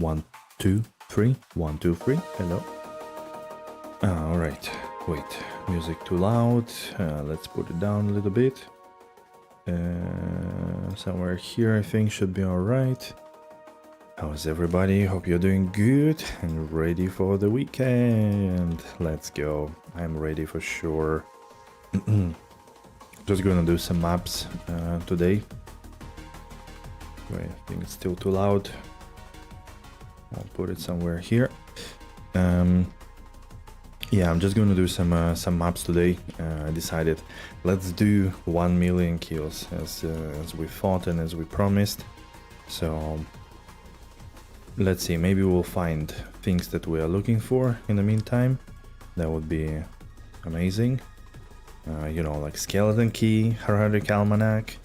1, 2, 3. 1, 2, 3. Hello. All right. Wait. Music too loud. Let's put it down a little bit. Somewhere here, I think, should be all right. How's everybody? Hope you're doing good and ready for the weekend. Let's go. I'm ready for sure. Just gonna do some maps today. Wait, I think it's still too loud. I'll put it somewhere here. Yeah, I'm just gonna do some maps today. I decided let's do 1 million kills as we thought and as we promised. So let's see, maybe we'll find things that we are looking for in the meantime. That would be amazing. You know, like skeleton key, heraldic almanac,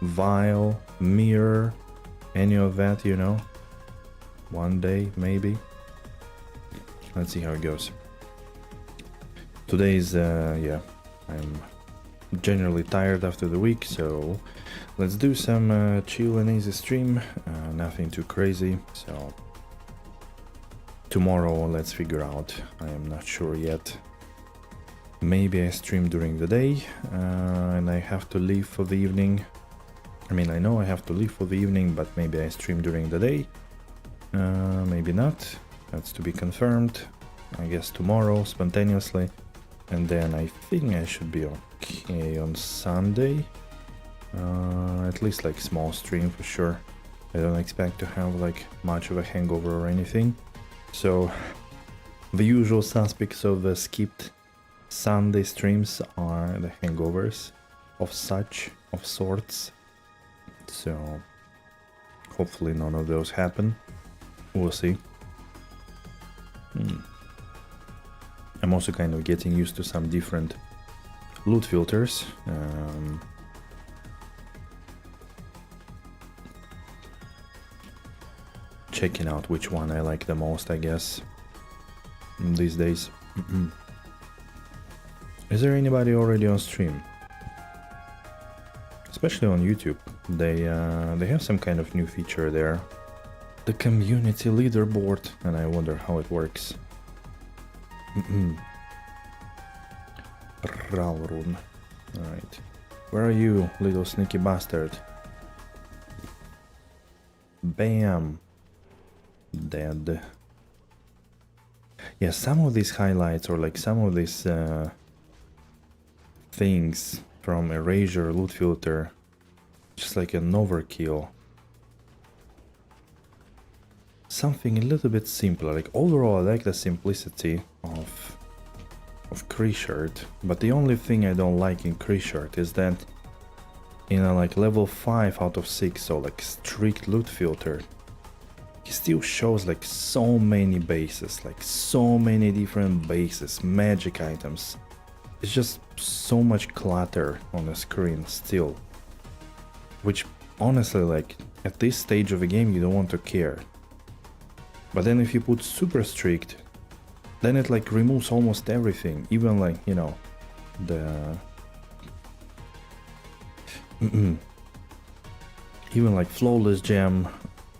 vial, mirror, any of that, you know. One day, maybe. Let's see how it goes. Today's, yeah, I'm generally tired after the week, so let's do some chill and easy stream. Nothing too crazy, so tomorrow let's figure out. I am not sure yet. Maybe I stream during the day and I have to leave for the evening. I mean, I know I have to leave for the evening, but maybe I stream during the day. Maybe not. That's to be confirmed. I guess tomorrow, spontaneously. And then I think I should be okay on Sunday. At least like small stream for sure. I don't expect to have like much of a hangover or anything. So the usual suspects of the skipped Sunday streams are the hangovers of sorts. So hopefully none of those happen. We'll see. I'm also kind of getting used to some different loot filters. Checking out which one I like the most, I guess, these days. Is there anybody already on stream? Especially on YouTube. They have some kind of new feature there. The community leaderboard, and I wonder how it works. Ralrun. Alright. Where are you, little sneaky bastard? Bam! Dead. Yeah, some of these highlights, or like some of these things from Erasure loot filter, just like an overkill. Something a little bit simpler. Like overall I like the simplicity of Kree-shirt, but the only thing I don't like in Kree-shirt is that in a like level 5 out of 6, so like strict loot filter, he still shows like so many bases, like so many different bases, magic items. It's just so much clutter on the screen still, which honestly, like at this stage of the game you don't want to care. But then if you put super strict, then it like removes almost everything, even like, you know, the even like flawless gem,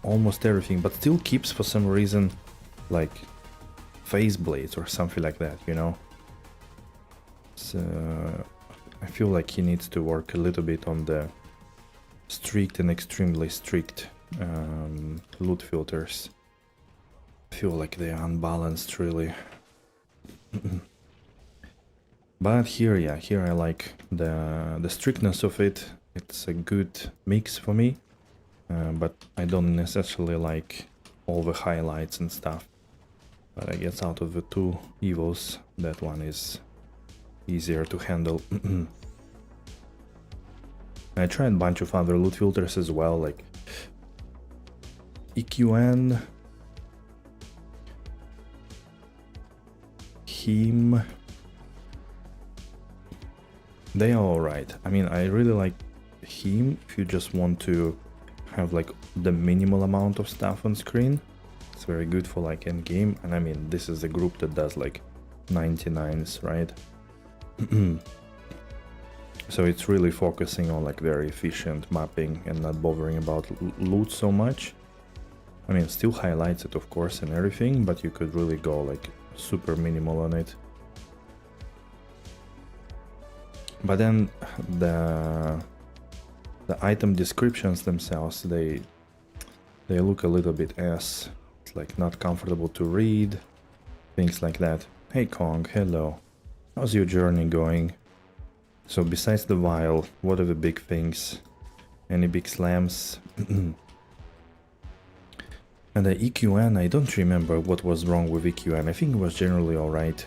almost everything, but still keeps for some reason like phase blades or something like that, you know. So I feel like he needs to work a little bit on the strict and extremely strict loot filters. I feel like they're unbalanced really. But here, yeah, here I like the strictness of it. It's a good mix for me, but I don't necessarily like all the highlights and stuff. But I guess out of the two evils, that one is easier to handle. I tried a bunch of other loot filters as well, like EQN, Him. They are alright. I mean, I really like Him if you just want to have like the minimal amount of stuff on screen. It's very good for like end game, and I mean this is a group that does like 99s, right? So it's really focusing on like very efficient mapping and not bothering about loot so much. I mean, still highlights it, of course, and everything, but you could really go like super minimal on it. But then the item descriptions themselves, they look a little bit it's like not comfortable to read, things like that. Hey Kong, hello. How's your journey going? So besides the vial, what are the big things? Any big slams? And the EQN, I don't remember what was wrong with EQN. I think it was generally alright,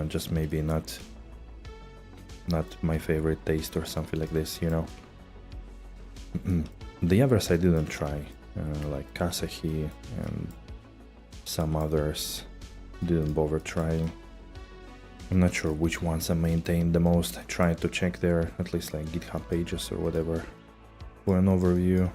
just maybe not my favorite taste or something like this, you know. The others I didn't try, like Kasahi and some others, didn't bother trying. I'm not sure which ones I maintained the most. I tried to check their, at least like GitHub pages or whatever, for an overview.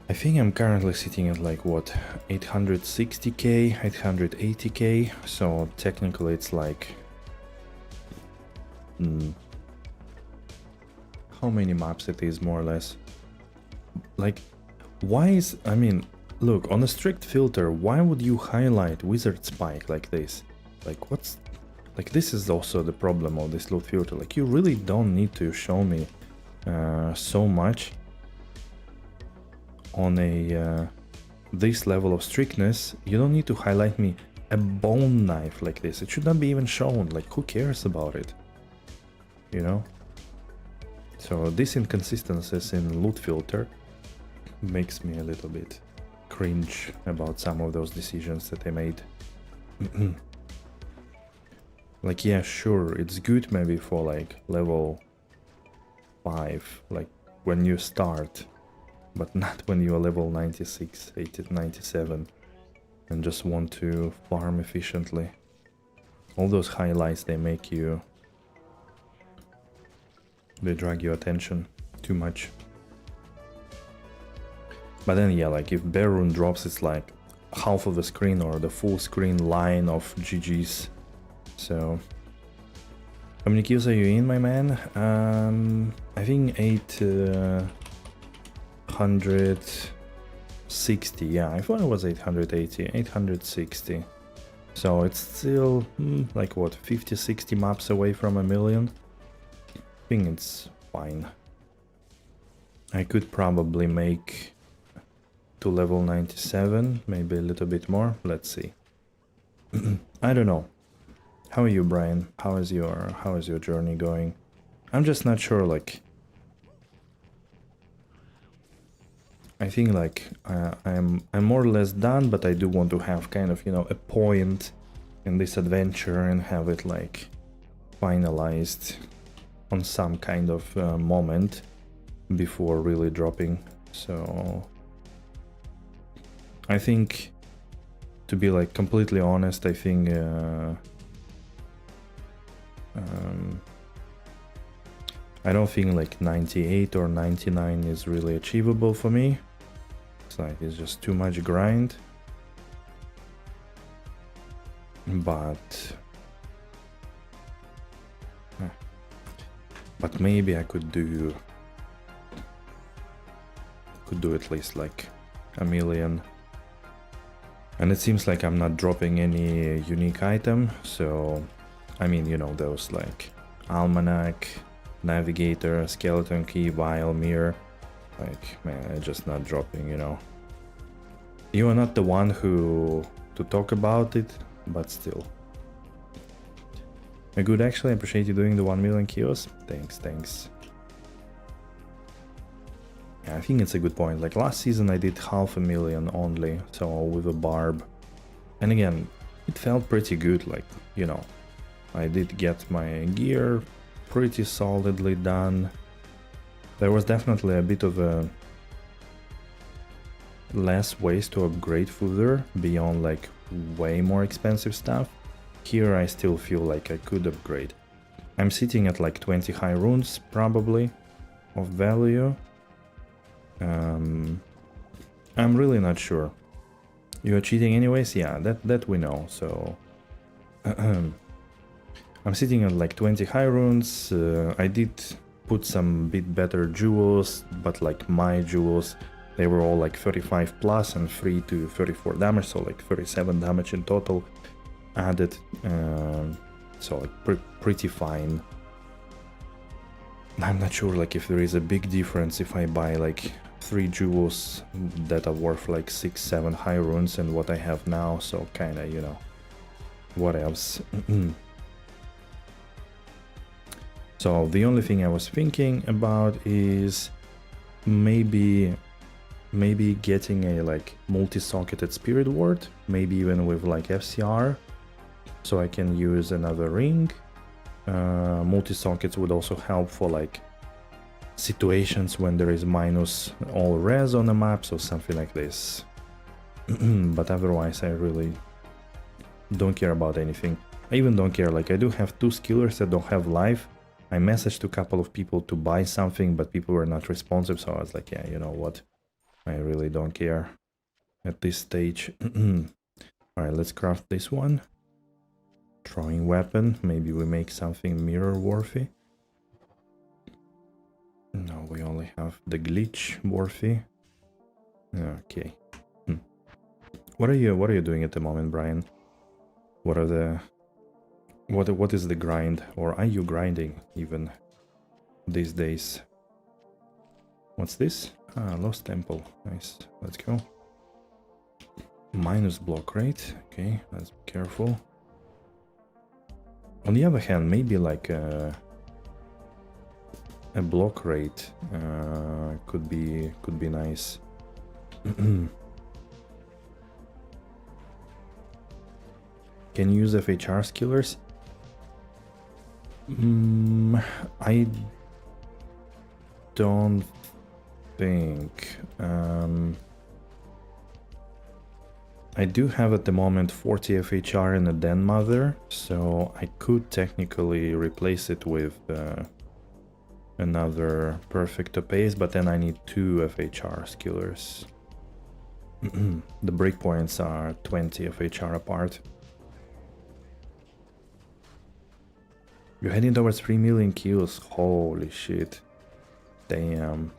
I think I'm currently sitting at like what, 860k, 880k, so technically it's like how many maps it is more or less. Like, why is, I mean, look, on a strict filter, why would you highlight Wizard Spike like this? Like, what's, like, this is also the problem of this loot filter. Like, you really don't need to show me so much on a this level of strictness. You don't need to highlight me a bone knife like this. It should not be even shown. Like, who cares about it? You know? So these inconsistencies in loot filter makes me a little bit cringe about some of those decisions that I made. Like, yeah, sure, it's good maybe for like level 5, like when you start, but not when you're level 96, 80, 97 and just want to farm efficiently. All those highlights, they make you, they drag your attention too much. But then yeah, like if Bear Rune drops, it's like half of the screen or the full screen line of GG's. So how many kills are you in, my man? I think 860. Yeah, I thought it was 880, 860. So it's still like what, 50-60 maps away from a million. I think it's fine. I could probably make to level 97, maybe a little bit more. Let's see. I don't know. How are you, Brian? How is your journey going? I'm just not sure, like, I think like I'm more or less done, but I do want to have kind of, you know, a point in this adventure and have it like finalized on some kind of moment before really dropping. So I think, to be like completely honest, I think I don't think like 98 or 99 is really achievable for me. It's like it's just too much grind. But maybe I could do at least like a million. And it seems like I'm not dropping any unique item, so I mean, you know, those like Almanac, Navigator, Skeleton Key, Vial, Mirror. Like, man, I'm just not dropping, you know. You are not the one to talk about it, but still. Good, actually, I appreciate you doing the 1 million kills. Thanks. Yeah, I think it's a good point. Like last season I did 500,000 only, so with a barb. And again, it felt pretty good, like, you know, I did get my gear pretty solidly done. There was definitely a bit of a less ways to upgrade further beyond like way more expensive stuff. Here I still feel like I could upgrade. I'm sitting at like 20 high runes probably of value. I'm really not sure. You're cheating anyways? Yeah, that we know, so I'm sitting at like 20 high runes. I did put some bit better jewels, but like my jewels, they were all like 35 plus and 3 to 34 damage, so like 37 damage in total added. So like pretty fine. I'm not sure like if there is a big difference if I buy like 3 jewels that are worth like 6-7 high runes and what I have now, so kinda, you know, what else. So the only thing I was thinking about is maybe getting a like multi-socketed spirit ward, maybe even with like FCR, so I can use another ring. Multi-sockets would also help for like situations when there is minus all res on the map, so something like this. But otherwise I really don't care about anything. I even don't care, like I do have 2 skillers that don't have life. I messaged a couple of people to buy something, but people were not responsive, so I was like, yeah, you know what, I really don't care at this stage. Alright, let's craft this one. Throwing weapon, maybe we make something mirror worthy. No, we only have the glitch worthy. Okay. What are you doing at the moment, Brian? What are the what is the grind, or are you grinding even these days? What's this? Ah, Lost Temple. Nice. Let's go. Minus block rate. Okay, let's be careful. On the other hand, maybe like a block rate could be nice. Can you use FHR skillers? I don't think. I do have at the moment 40 FHR and a Den Mother, so I could technically replace it with another Perfect Pace, but then I need 2 FHR skillers. The breakpoints are 20 FHR apart. You're heading towards 3 million kills. Holy shit. Damn.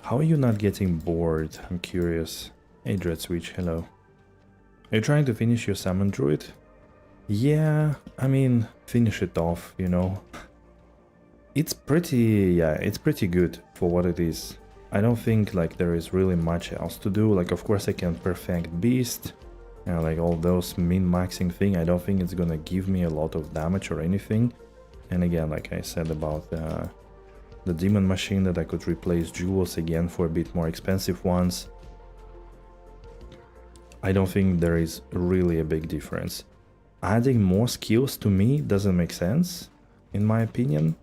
How are you not getting bored? I'm curious. Hey Dread Switch, hello. Are you trying to finish your Summon Druid? Yeah, I mean, finish it off, you know. It's pretty, yeah, it's pretty good for what it is. I don't think like there is really much else to do. Like, of course I can perfect Beast, like all those min-maxing thing. I don't think it's gonna give me a lot of damage or anything. And again, like I said about the Demon Machine, that I could replace jewels again for a bit more expensive ones. I don't think there is really a big difference. Adding more skills to me doesn't make sense, in my opinion.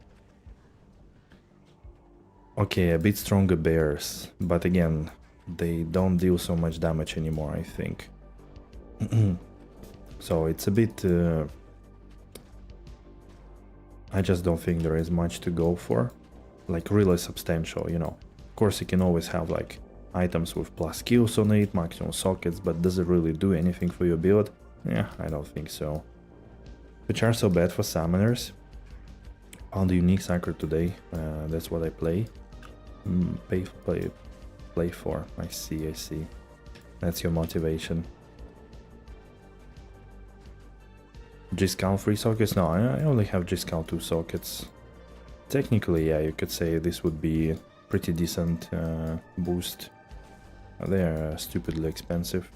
Okay, a bit stronger bears, but again, they don't deal so much damage anymore, I think. So it's a bit... I just don't think there is much to go for. Like really substantial, you know. Of course you can always have like items with plus skills on it, maximum sockets, but does it really do anything for your build? Yeah, I don't think so. Which are so bad for summoners. On the unique sacre today, that's what I play. Play for. I see. That's your motivation. G-Scal 3 sockets? No, I only have G-Scal 2 sockets. Technically, yeah, you could say this would be a pretty decent boost. They're stupidly expensive.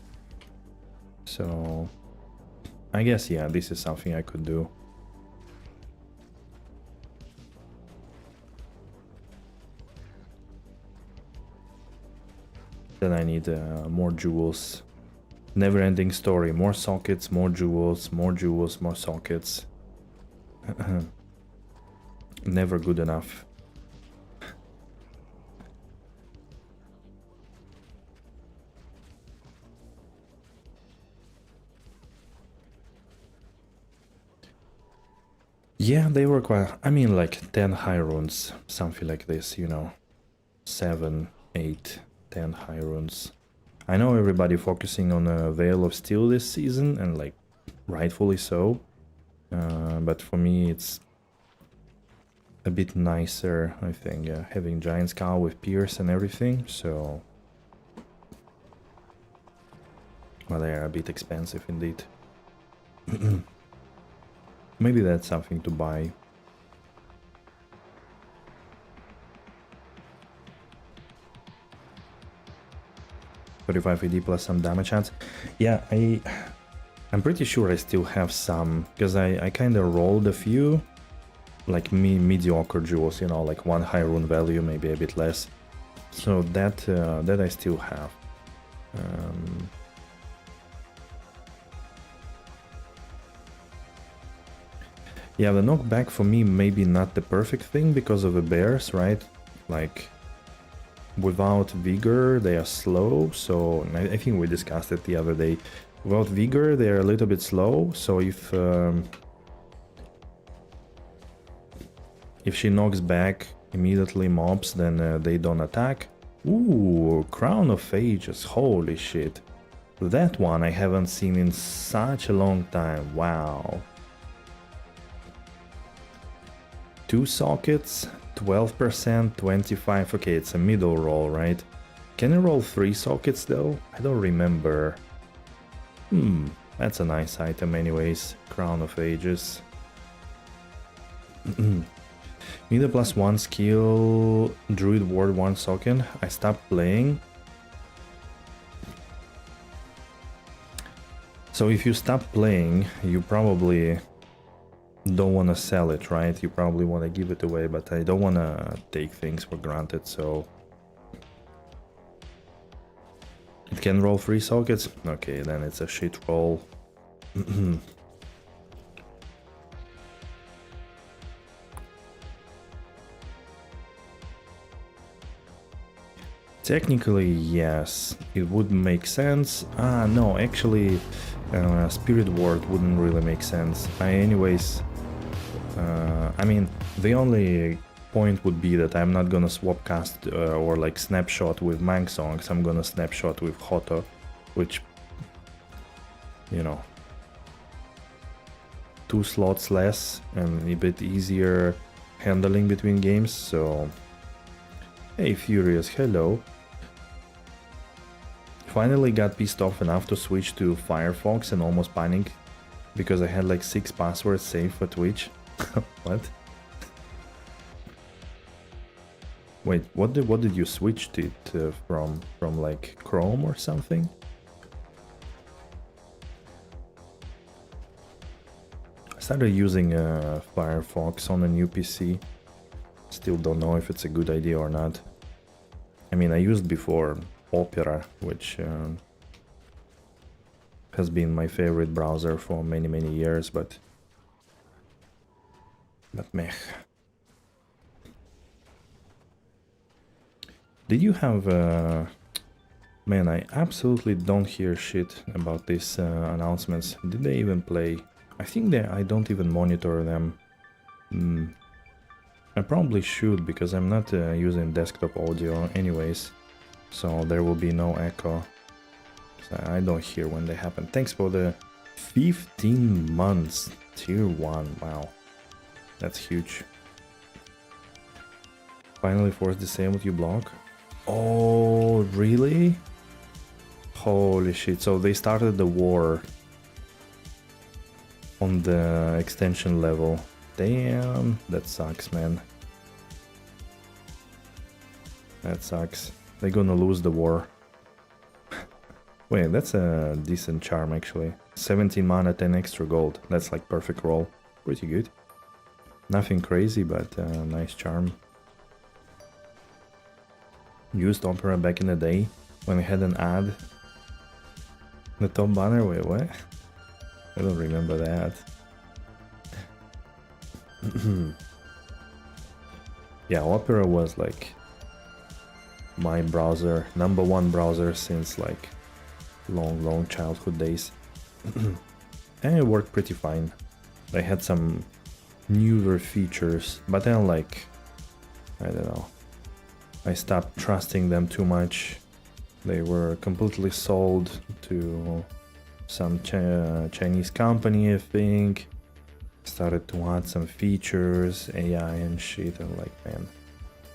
So, I guess, yeah, this is something I could do. Then I need more jewels. Never-ending story. More sockets, more jewels, more jewels, more sockets. Never good enough. Yeah, they were quite... I mean, like 10 high runes, something like this, you know. 7, 8, 10 high runes. I know everybody focusing on a Veil of Steel this season, and like, rightfully so. But for me, it's... a bit nicer, I think, having giant skull with pierce and everything, so... Well, they are a bit expensive indeed. Maybe that's something to buy. $35 AD plus some damage chance. Yeah, I'm pretty sure I still have some, because I kind of rolled a few, like mediocre jewels, you know, like one high rune value, maybe a bit less. So that I still have. Yeah, the knockback for me maybe not the perfect thing because of the bears, right? Like, without vigor they are slow, so I think we discussed it the other day. Without vigor they are a little bit slow, so if she knocks back immediately mobs, then they don't attack. Ooh, Crown of Ages, holy shit. That one I haven't seen in such a long time, wow. 2 sockets, 12%, 25, okay, it's a middle roll, right? Can you roll 3 sockets though? I don't remember. That's a nice item anyways, Crown of Ages. Need a +1 skill, Druid Ward 1 socket. I stopped playing. So if you stop playing, you probably don't want to sell it, right? You probably want to give it away, but I don't want to take things for granted, so... It can roll 3 sockets? Okay, then it's a shit roll. Technically, yes, it would make sense. Ah, no, actually, Spirit Ward wouldn't really make sense. I mean, the only point would be that I'm not gonna swap cast or like snapshot with Mang Songs. I'm gonna snapshot with Hoto, which, you know, 2 slots less and a bit easier handling between games. So, hey Furious, hello. Finally got pissed off enough to switch to Firefox and almost panicked because I had like 6 passwords saved for Twitch. What? Wait, what did you switch to it from like Chrome or something? I started using Firefox on a new PC. Still don't know if it's a good idea or not. I mean, I used before Opera, which has been my favorite browser for many years, but meh. Did you have man, I absolutely don't hear shit about these announcements. Did they even play? I think I don't even monitor them. I probably should, because I'm not using desktop audio anyways, so there will be no echo. So I don't hear when they happen. Thanks for the 15 months tier 1. Wow, that's huge. Finally force disabled, you block. Oh, really? Holy shit, so they started the war on the extension level. Damn, that sucks, man. That sucks. They're gonna lose the war. Wait, that's a decent charm actually. 17 mana, 10 extra gold. That's like perfect roll. Pretty good. Nothing crazy, but nice charm. Used Opera back in the day when we had an ad. The top banner, wait, what? I don't remember that. Yeah, Opera was like my browser, #1 browser since like long childhood days. And it worked pretty fine. They had some newer features, but then like, I don't know, I stopped trusting them too much. They were completely sold to some Chinese company, I think. started to add some features, AI and shit, and like, man,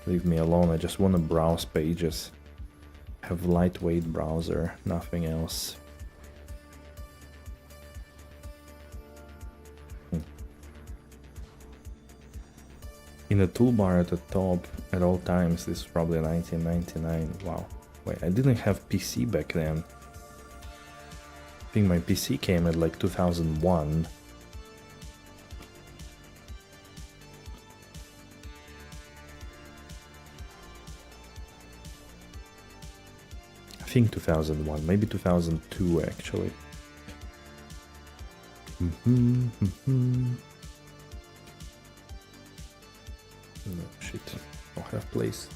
leave me alone. I just want to browse pages. Have lightweight browser, nothing else. In the toolbar at the top at all times, this is probably 1999. Wow. Wait, I didn't have PC back then. I think my PC came at like 2001. I think 2001, maybe 2002 actually. No, shit. I'll have place.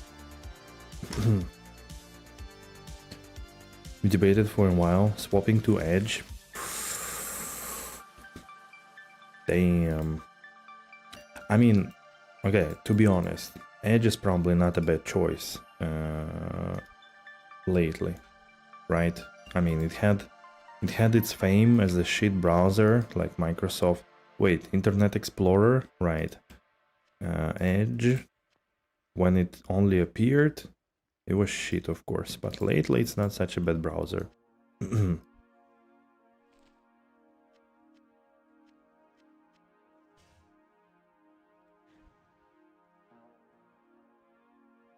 We debated for a while, swapping to Edge. Damn. I mean, okay, to be honest, Edge is probably not a bad choice lately, right? I mean, it had its fame as a shit browser, like Microsoft. Wait, Internet Explorer, right? Edge, when it only appeared, it was shit, of course, but lately it's not such a bad browser.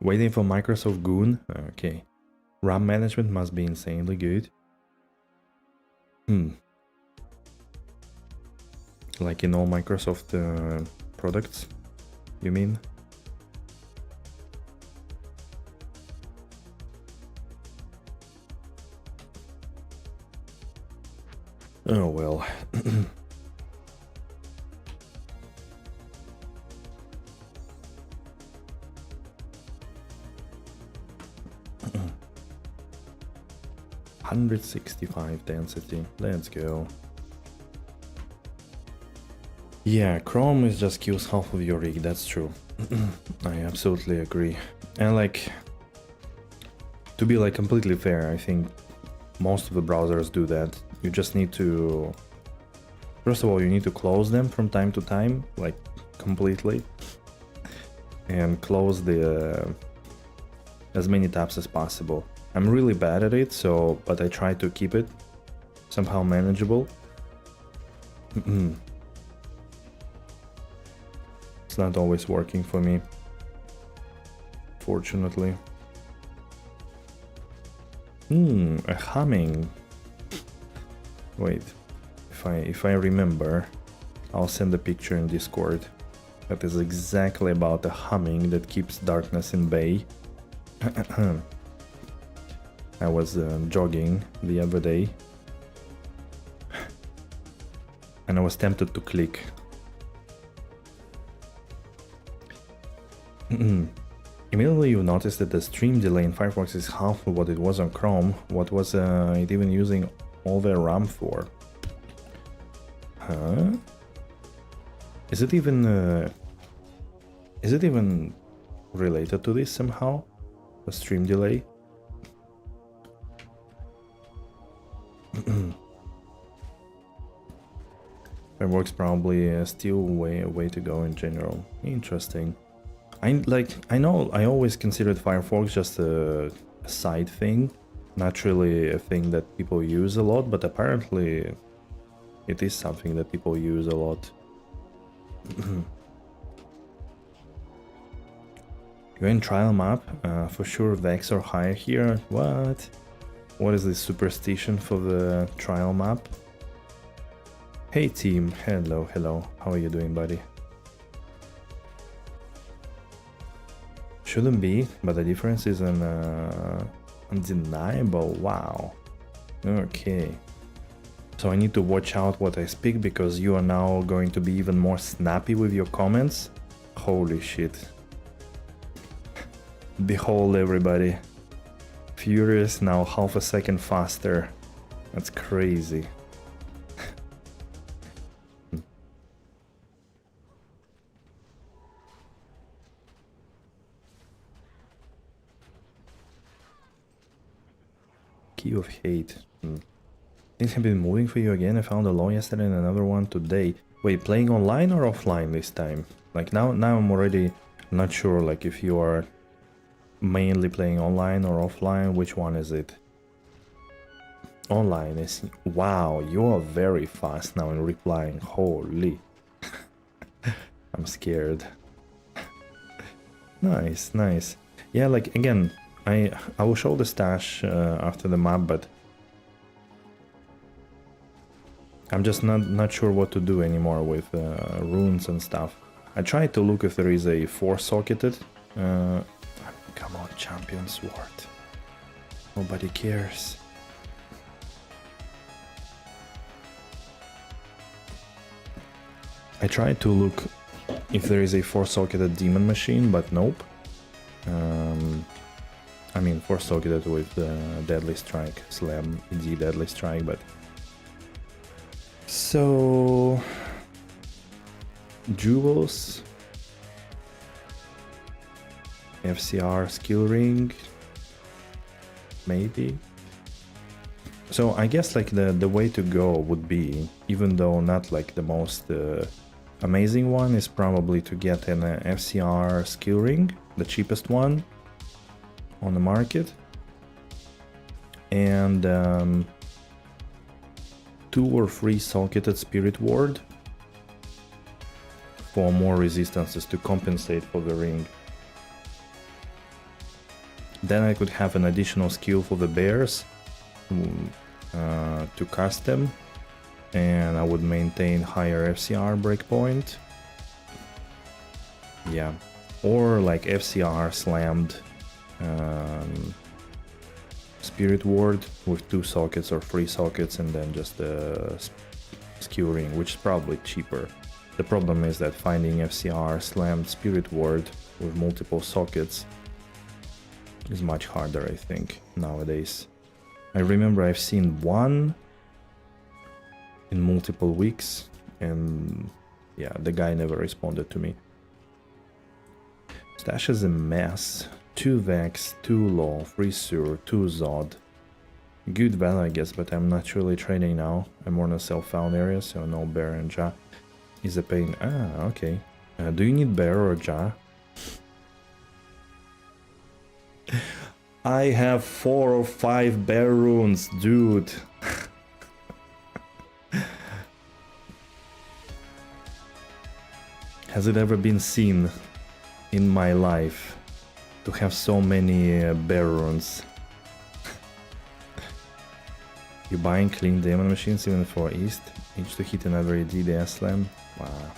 Waiting for Microsoft Goon? Okay. RAM management must be insanely good. Like in all Microsoft products, you mean? Oh well. $165 density. Let's go. Yeah, Chrome is just kills half of your rig, that's true. I absolutely agree. And like, to be like completely fair, I think most of the browsers do that. You just need to, first of all, you need to close them from time to time, like completely, and close the as many tabs as possible. I'm really bad at it, so but I try to keep it somehow manageable. It's not always working for me, fortunately. A humming. Wait, if I remember, I'll send a picture in Discord. That is exactly about a humming that keeps darkness in bay. I was jogging the other day, and I was tempted to click. Immediately you noticed that the stream delay in Firefox is half of what it was on Chrome. What was it even using all their RAM for? Huh? Is it even related to this somehow? The stream delay? Firefox probably still way to go in general. Interesting. I know I always considered Firefox just a side thing, not really a thing that people use a lot, but apparently it is something that people use a lot. You're in trial map, for sure Vex or higher here. What? What is this superstition for the trial map? Hey team, hello, how are you doing, buddy? Shouldn't be, but the difference is undeniable. Wow. Okay. So I need to watch out what I speak because you are now going to be even more snappy with your comments. Holy shit. Behold everybody. Furious now half a second faster. That's crazy. Key of hate. Things have been moving for you again. I found a law yesterday and another one today. Wait, playing online or offline this time? Like now I'm already not sure like if you are mainly playing online or offline, which one is it? Online is... Wow, you are very fast now in replying. Holy. I'm scared. Nice, nice. Yeah, like again, I will show the stash after the map, but I'm just not sure what to do anymore with runes and stuff. I tried to look if there is a 4-socketed. Come on, champion sword. Nobody cares. I tried to look if there is a 4-socketed demon machine, but nope. I mean 4-socketed with deadly strike, slam ED deadly strike, but... So... Jewels... FCR skill ring... Maybe? So I guess like the way to go would be, even though not like the most amazing one, is probably to get an FCR skill ring, the cheapest one on the market, and 2 or 3 socketed spirit ward for more resistances to compensate for the ring. Then I could have an additional skill for the bears to cast them, and I would maintain higher FCR breakpoint. Yeah, or like FCR slammed spirit ward with 2 sockets or 3 sockets, and then just a skill ring, which is probably cheaper. The problem is that finding FCR slammed spirit ward with multiple sockets is much harder, I think, nowadays. I remember I've seen one in multiple weeks, and yeah, the guy never responded to me. Stash is a mess. 2 Vex, 2 Law, 3 Sur, 2 Zod. Good value, I guess, but I'm not really trading now. I'm more in a self-found area, so no bear and Ja is a pain. Ah, okay. Do you need bear or Ja? I have 4 or 5 bear runes, dude. Has it ever been seen in my life to have so many bear runes? You buying clean demon machines even for East? Each to hit another ED slam? Wow.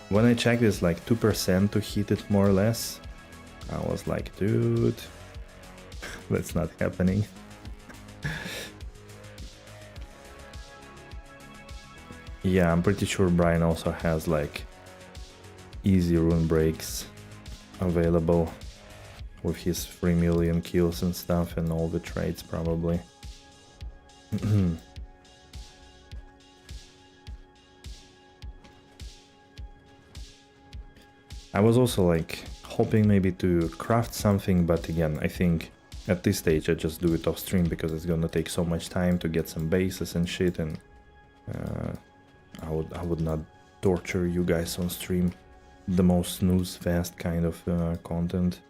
When I checked, it's like 2% to hit it more or less. I was like, dude, that's not happening. Yeah, I'm pretty sure Brian also has like easy rune breaks available with his 3 million kills and stuff and all the trades probably. I was also like hoping maybe to craft something, but again, I think at this stage I just do it off stream because it's gonna take so much time to get some bases and shit, and I would not torture you guys on stream. The most snooze fast kind of content.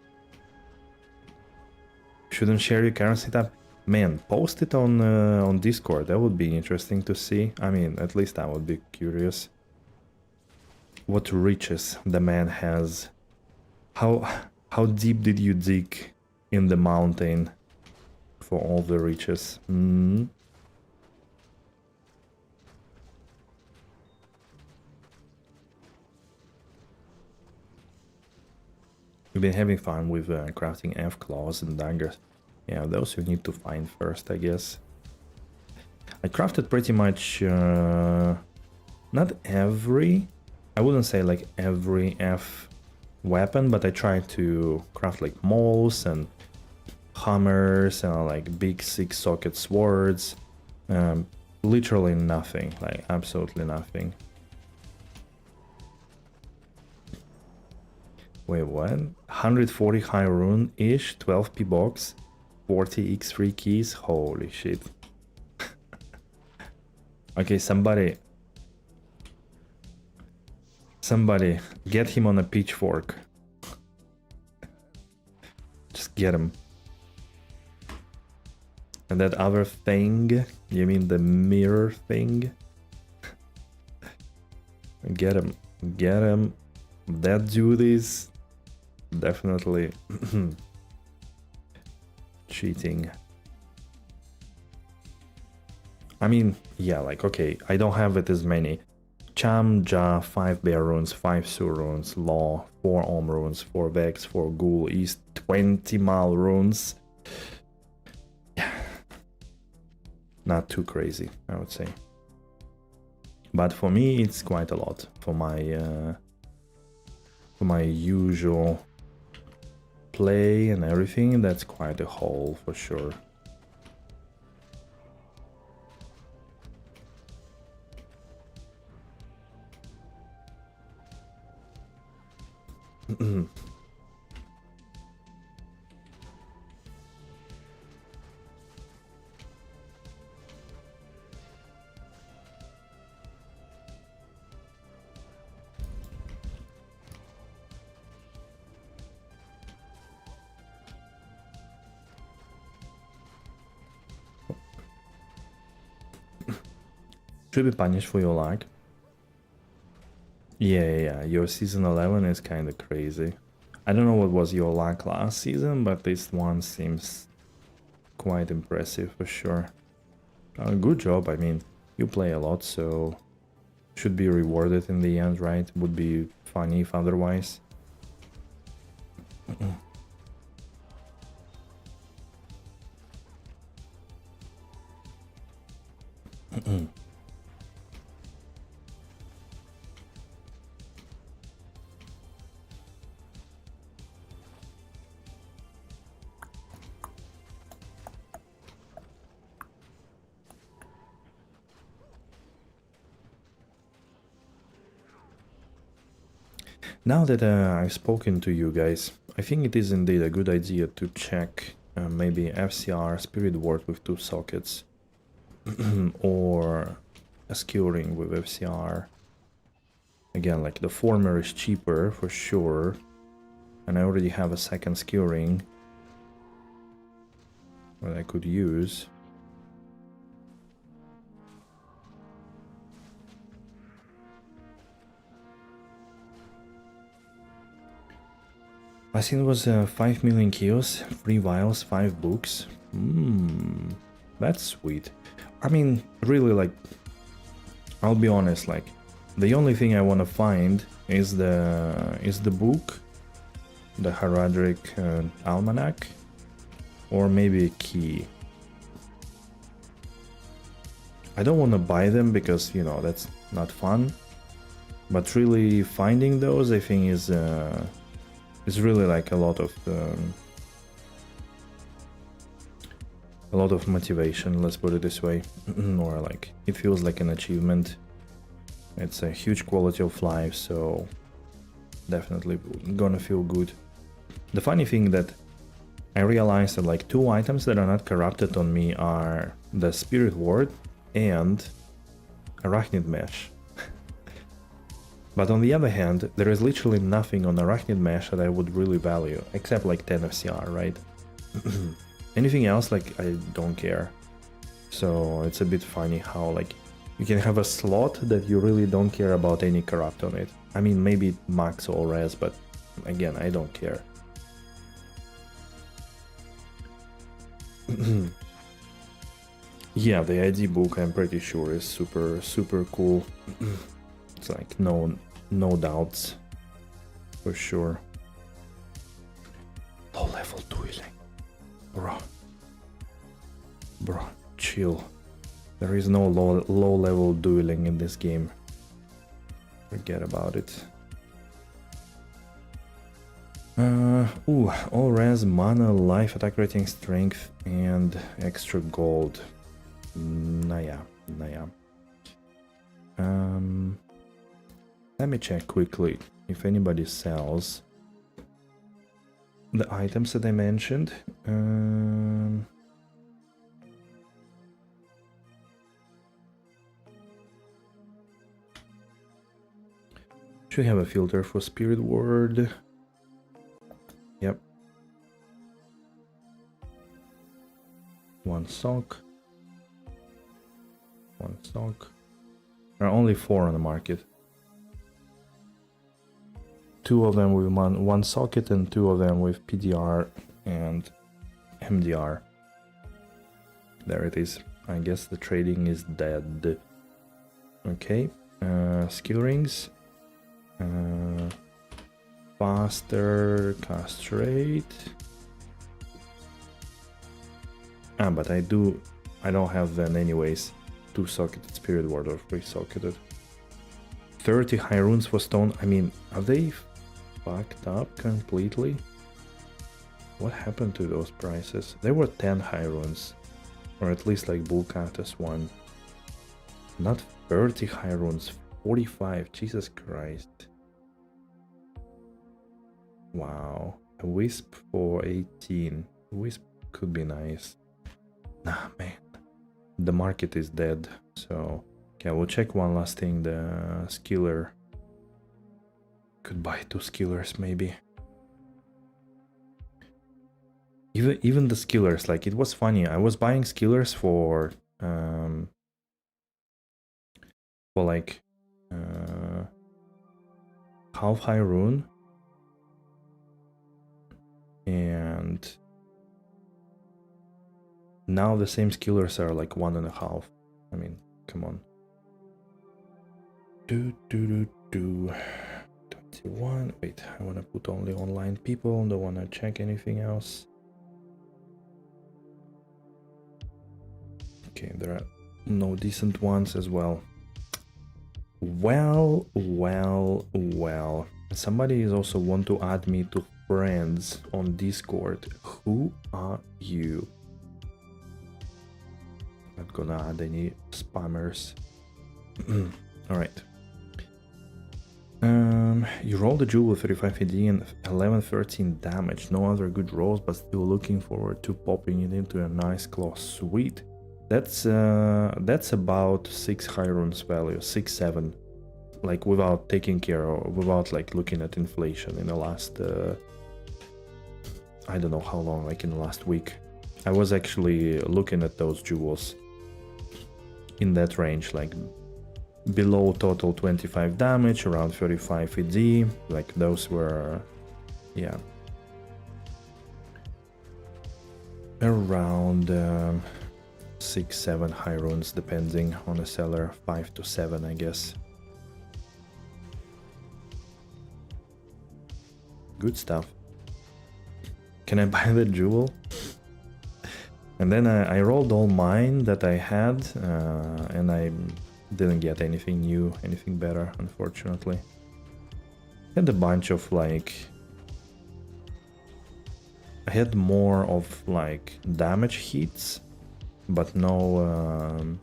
Shouldn't share your current setup? Man, post it on Discord. That would be interesting to see. I mean, at least I would be curious. What riches the man has. How deep did you dig in the mountain for all the riches? Mm. You've been having fun with crafting F-claws and daggers. Yeah, those you need to find first, I guess. I crafted pretty much not every, I wouldn't say like every F weapon, but I tried to craft like mauls and hammers and like big 6-socket swords. Literally nothing, like absolutely nothing. Wait, what? 140 high rune-ish, 12p box, 40 x3 keys, holy shit. Okay, somebody Somebody, get him on a pitchfork. Just get him. And that other thing, you mean the mirror thing? Get him. Get him. That dude is definitely cheating. I mean, yeah, like, okay, I don't have it as many. Cham, Ja, 5 Bear runes, 5 Sur runes, Law, 4 Om runes, 4 Vex, 4 Ghoul, East, 20 Mal runes. Yeah. Not too crazy, I would say. But for me, it's quite a lot. For my usual play and everything, that's quite a haul for sure. Should be punished for your lag. Yeah, your season 11 is kind of crazy. I don't know what was your lag last season, but this one seems quite impressive for sure. Good job, I mean, you play a lot, so should be rewarded in the end, right? Would be funny if otherwise. Now that I've spoken to you guys, I think it is indeed a good idea to check maybe FCR Spirit Ward with 2 sockets or a skill ring with FCR. Again, like the former is cheaper for sure, and I already have a second skill ring that I could use. I think it was 5 million kills, 3 vials, 5 books. That's sweet. I mean, really, like, I'll be honest, like, the only thing I want to find is the book, the Haradric Almanac, or maybe a key. I don't want to buy them because, you know, that's not fun. But really finding those, I think, is really like a lot of motivation, let's put it this way. Or like, it feels like an achievement. It's a huge quality of life, so definitely gonna feel good. The funny thing that I realized that like 2 items that are not corrupted on me are the Spirit Ward and Arachnid Mesh. But on the other hand, there is literally nothing on Arachnid Mesh that I would really value, except like 10 FCR, right? Anything else, like, I don't care. So it's a bit funny how, like, you can have a slot that you really don't care about any corrupt on it. I mean, maybe max or res, but again, I don't care. Yeah, the ID book, I'm pretty sure, is super cool. It's like no doubts, for sure. Low level dueling, bro, chill. There is no low level dueling in this game. Forget about it. All res, mana, life, attack rating, strength, and extra gold. Naya. Let me check quickly if anybody sells the items that I mentioned. Should have a filter for spirit word. Yep. One sock. One sock. There are only 4 on the market. 2 of them with one socket and 2 of them with PDR and MDR. There it is. I guess the trading is dead. Okay. Skill rings. Faster cast rate. But I don't have then anyways 2-socketed spirit ward or 3-socketed. 30 high runes for stone. I mean, are they fucked up completely? What happened to those prices? There were 10 high runes, or at least like Bullcatus one. Not 30 high runes, 45. Jesus Christ. Wow. A wisp for 18. Wisp could be nice. Nah, man. The market is dead, so... Okay, we'll check one last thing, the skiller. Could buy 2 skillers, maybe. Even the skillers, like, it was funny. I was buying skillers for like... half high rune. And... now the same skillers are like 1.5. I mean, come on. 21. Wait, I want to put only online people. Don't want to check anything else. Okay, there are no decent ones as well. Well. Somebody is also want to add me to friends on Discord. Who are you? Not gonna add any spammers. All right. You rolled the jewel with 35 AD and 11-13 damage. No other good rolls, but still looking forward to popping it into a nice claw. Sweet. That's about 6 high runes value, 6-7. Like without taking care of, without like looking at inflation in the last I don't know how long, like in the last week. I was actually looking at those jewels in that range, like below total 25 damage, around 35 AD, like those were, yeah, around 6-7 high runes, depending on the seller, 5 to 7, I guess. Good stuff. Can I buy the jewel? And then I rolled all mine that I had, and I didn't get anything new, anything better, unfortunately. Had a bunch of like... I had more of like damage hits, but no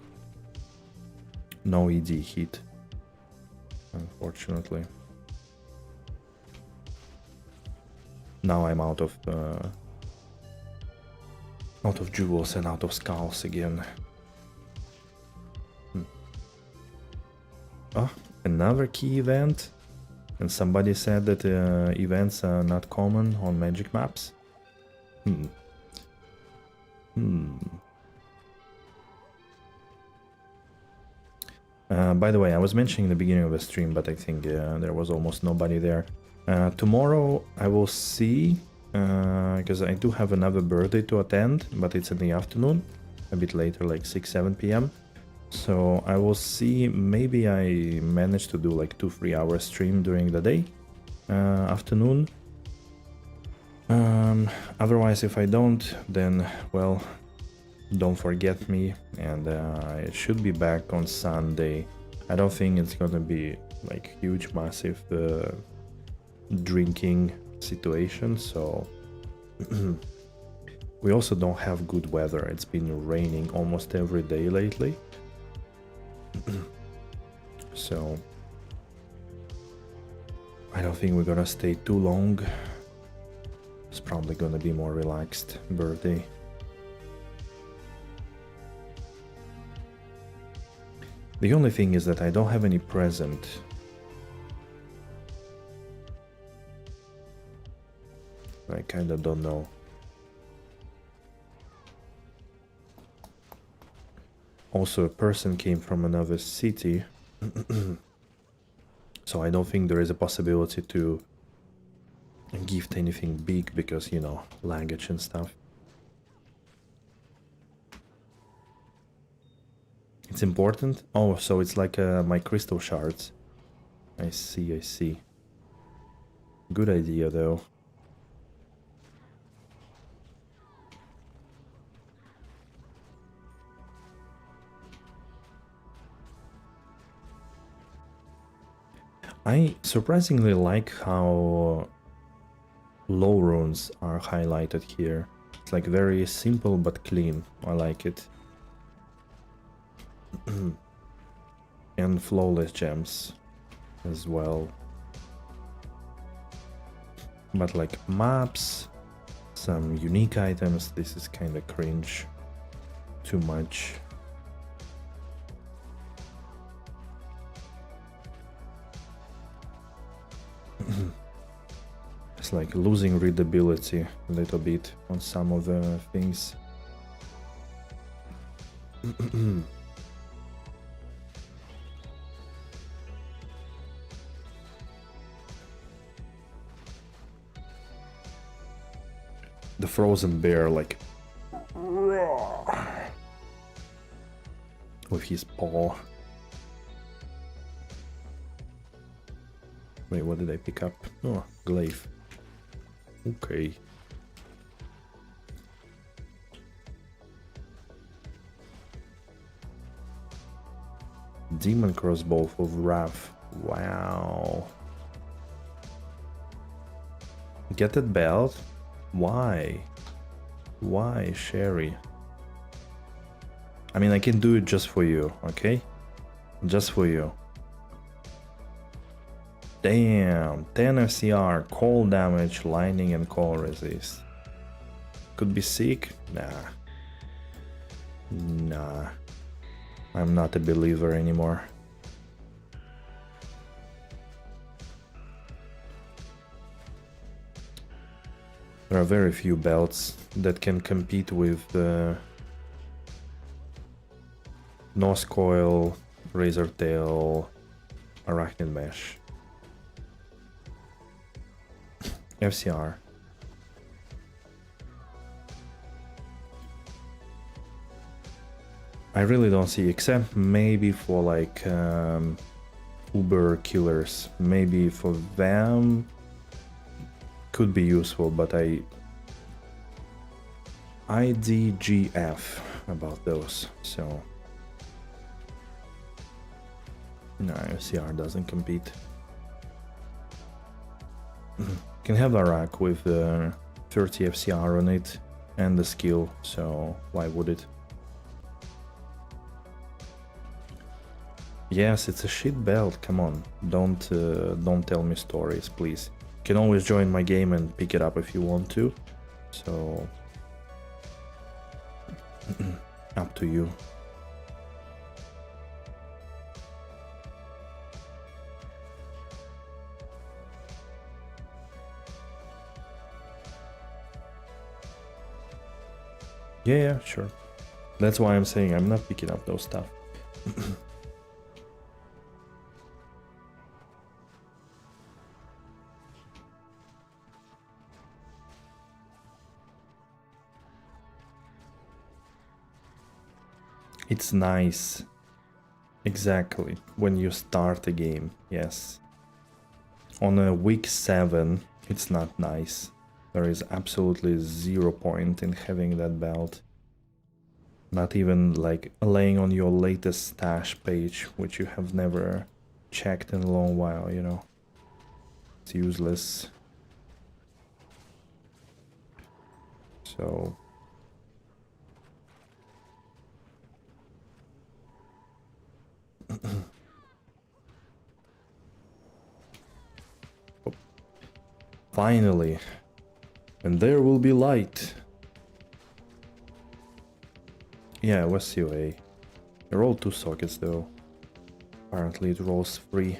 ED hit, unfortunately. Now I'm out of jewels and out of skulls again. Oh, another key event, and somebody said that events are not common on magic maps. By the way, I was mentioning in the beginning of the stream, but I think there was almost nobody there. Tomorrow I will see, because I do have another birthday to attend, but it's in the afternoon, a bit later, like 6-7 p.m. So I will see, maybe I manage to do like 2-3 hour stream during the day, afternoon. Otherwise, if I don't, then, well, don't forget me, and I should be back on Sunday. I don't think it's gonna be like huge, massive drinking situation, so we also don't have good weather. It's been raining almost every day lately. So I don't think we're gonna stay too long. It's probably gonna be more relaxed birthday. The only thing is that I don't have any present I kinda don't know. Also, a person came from another city, so I don't think there is a possibility to gift anything big because, you know, language and stuff. It's important? Oh, so it's like my crystal shards. I see, I see. Good idea, though. I surprisingly like how low runes are highlighted here. It's like very simple but clean. I like it. And flawless gems as well. But like maps, some unique items, this is kind of cringe. Too much. It's like losing readability a little bit on some of the things. The frozen bear, like, with his paw. Wait, what did I pick up? Oh, glaive. Okay. Demon crossbow of Wrath. Wow. Get that belt? Why? Why, Sherry? I mean, I can do it just for you, okay? Just for you. Damn, 10 FCR, cold damage, lightning and cold resist. Could be sick? Nah. Nah. I'm not a believer anymore. There are very few belts that can compete with the Nose Coil, Razor Tail, Arachnid Mesh. FCR. I really don't see, except maybe for like Uber killers. Maybe for them could be useful, but IDGF about those, so no, FCR doesn't compete. Can have a rack with 30 FCR on it and the skill, so why would it? Yes, it's a shit belt, come on, don't tell me stories, please. You can always join my game and pick it up if you want to, so up to you. Yeah, sure. That's why I'm saying I'm not picking up those stuff. It's nice. Exactly. When you start a game, yes. On a week 7, it's not nice. There is absolutely 0 point in having that belt. Not even like laying on your latest stash page, which you have never checked in a long while, you know. It's useless. So... Finally, and there will be light. Yeah, it was COA. I rolled 2 sockets though. Apparently it rolls 3.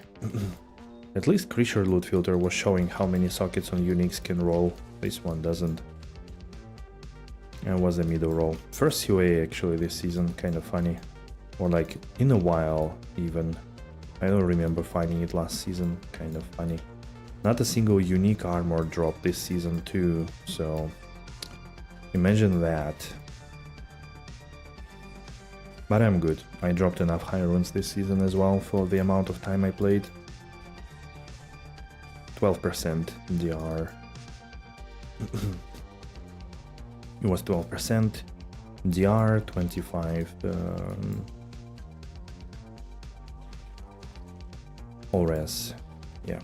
At least creature loot filter was showing how many sockets on uniques can roll. This one doesn't. It was a middle roll. First UA actually this season, kind of funny. Or like in a while even. I don't remember finding it last season, kind of funny. Not a single unique armor drop this season too, so imagine that. But I'm good. I dropped enough high runes this season as well for the amount of time I played. 12% DR. It was 12%. DR 25. All res. Yeah.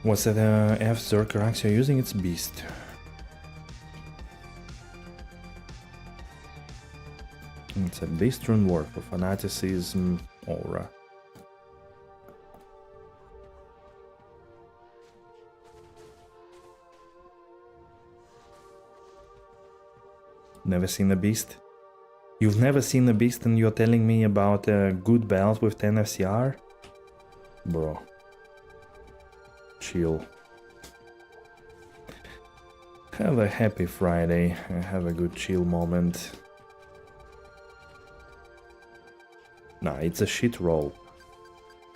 What's that F Zerker axe you're using? It's Beast. It's a Beast rune word for fanaticism aura. Never seen a Beast? You've never seen a Beast and you're telling me about a good belt with 10 FCR? Bro. Chill. Have a happy Friday. Have a good chill moment. Nah, it's a shit roll.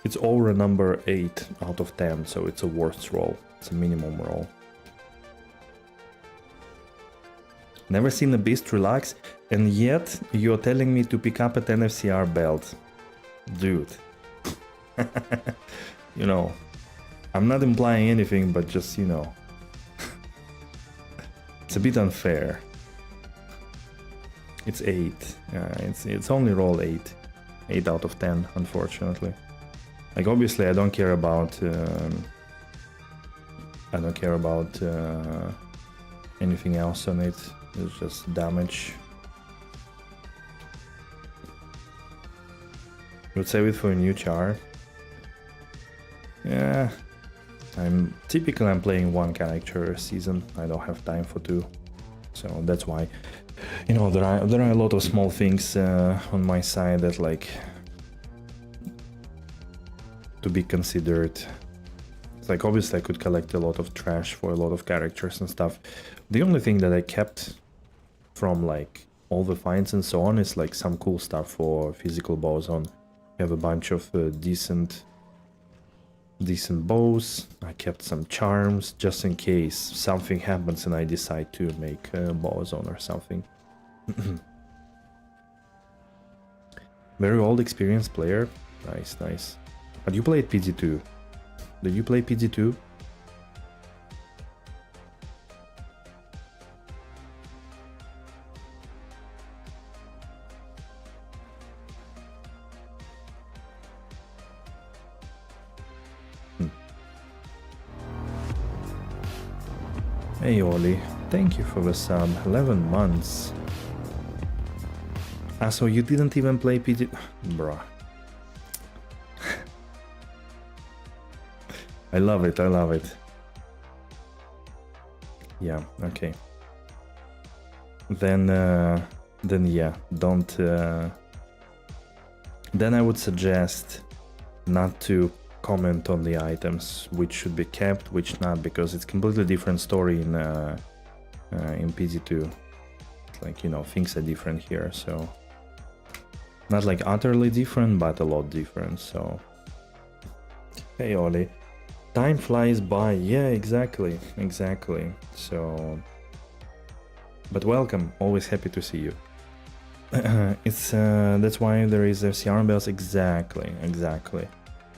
It's aura number 8 out of 10, so it's a worst roll. It's a minimum roll. Never seen a Beast relax, and yet you're telling me to pick up a 10 FCR belt. Dude. You know, I'm not implying anything, but just, you know. It's a bit unfair. It's 8. It's only roll 8. 8 out of 10, unfortunately. Like, obviously, I don't care about anything else on it. It's just damage. Would save it for a new char. Yeah, I'm playing one character a season. I don't have time for two, so that's why. You know, there are a lot of small things on my side that like to be considered. It's like, obviously I could collect a lot of trash for a lot of characters and stuff. The only thing that I kept from like all the finds and so on is like some cool stuff for physical boson. I have a bunch of decent bows. I kept some charms just in case something happens and I decide to make a boson or something. Very old experienced player. Nice, nice. But you played PD2. Did you play PD2? Hey Oli, thank you for the sub. 11 months. Ah, so you didn't even play PD... Bruh. I love it, I love it. Yeah, okay. Then yeah, don't... Then I would suggest not to comment on the items, which should be kept, which not, because it's completely different story in PD2. Like, you know, things are different here, so not like utterly different, but a lot different. So hey Oli, time flies by. Yeah, exactly. So, but welcome, always happy to see you. It's that's why there is FCR belts. Exactly.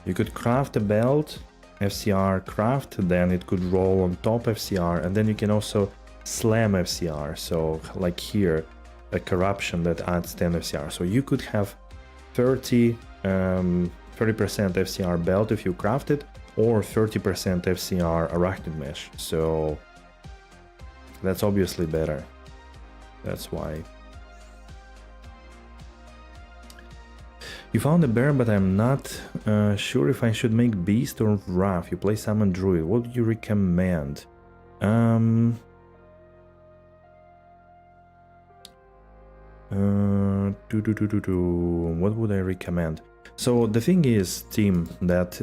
You could craft a belt, FCR craft, then it could roll on top FCR, and then you can also slam FCR. So like here, a corruption that adds 10 FCR. So you could have 30% FCR belt if you craft it, or 30% FCR arachnid mesh. So that's obviously better. That's why. You found a bear, but I'm not sure if I should make beast or wrath. You play summon druid. What do you recommend? What would I recommend? So the thing is, team, that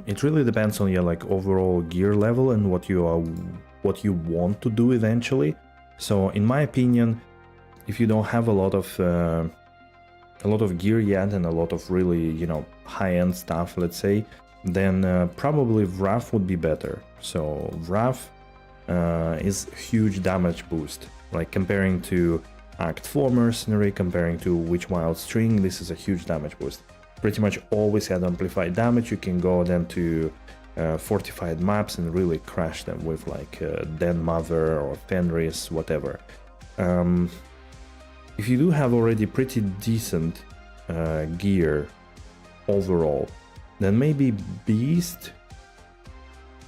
it really depends on your like overall gear level and what you want to do eventually. So in my opinion, if you don't have a lot of gear yet and a lot of really, you know, high-end stuff, let's say, then probably Wrath would be better. So Wrath is huge damage boost, like comparing to Act 4 Mercenary, comparing to Witch Wild String, this is a huge damage boost. Pretty much always had amplified damage. You can go then to fortified maps and really crash them with like Den Mother or Fenris, whatever. If you do have already pretty decent gear overall, then maybe Beast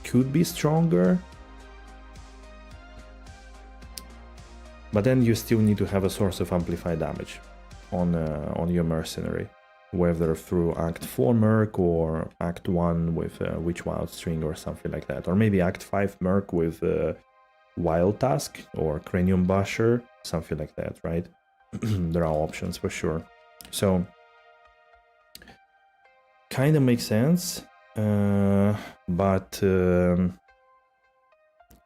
could be stronger. But then you still need to have a source of amplified damage on your Mercenary, whether through Act 4 Merc or Act 1 with Witch Wild String or something like that. Or maybe Act 5 Merc with Wild Tusk or Cranium Basher, something like that, right? There are options for sure. So, kind of makes sense, but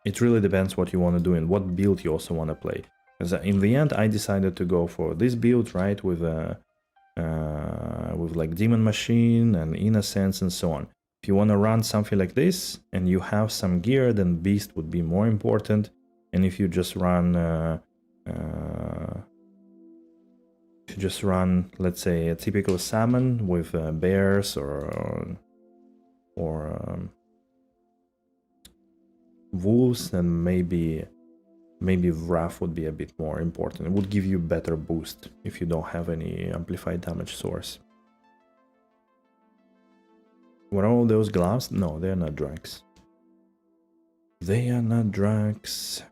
it really depends what you want to do and what build you also want to play. Because in the end, I decided to go for this build, right, with like Demon Machine and Innocence and so on. If you want to run something like this and you have some gear, then Beast would be more important. And if you just run, let's say, a typical summon with bears or wolves, then maybe Wrath would be a bit more important. It would give you better boost if you don't have any amplified damage source. What are all those gloves? No, they are not drugs. They are not drugs.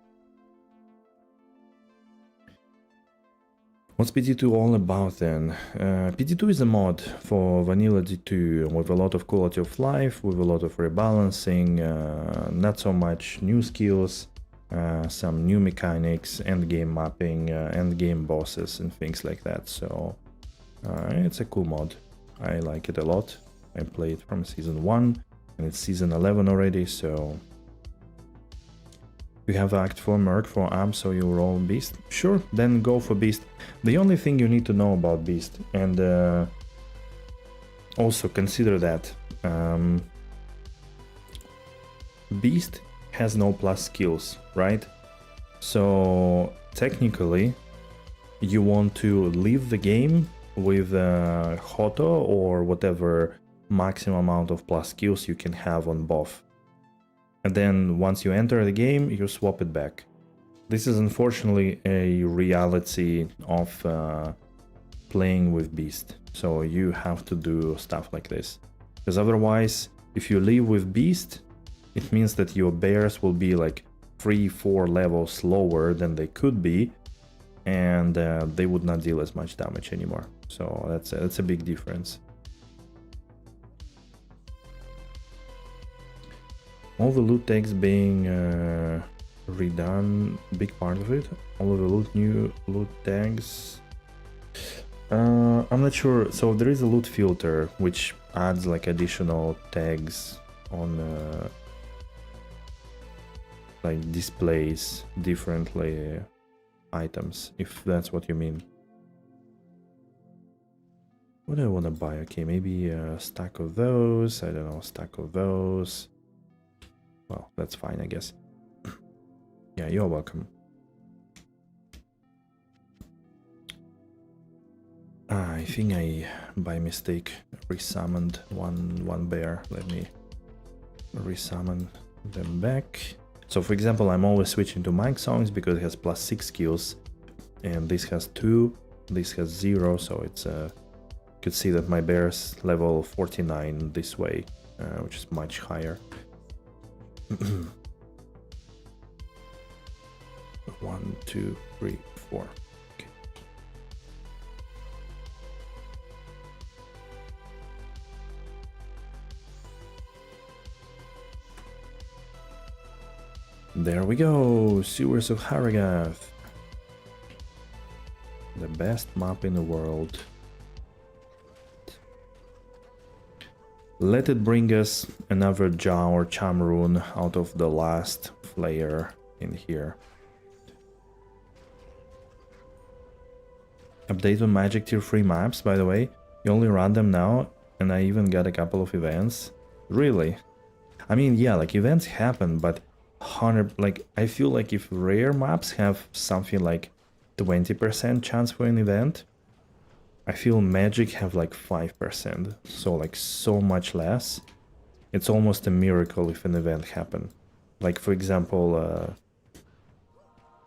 What's PD2 all about then? PD2 is a mod for vanilla D2 with a lot of quality of life, with a lot of rebalancing, not so much new skills, some new mechanics, endgame mapping, endgame bosses and things like that. So it's a cool mod. I like it a lot. I play it from season 1 and it's season 11 already, so... You have Act 4 Merc for Ab, so you roll Beast? Sure, then go for Beast. The only thing you need to know about Beast, and also consider that Beast has no plus skills, right? So technically you want to leave the game with Hoto or whatever maximum amount of plus skills you can have on both. And then once you enter the game, you swap it back. This is unfortunately a reality of playing with Beast. So you have to do stuff like this. Because otherwise, if you leave with Beast, it means that your bears will be like 3-4 levels lower than they could be. And they would not deal as much damage anymore. So that's a big difference. All the loot tags being redone, big part of it. All of the new loot tags. I'm not sure. So there is a loot filter which adds like additional tags on like displays differently items, if that's what you mean. What do I want to buy? Okay, maybe a stack of those. I don't know, stack of those. Well, that's fine, I guess. Yeah, you're welcome. I think I, by mistake, resummoned one bear. Let me resummon them back. So, for example, I'm always switching to Mike songs because it has +6 skills, and this has 2, this has 0. So it's you could see that my bear's level 49 this way, which is much higher. 1, 2, 3, 4. Okay. There we go, Sewers of Haragath. The Best map in the world. Let it bring us another Ja or Cham rune out of the last flare in here. Update on Magic Tier 3 maps, by the way. You only run them now, and I even got a couple of events. Really? I mean, yeah, like events happen, but 100, like, I feel like if rare maps have something like 20% chance for an event, I feel Magic have like 5%, so like so much less. It's almost a miracle if an event happen. Like for example,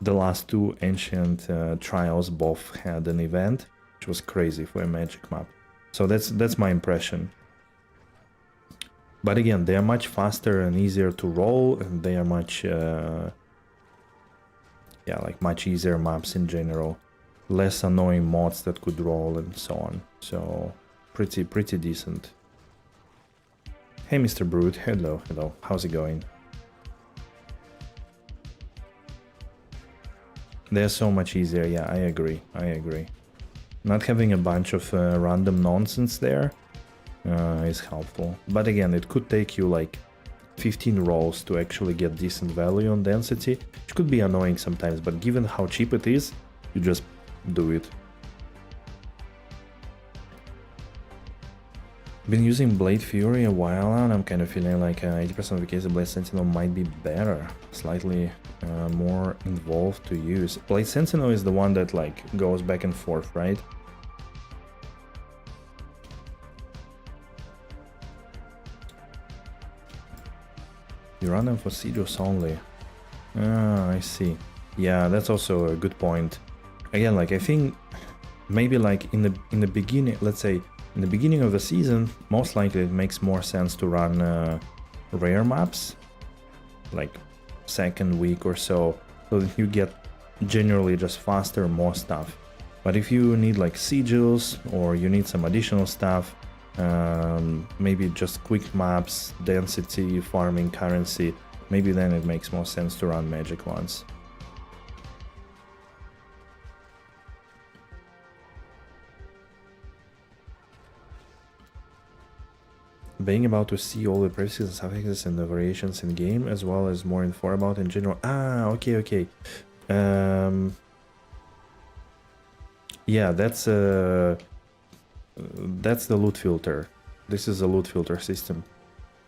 the last two Ancient Trials both had an event, which was crazy for a Magic map. So that's my impression. But again, they are much faster and easier to roll, and they are much, yeah, like much easier maps in general. Less annoying mods that could roll and so on. So pretty decent. Hey Mr. Brute, hello, how's it going? They're so much easier, yeah, I agree. Not having a bunch of random nonsense there is helpful. But again, it could take you like 15 rolls to actually get decent value on density, which could be annoying sometimes, but given how cheap it is, you just do it. Been using Blade Fury a while and I'm kind of feeling like 80% of the cases Blade Sentinel might be better, slightly more involved to use. Blade Sentinel is the one that like goes back and forth, right? You run them for Sieges only. Ah, I see. Yeah, that's also a good point. Again, like I think maybe like in the beginning, let's say in the beginning of the season, most likely it makes more sense to run rare maps, like second week or so that you get generally just faster, more stuff. But if you need like sigils or you need some additional stuff, maybe just quick maps, density, farming, currency, maybe then it makes more sense to run magic ones. Being about to see all the prices and suffixes and the variations in game, as well as more info about in general. Ah, okay. Yeah, that's the loot filter. This is a loot filter system.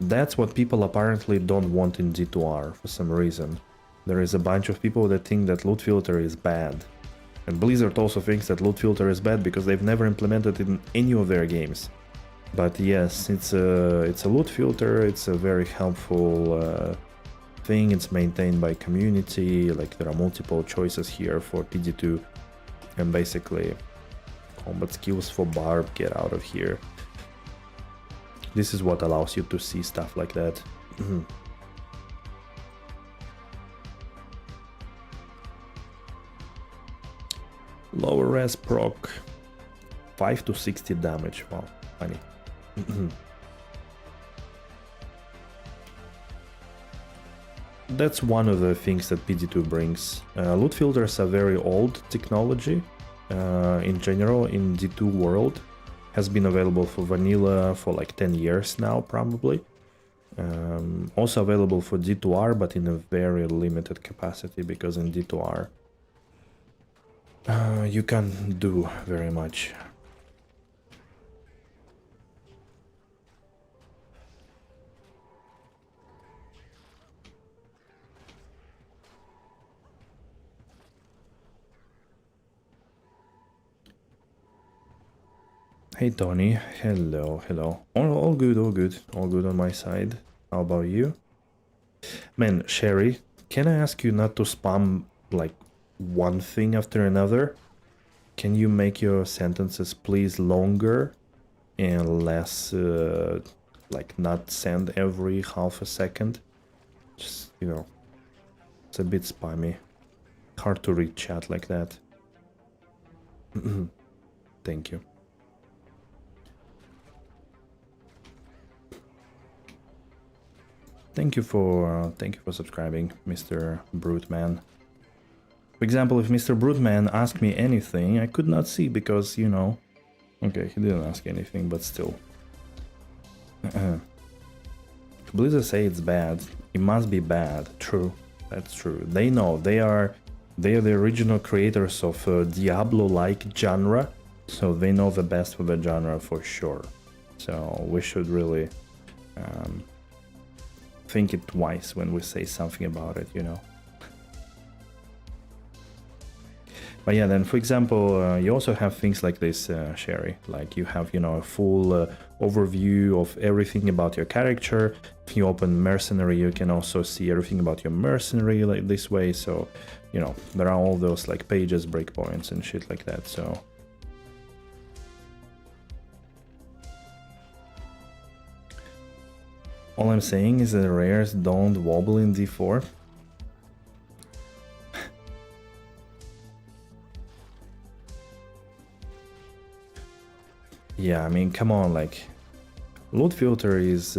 That's what people apparently don't want in D2R for some reason. There is a bunch of people that think that loot filter is bad. And Blizzard also thinks that loot filter is bad because they've never implemented it in any of their games. But yes, it's a loot filter, it's a very helpful thing, it's maintained by community, like there are multiple choices here for PD2, and basically combat skills for Barb, get out of here. This is what allows you to see stuff like that. Lower res proc, 5 to 60 damage, wow, funny. That's one of the things that PD2 brings. Loot filters are very old technology in general in D2 world. Has been available for vanilla for like 10 years now probably. Also available for D2R, but in a very limited capacity because in D2R you can't do very much. Hey Tony, hello. All good on my side. How about you? Man, Sherry, can I ask you not to spam like one thing after another? Can you make your sentences please longer and less, like not send every half a second? Just, you know, it's a bit spammy. Hard to read chat like that. Thank you. Thank you for subscribing, Mr. Brute Man. For example, if Mr. Broodman asked me anything, I could not see because, you know... Okay, he didn't ask anything, but still. Blizzard say it's bad. It must be bad. True. That's true. They know. They are the original creators of Diablo-like genre. So they know the best for the genre for sure. So we should really think it twice when we say something about it, you know. But yeah, then for example, you also have things like this, Sherry. Like you have, you know, a full overview of everything about your character. If you open Mercenary, you can also see everything about your Mercenary like this way. So, you know, there are all those like pages, breakpoints and shit like that. So. All I'm saying is that rares don't wobble in D4. Yeah, I mean, come on, like, loot filter is...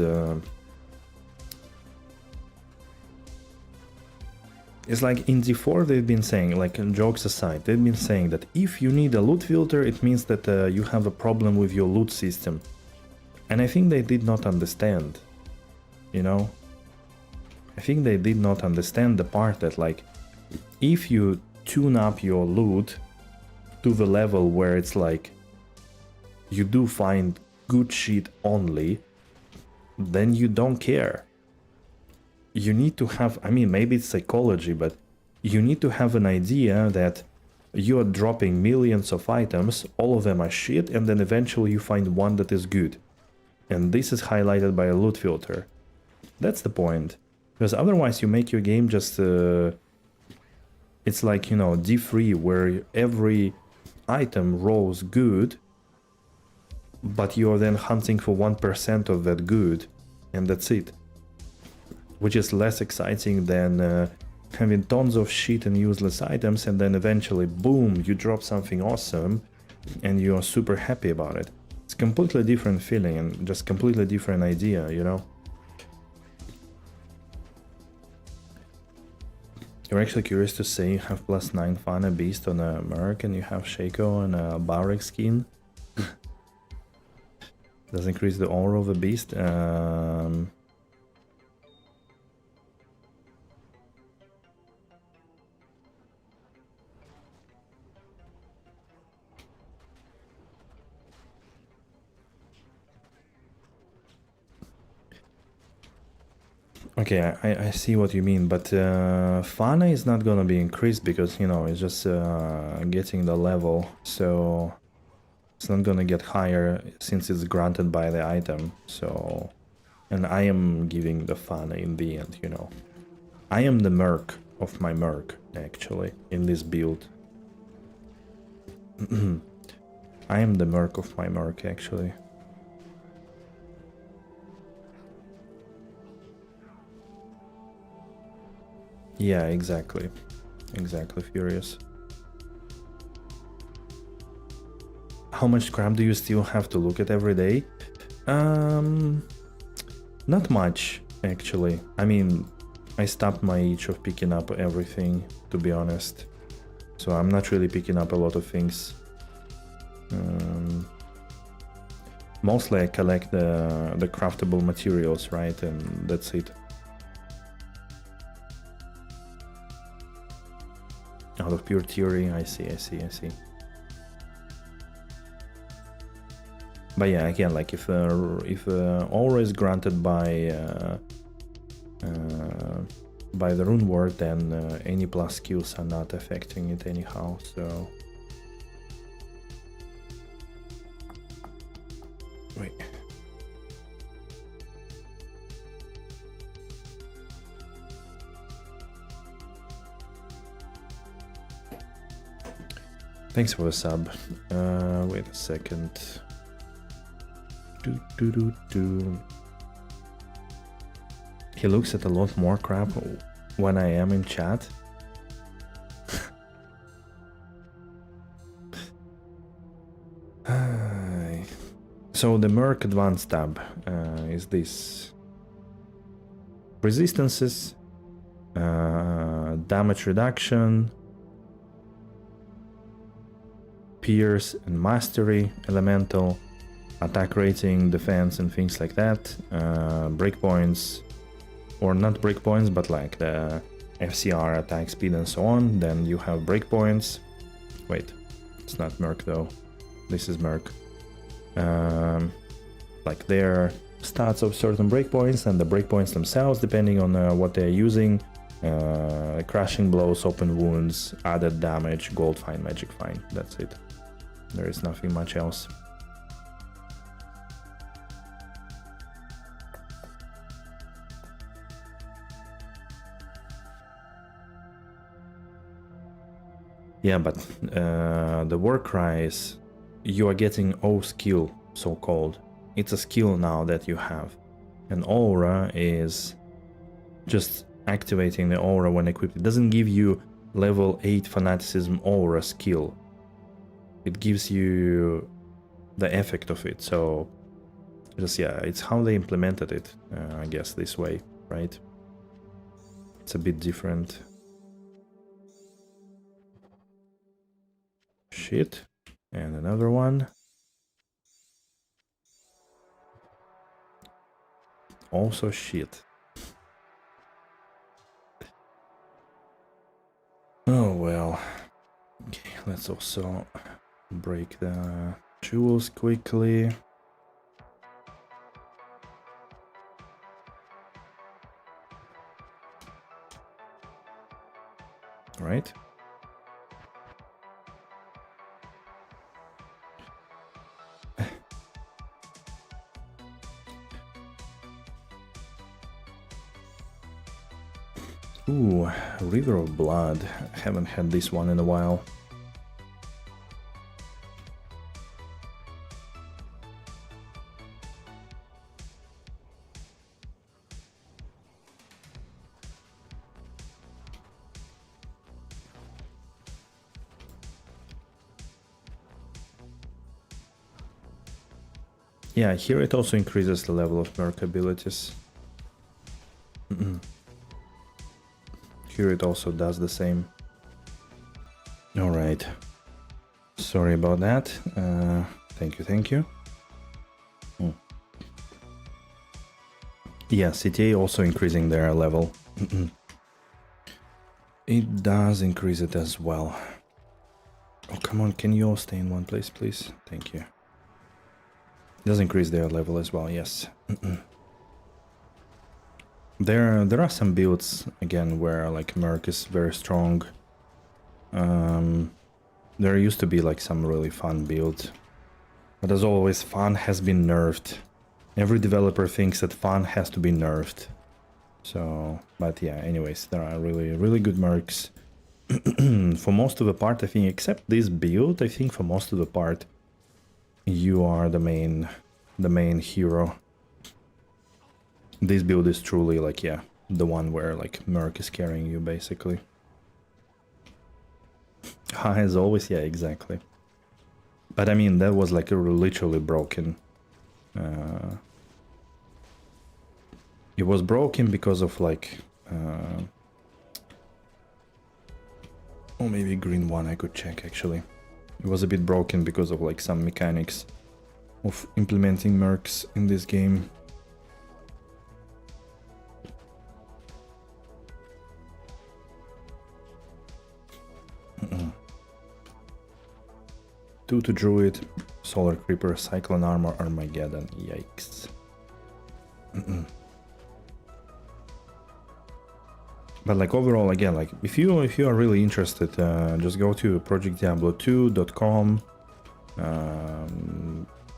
it's like in D4 they've been saying, like, jokes aside, they've been saying that if you need a loot filter, it means that you have a problem with your loot system. And I think they did not understand, you know? I think they did not understand the part that, like, if you tune up your loot to the level where it's like, you do find good shit only, then you don't care. You need to have, I mean, maybe it's psychology, but you need to have an idea that you are dropping millions of items, all of them are shit, and then eventually you find one that is good. And this is highlighted by a loot filter. That's the point. Because otherwise you make your game just... it's like, you know, D3, where every item rolls good, but you are then hunting for 1% of that good, and that's it. Which is less exciting than having tons of shit and useless items, and then eventually, boom, you drop something awesome, and you are super happy about it. It's a completely different feeling, and just completely different idea, you know? You're actually curious to say you have +9 Fana Beast on a Merc, and you have Shaco on a Barrick skin? Does increase the aura of the beast. Okay, I see what you mean, but Fana is not gonna be increased because, you know, it's just getting the level, so it's not gonna get higher since it's granted by the item, so... And I am giving the Fana in the end, you know. I am the Merc of my Merc, actually, in this build. I am the Merc of my Merc, actually. Yeah, exactly. Exactly, Furious. How much crap do you still have to look at every day? Not much, actually. I mean, I stopped my itch of picking up everything, to be honest. So I'm not really picking up a lot of things. Mostly I collect the craftable materials, right? And that's it. Out of pure theory, I see. But yeah, again, like if aura is granted by the rune word, then any plus skills are not affecting it anyhow. So wait. Thanks for the sub. Wait a second. He looks at a lot more crap when I am in chat. So the Merc Advanced tab is this. Resistances, damage reduction, Pierce and Mastery, Elemental, attack rating, defense, and things like that. Breakpoints, or not breakpoints, but like the FCR, attack speed, and so on. Then you have breakpoints. Wait, it's not Merc though. This is Merc. Like their stats of certain breakpoints and the breakpoints themselves, depending on what they're using. Crashing blows, open wounds, added damage, gold fine, magic fine. That's it. There is nothing much else. Yeah, but the war cry is you are getting O skill, so-called. It's a skill now that you have. And aura is just activating the aura when equipped. It doesn't give you level 8 fanaticism aura skill. It gives you the effect of it. So just, yeah, it's how they implemented it, I guess, this way, right? It's a bit different. Shit. And another one. Also shit. Oh well. Okay, let's also break the jewels quickly. Right. Ooh, River of Blood. I haven't had this one in a while. Yeah, here it also increases the level of Merc abilities. Here it also does the same. Alright. Sorry about that. Thank you. Yeah, CTA also increasing their level. It does increase it as well. Oh, come on, can you all stay in one place, please? Thank you. It does increase their level as well, yes. There are some builds, again, where like Merc is very strong. There used to be like some really fun builds. But as always, fun has been nerfed. Every developer thinks that fun has to be nerfed. So, but yeah, anyways, there are really good Mercs. For most of the part, I think, except this build, I think for most of the part, you are the main hero. This build is truly like, yeah, the one where like Merc is carrying you basically. As always, yeah, exactly. But I mean, that was like literally broken. It was broken because of like, oh, maybe green one I could check actually. It was a bit broken because of like some mechanics of implementing Mercs in this game. Two to Druid, Solar Creeper, Cyclone Armor, Armageddon. Yikes. But like overall, again, like if you are really interested, just go to projectdiablo2.com.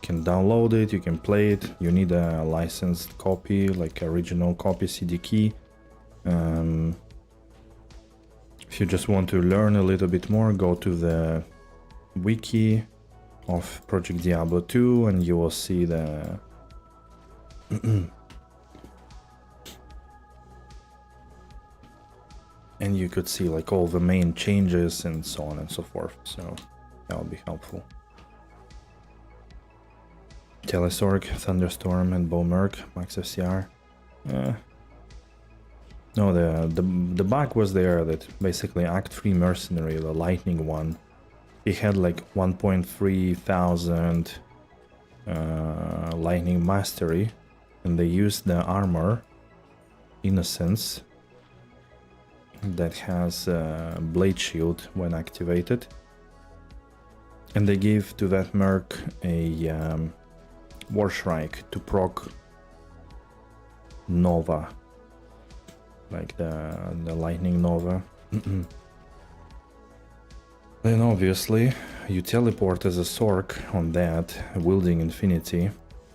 Can download it, you can play it. You need a licensed copy, like original copy CD key. If you just want to learn a little bit more, go to the wiki of Project Diablo 2 and you will see the and you could see like all the main changes and so on and so forth, so that would be helpful. Telesorg, Thunderstorm, and Bowmerc, Max FCR. No, the bug was there that basically Act 3 Mercenary, the lightning one, he had like 1.3 thousand lightning mastery, and they used the armor Innocence that has blade shield when activated, and they gave to that merc a Warshrike to proc Nova, like the lightning Nova. Then obviously you teleport as a Sork on that, wielding infinity,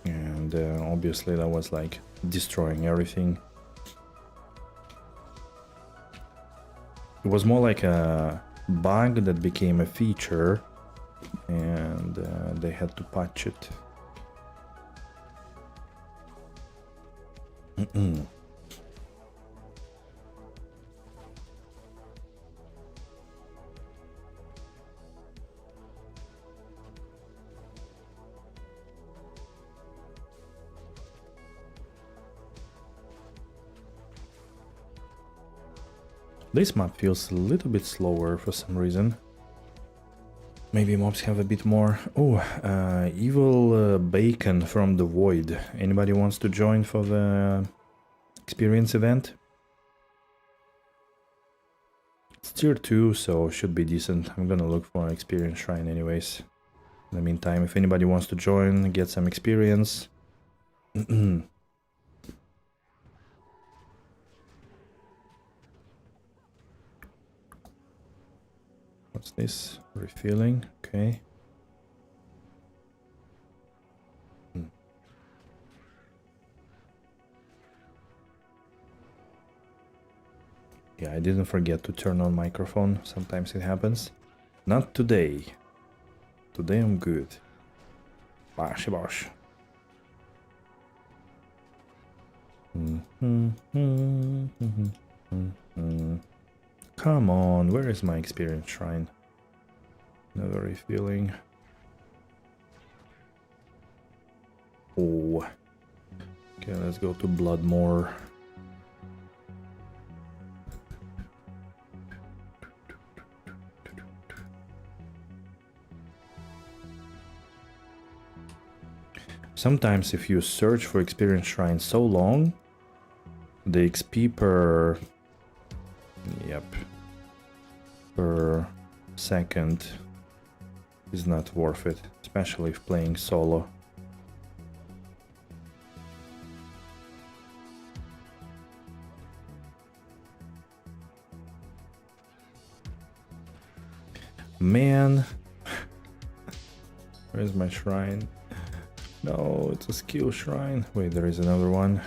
and obviously that was like destroying everything. It was more like a bug that became a feature, and they had to patch it. This map feels a little bit slower for some reason. Maybe mobs have a bit more. Oh, evil bacon from the void. Anybody wants to join for the experience event? It's tier 2, so should be decent. I'm gonna look for an experience shrine anyways. In the meantime, if anybody wants to join, get some experience. What's this? Refilling, okay. Yeah, I didn't forget to turn on microphone. Sometimes it happens. Not today. Today I'm good. Bosh, bosh. Come on, where is my experience shrine? Never refilling. Oh. Okay, let's go to Bloodmore. Sometimes if you search for experience shrine so long, the XP per... Yep. Per second is not worth it, especially if playing solo. Man, where's my shrine? No, it's a skill shrine. Wait, there is another one.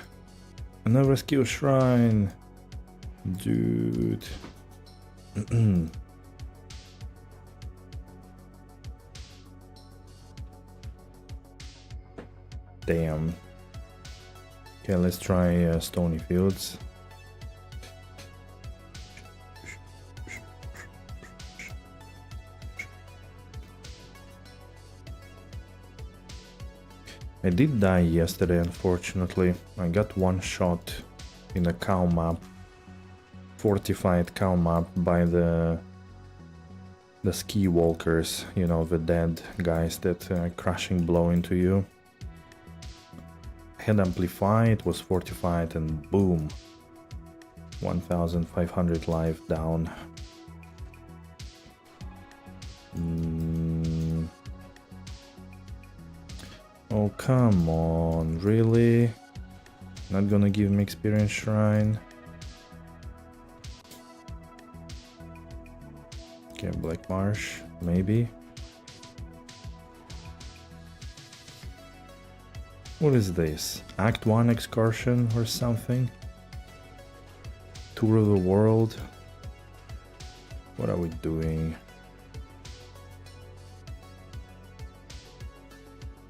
Another skill shrine. Dude. Damn. Okay, let's try Stony Fields. I did die yesterday, unfortunately. I got one shot in a cow map, fortified cow map by the ski walkers, you know, the dead guys that crashing blow into you. I had amplify, it was fortified, and boom, 1500 life down. Oh, come on, really? Not gonna give me experience shrine? Okay, Black Marsh, maybe. What is this? Act 1 excursion or something? Tour of the world? What are we doing?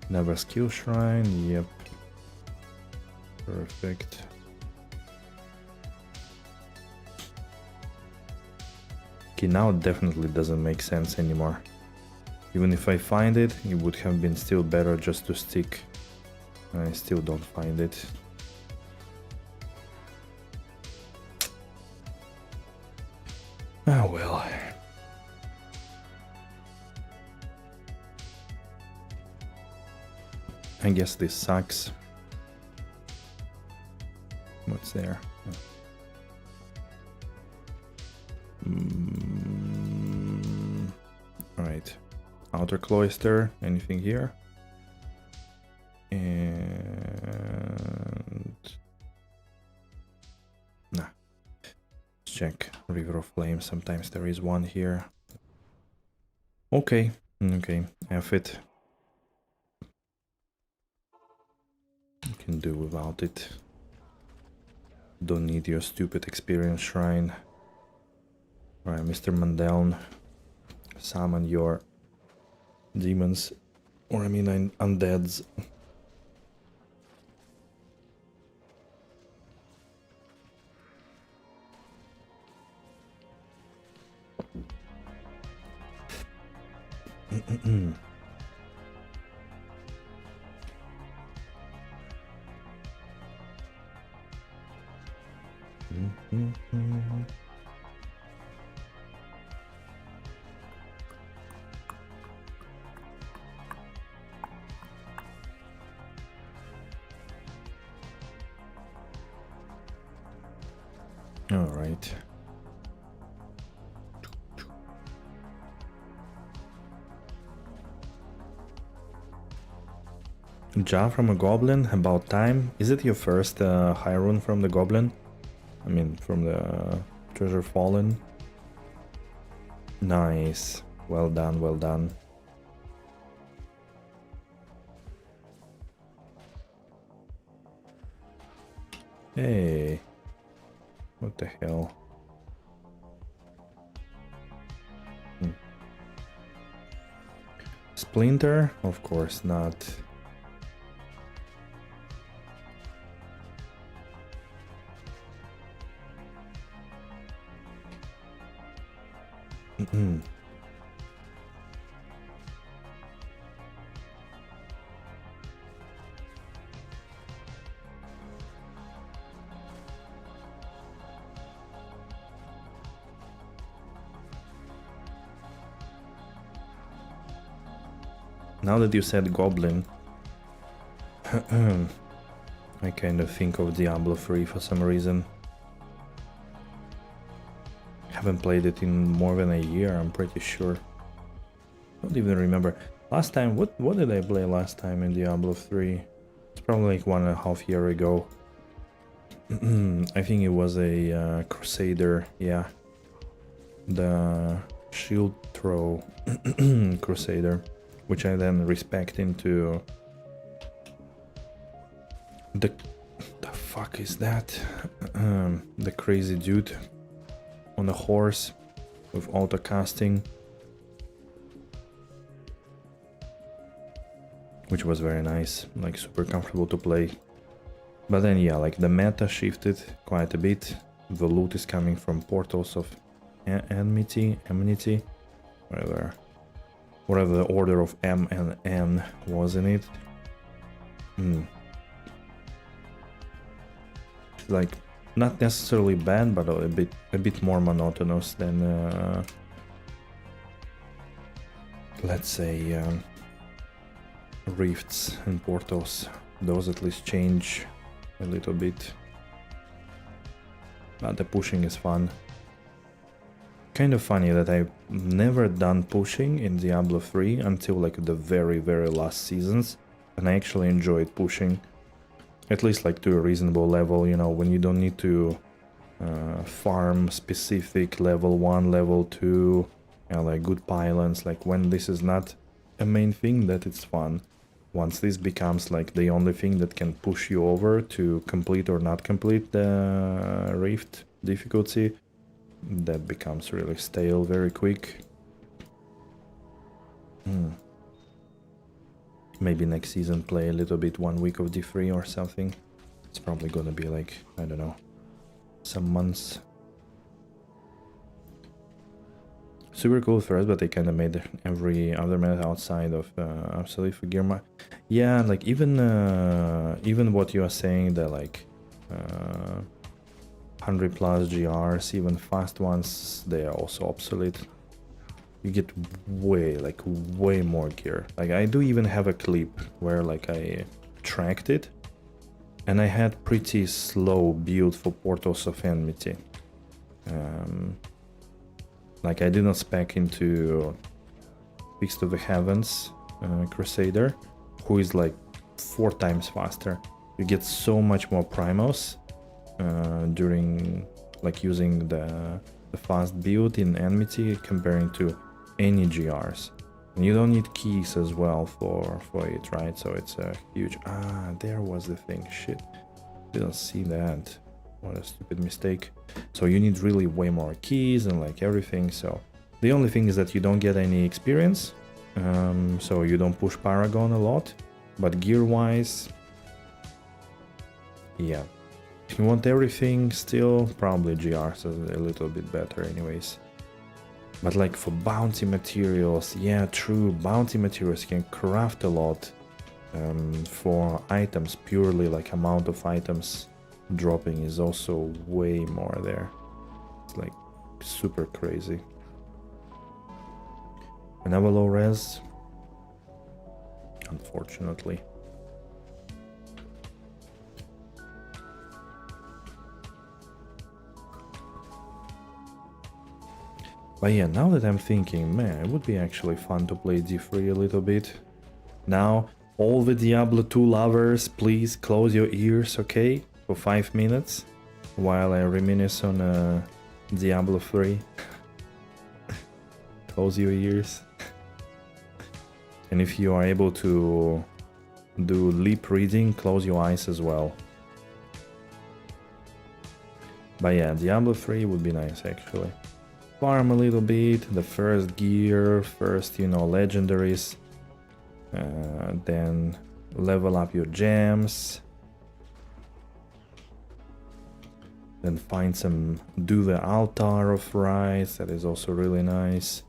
Never skill shrine, yep. Perfect. Okay, now it definitely doesn't make sense anymore. Even if I find it, it would have been still better just to stick. I still don't find it. Ah well. I guess this sucks. What's there? Alright. Outer cloister. Anything here? And... nah. Let's check. River of Flame. Sometimes there is one here. Okay. Okay. F it. You can do without it. Don't need your stupid experience shrine. Alright, Mr. Mandeln. Summon your demons. Or I mean undeads. All right. Ja from a goblin, about time. Is it your first high rune from the goblin? I mean, from the treasure fallen. Nice. Well done, well done. Hey. What the hell? Splinter? Of course not. Now that you said goblin, I kind of think of Diablo 3 for some reason. Haven't played it in more than a year, I'm pretty sure. Don't even remember. Last time, what did I play last time in Diablo 3? It's probably like 1.5 years ago. I think it was a Crusader, yeah. The shield throw Crusader, which I then respec into the fuck is that? The crazy dude on a horse with auto casting, which was very nice, like super comfortable to play. But then yeah, like the meta shifted quite a bit. The loot is coming from portals of enmity, whatever the order of M and N was in it. Like not necessarily bad, but a bit more monotonous than let's say rifts and portals. Those at least change a little bit, but the pushing is fun. Kind of funny that I've never done pushing in Diablo 3 until like the very last seasons, and I actually enjoyed pushing, at least like to a reasonable level, you know, when you don't need to farm specific level 1, level 2, you know, like good pylons, like when this is not a main thing, that it's fun. Once this becomes like the only thing that can push you over to complete or not complete the rift difficulty, that becomes really stale very quick. Maybe next season play a little bit 1 week of D3 or something. It's probably gonna be like, I don't know, some months. Super cool first, but they kind of made every other meta outside of Absolute for Gear. Yeah, like even what you are saying, that like 100+ GRs, even fast ones, they are also obsolete. you get way more gear. Like I do even have a clip where like I tracked it, and I had pretty slow build for Portals of Enmity. Like I did not spec into Feast of the Heavens Crusader, who is like 4 times faster. You get so much more primals during like using the fast build in Enmity comparing to any GRs. And you don't need keys as well for it, right? So it's a huge... there was the thing. Shit. Didn't see that. What a stupid mistake. So you need really way more keys and like everything. So the only thing is that you don't get any experience. So you don't push Paragon a lot. But gear-wise... yeah. If you want everything, still probably GRs is a little bit better anyways. But like for bounty materials, yeah, true, bounty materials can craft a lot. For items, purely like amount of items dropping is also way more there. It's like super crazy. Another low res, unfortunately. But yeah, now that I'm thinking, man, it would be actually fun to play D3 a little bit. Now, all the Diablo 2 lovers, please close your ears, okay? For 5 minutes, while I reminisce on Diablo 3. Close your ears. And if you are able to do lip reading, close your eyes as well. But yeah, Diablo 3 would be nice actually. Farm a little bit, the first gear, first, you know, legendaries, then level up your gems, then find some, do the altar of rice, that is also really nice.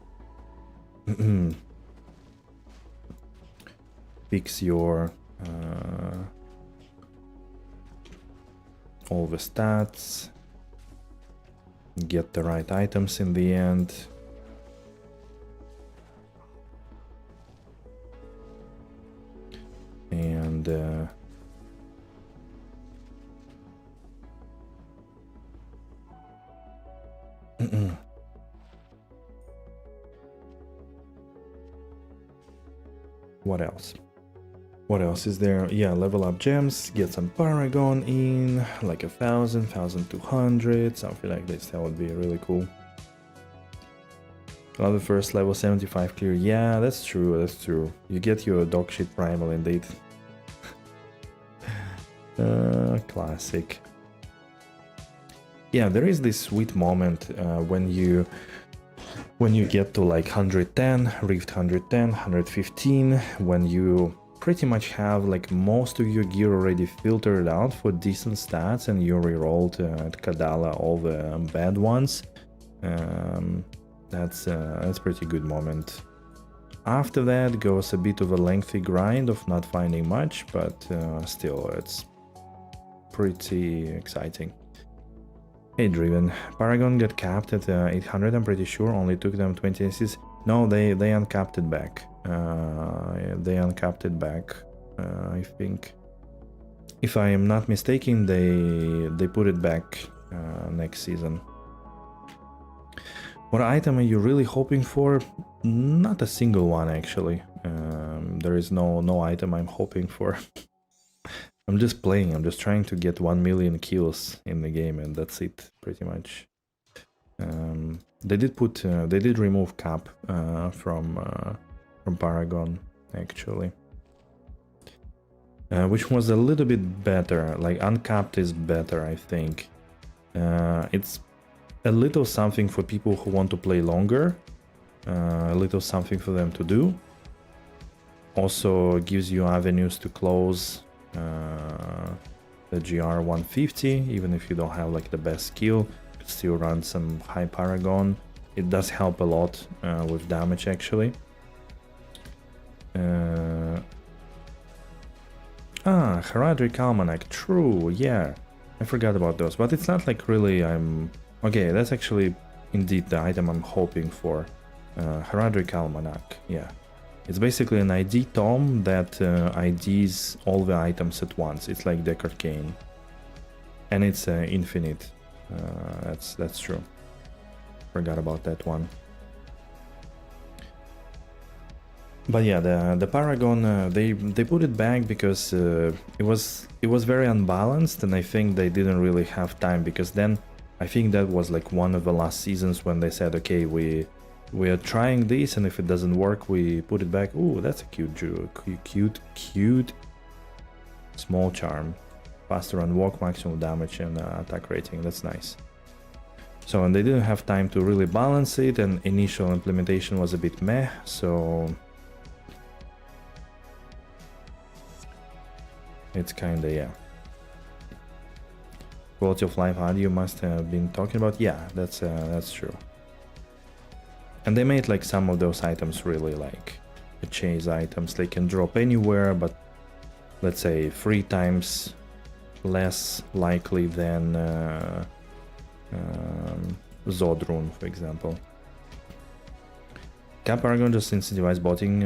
Fix your all the stats. Get the right items in the end. And what else? What else is there? Yeah, level up gems, get some Paragon in, like 1,000, 1,200, something like this. That would be really cool. Allow the first level 75 clear. Yeah, that's true, that's true. You get your dog shit primal indeed. Classic. Yeah, there is this sweet moment when you get to like 110, Rift 110, 115, when you pretty much have like most of your gear already filtered out for decent stats and you rerolled at Kadala all the bad ones. That's a pretty good moment. After that goes a bit of a lengthy grind of not finding much, but still it's pretty exciting. Hey Driven, Paragon got capped at 800, I'm pretty sure, only took them 20 assists. No, they uncapped it back. They uncapped it back, I think. If I am not mistaken, they put it back next season. What item are you really hoping for? Not a single one, actually. There is no item I'm hoping for. I'm just playing, I'm just trying to get 1 million kills in the game, and that's it, pretty much. They did remove cap from Paragon, actually, which was a little bit better. Like uncapped is better, I think. It's a little something for people who want to play longer, a little something for them to do. Also gives you avenues to close the GR 150, even if you don't have like the best skill. Still run some high Paragon. It does help a lot with damage, actually. Hereditary Almanac, true, yeah. I forgot about those, but it's not like really okay, that's actually indeed the item I'm hoping for. Heraldric Almanac, yeah. It's basically an ID tome that IDs all the items at once. It's like Deck Arcane. And it's infinite. That's true. Forgot about that one. But yeah, the Paragon, they put it back because it was very unbalanced, and I think they didn't really have time, because then I think that was like one of the last seasons when they said, okay, we are trying this, and if it doesn't work, we put it back. Ooh, that's a cute small charm. Faster on walk, maximum damage, and attack rating. That's nice. So, and they didn't have time to really balance it, and initial implementation was a bit meh, so it's kinda, yeah. Quality of life audio must have been talking about. Yeah, that's true. And they made like some of those items really like chase items. They can drop anywhere, but let's say 3 times less likely than Zodrun, for example. Cap Paragon just incentivized botting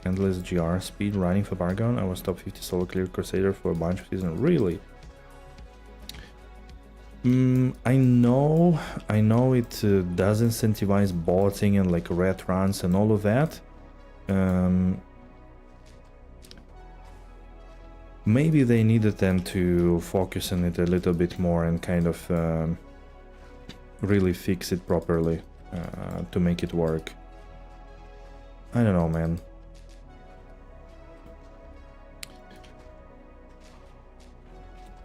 endless GR speed running for Paragon. I was top 50 solo clear Crusader for a bunch of seasons. Really? I know it does incentivize botting and like red runs and all of that. Maybe they needed them to focus on it a little bit more and kind of really fix it properly to make it work. I don't know, man.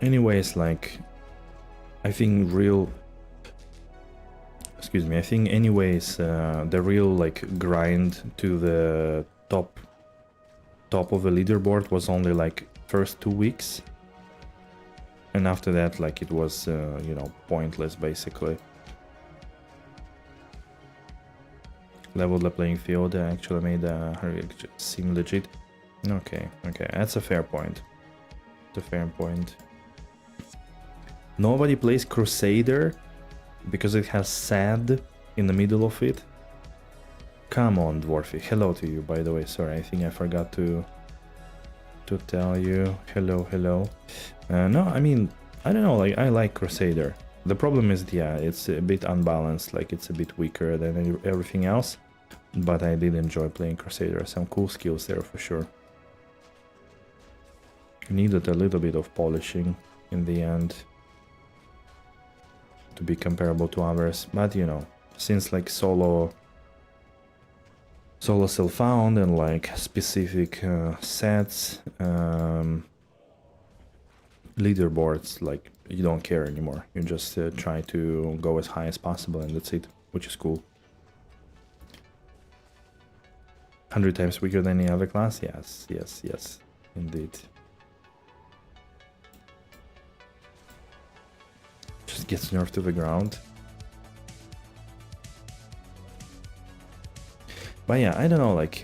Anyways, like, I think anyways, the real like grind to the top of the leaderboard was only like first 2 weeks, and after that, like, it was you know, pointless basically. Leveled the playing field, actually made seem legit. Okay, that's a fair point. Nobody plays Crusader because it has sad in the middle of it. Come on, Dwarfy. Hello to you, by the way. Sorry, I think I forgot to tell you. Hello. No, I mean, I don't know, like, I like Crusader. The problem is, yeah, it's a bit unbalanced, like it's a bit weaker than everything else, but I did enjoy playing Crusader. Some cool skills there for sure. Needed a little bit of polishing in the end to be comparable to others, but you know, since like solo self-found and like specific sets, leaderboards, like, you don't care anymore. You just try to go as high as possible, and that's it, which is cool. 100 times weaker than any other class? Yes, indeed. Just gets nerfed to the ground. But yeah, I don't know, like,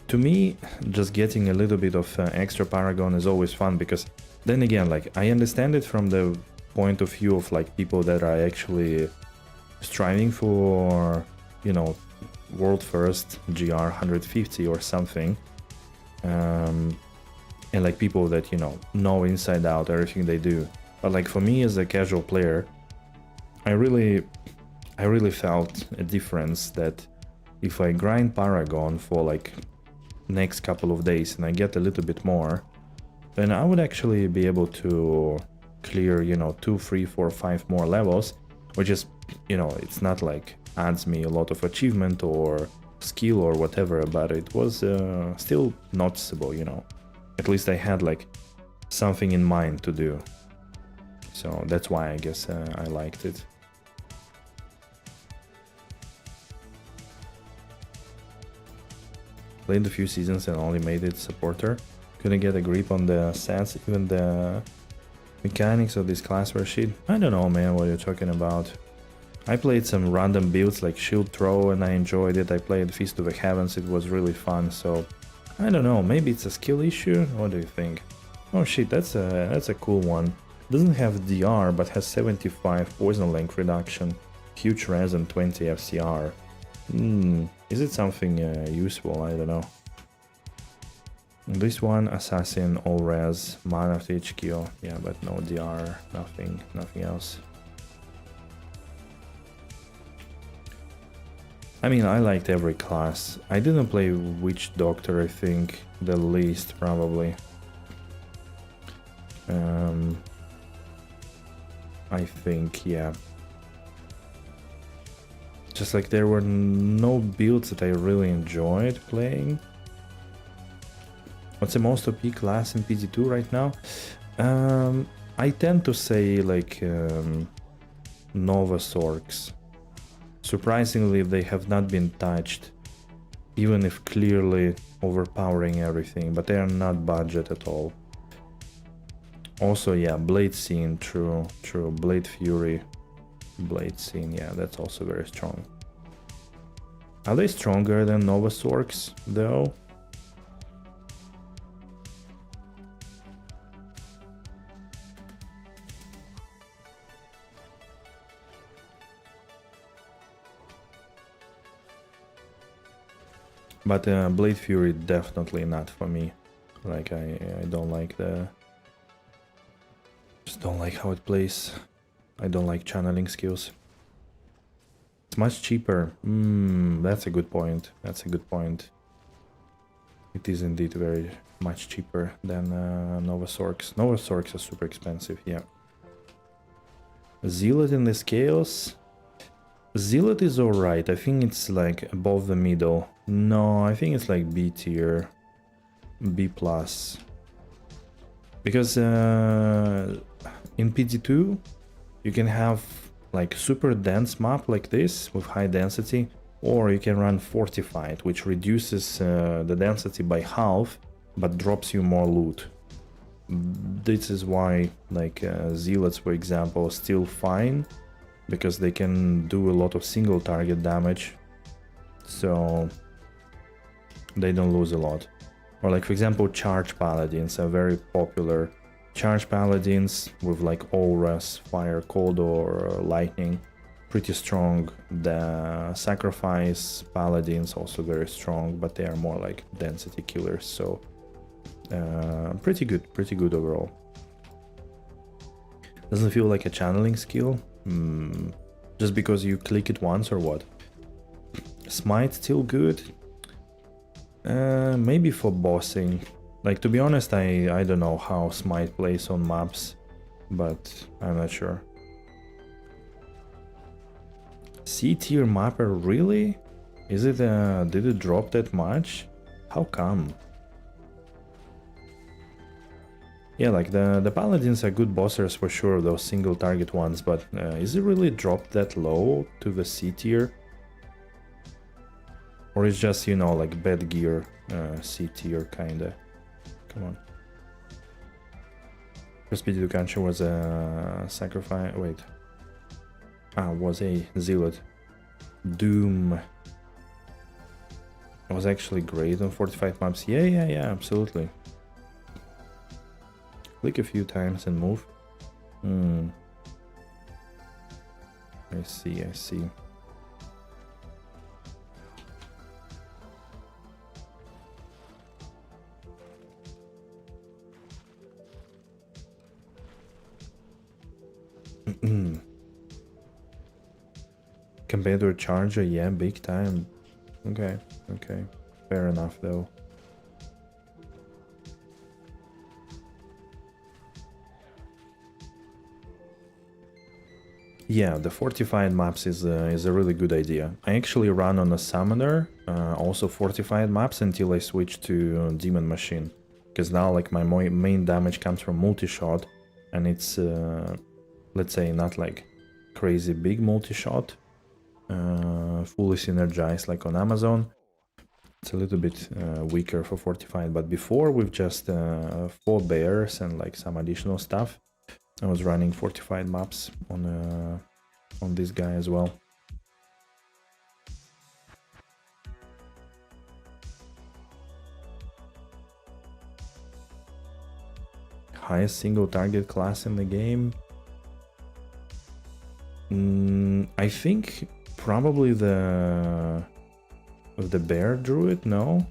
to me, just getting a little bit of extra Paragon is always fun, because then again, like, I understand it from the point of view of like people that are actually striving for, you know, world first GR 150 or something, and like people that, you know inside out everything they do. But like for me as a casual player, I really felt a difference that if I grind Paragon for like next couple of days and I get a little bit more, then I would actually be able to clear, you know, 2, 3, 4, 5 more levels, which is, you know, it's not like adds me a lot of achievement or skill or whatever, but it was still noticeable, you know. At least I had like something in mind to do. So that's why I guess I liked it. Played a few seasons and only made it supporter. Couldn't get a grip on the stats, even the mechanics of this class were shit. I don't know, man, what you're talking about. I played some random builds like Shield Throw and I enjoyed it. I played Feast of the Heavens, it was really fun, so I don't know, maybe it's a skill issue? What do you think? Oh shit, that's a cool one. Doesn't have DR but has 75 poison length reduction. Huge res and 20 FCR. Is it something useful? I don't know. This one, assassin, all res, mana of HQ. Yeah, but no DR, nothing else. I mean, I liked every class. I didn't play Witch Doctor, I think, the least, probably. I think, yeah. Just like there were no builds that I really enjoyed playing. What's the most OP class in PD2 right now? I tend to say like Nova Sorks. Surprisingly, they have not been touched, even if clearly overpowering everything, but they are not budget at all. Also, yeah, Blade Scene, true, Blade Fury, Blade Scene, yeah, that's also very strong. Are they stronger than Nova Sorks, though? But Blade Fury definitely not for me. Like I don't like just don't like how it plays. I don't like channeling skills. It's much cheaper. That's a good point. That's a good point. It is indeed very much cheaper than Nova Sorks. Nova Sorks are super expensive, yeah. Zealot in the scales. Zealot is alright. I think it's like above the middle. No, I think it's like B tier. B plus. Because in PD2 you can have like super dense map like this with high density, or you can run fortified, which reduces the density by half but drops you more loot. This is why like Zealots, for example, are still fine, because they can do a lot of single target damage, so they don't lose a lot. Or like, for example, Charge Paladins are very popular. Charge Paladins with like auras, fire, cold, or lightning, pretty strong. The Sacrifice Paladins also very strong, but they are more like density killers, so pretty good overall. Doesn't feel like a channeling skill. Just because you click it once or what? Smite still good. Maybe for bossing. Like, to be honest, I don't know how Smite plays on maps, but I'm not sure. C tier mapper, really? Is it did it drop that much? How come? Yeah, like the paladins are good bossers for sure, those single target ones, but is it really dropped that low to the C tier? Or it's just, you know, like bad gear C tier kinda? Come on. Because PD2 Kancha was a sacrifice. Wait. Was a Zealot. Doom. It was actually great on 45 maps. Yeah, absolutely. Click a few times and move. I see. Compared to a charger, yeah, big time. Okay. Fair enough, though. Yeah, the fortified maps is a really good idea. I actually run on a summoner, also fortified maps, until I switch to demon machine. Because now, like, my main damage comes from multi-shot, and it's, let's say, not like crazy big multi-shot, fully synergized like on Amazon. It's a little bit weaker for fortified, but before with just 4 bears and like some additional stuff, I was running fortified maps on this guy as well. Highest single target class in the game? I think probably the bear druid, no?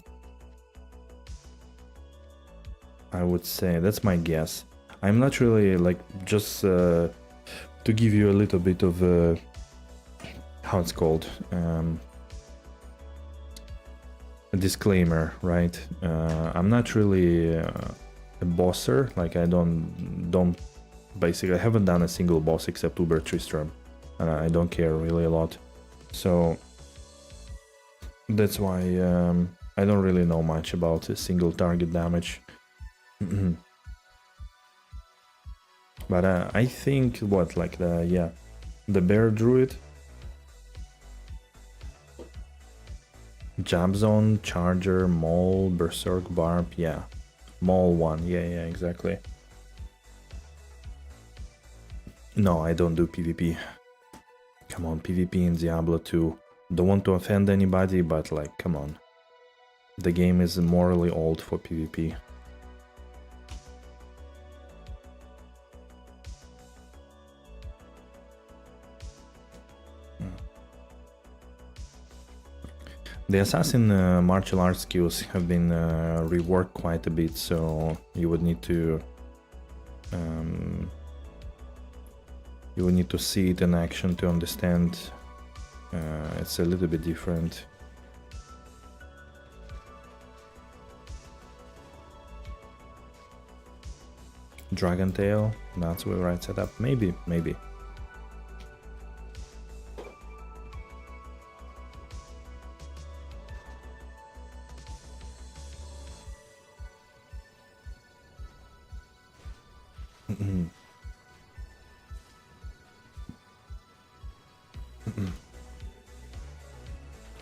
I would say, that's my guess. I'm not really like, just to give you a little bit of how it's called, a disclaimer, right? I'm not really a bosser, like I don't basically, I haven't done a single boss except Uber Tristram, and I don't care really a lot. So that's why I don't really know much about a single target damage. But I think what, like the bear druid, jab zone, charger, maul, berserk barb, yeah, maul one, yeah, exactly. No, I don't do PvP. Come on, PvP in Diablo 2. Don't want to offend anybody, but like, come on. The game is morally old for PvP. The assassin martial arts skills have been reworked quite a bit, so you would need to see it in action to understand. It's a little bit different. Dragon Tail, that's the right setup. Maybe.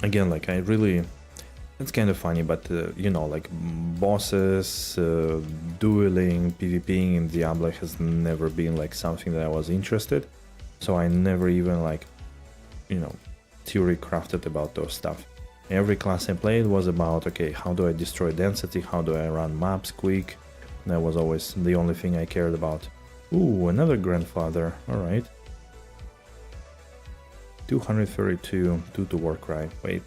Again, like I really, it's kind of funny, but you know, like bosses, dueling, PvPing in Diablo has never been like something that I was interested. So I never even like, you know, theory crafted about those stuff. Every class I played was about, okay, how do I destroy density? How do I run maps quick? That was always the only thing I cared about. Ooh, another grandfather. All right. 232, 2 to Warcry. Wait,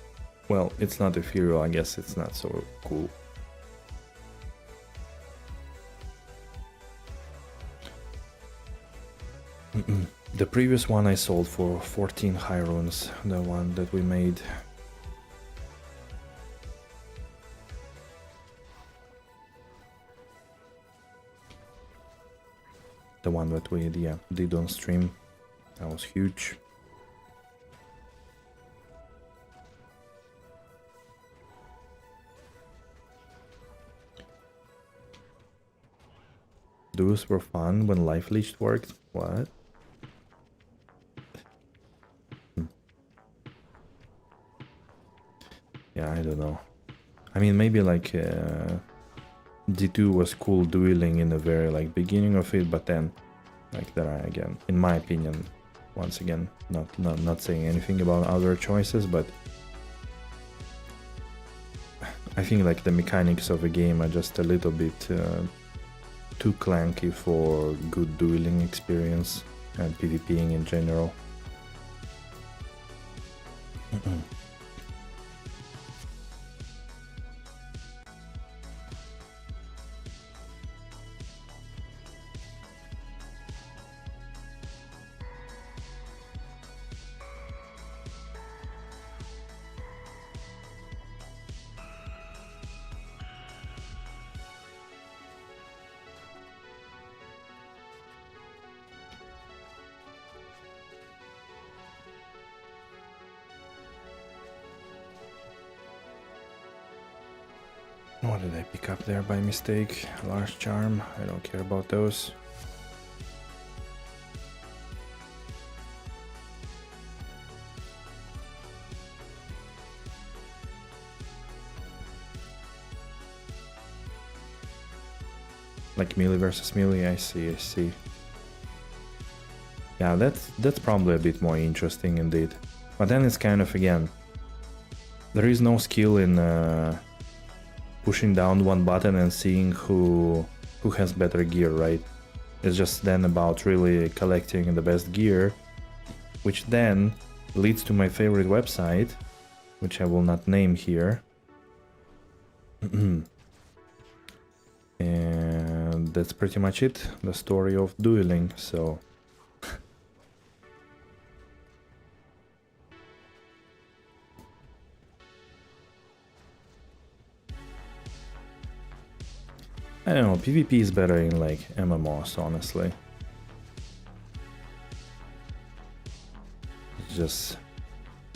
well, it's not ethereal, I guess it's not so cool. The previous one I sold for 14 high runes, the one that we made. The one that we did on stream. That was huge. Those were fun when Life Leech worked. What? Yeah, I don't know. I mean, maybe like D2 was cool dueling in the very like beginning of it, but then like there are, again, in my opinion, once again, not saying anything about other choices, but I think like the mechanics of a game are just a little bit too clanky for good dueling experience and PvPing in general. What did I pick up there by mistake? Large charm, I don't care about those. Like melee versus melee, I see. Yeah, that's probably a bit more interesting indeed. But then it's kind of, again, there is no skill in pushing down one button and seeing who has better gear, right? It's just then about really collecting the best gear which then leads to my favorite website, which I will not name here. And that's pretty much it, the story of dueling. So I don't know, PvP is better in like MMOs, honestly. It's just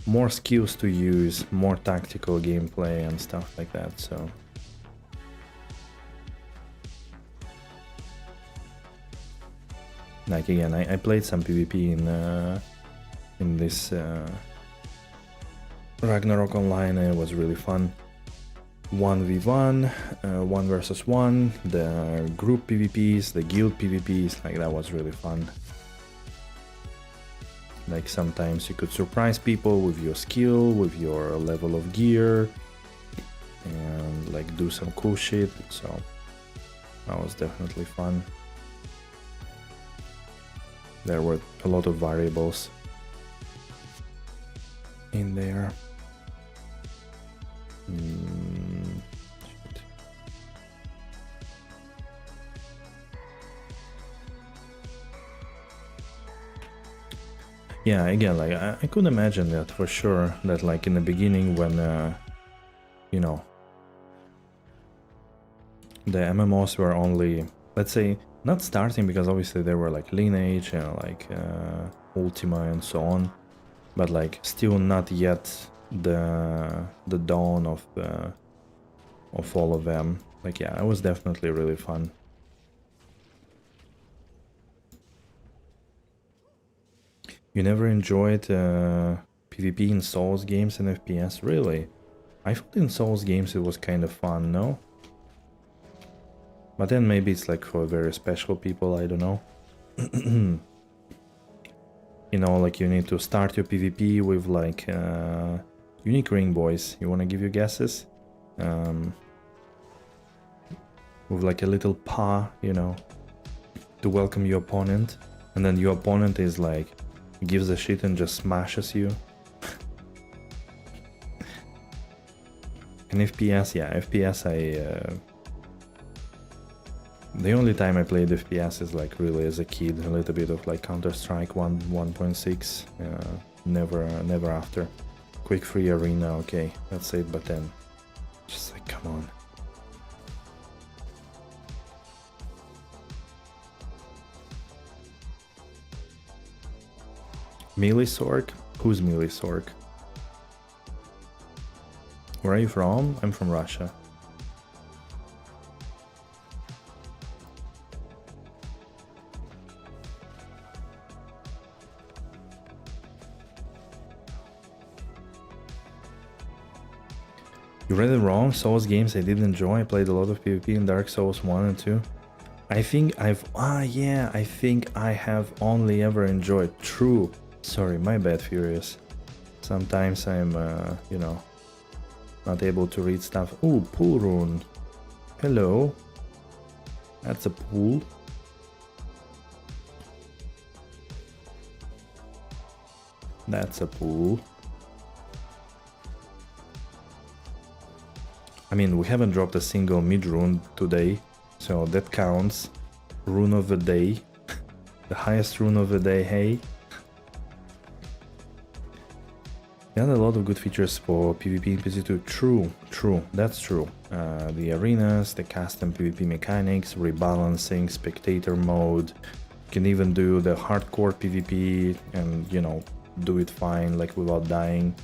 more skills to use, more tactical gameplay and stuff like that, so. Like again, I played some PvP in this Ragnarok Online, and it was really fun. 1v1, 1 versus 1, the group PvPs, the guild PvPs, like that was really fun. Like sometimes you could surprise people with your skill, with your level of gear, and like do some cool shit, so that was definitely fun. There were a lot of variables in there. Shit. Yeah, again, like I could imagine that for sure, that like in the beginning when you know, the MMOs were only, let's say, not starting, because obviously there were like Lineage and like Ultima and so on, but like still not yet the dawn of all of them. Like yeah, it was definitely really fun. You never enjoyed PvP in Souls games and FPS? Really? I thought in Souls games it was kind of fun, no? But then maybe it's like for very special people, I don't know. You know, like you need to start your PvP with like unique ring boys. You wanna give your guesses? With like a little paw, you know, to welcome your opponent. And then your opponent is like, gives a shit and just smashes you. And FPS, yeah, FPS the only time I played FPS is like really as a kid, a little bit of like Counter-Strike 1.6, never after. Quick free arena, okay, that's it, but then just like come on. Melee Sork? Who's Melee Sork? Where are you from? I'm from Russia. You read it wrong. Souls games I did enjoy. I played a lot of PvP in Dark Souls 1 and 2. I think I think I have only ever enjoyed true. Sorry, my bad, Furious. Sometimes I'm, you know, not able to read stuff. Ooh, pool rune. Hello. That's a pool. That's a pool. I mean, we haven't dropped a single mid rune today, so that counts. Rune of the day. The highest rune of the day, hey. Got a lot of good features for PvP in PD2. True, that's true. The arenas, the custom PvP mechanics, rebalancing, spectator mode. You can even do the hardcore PvP and, you know, do it fine, like without dying.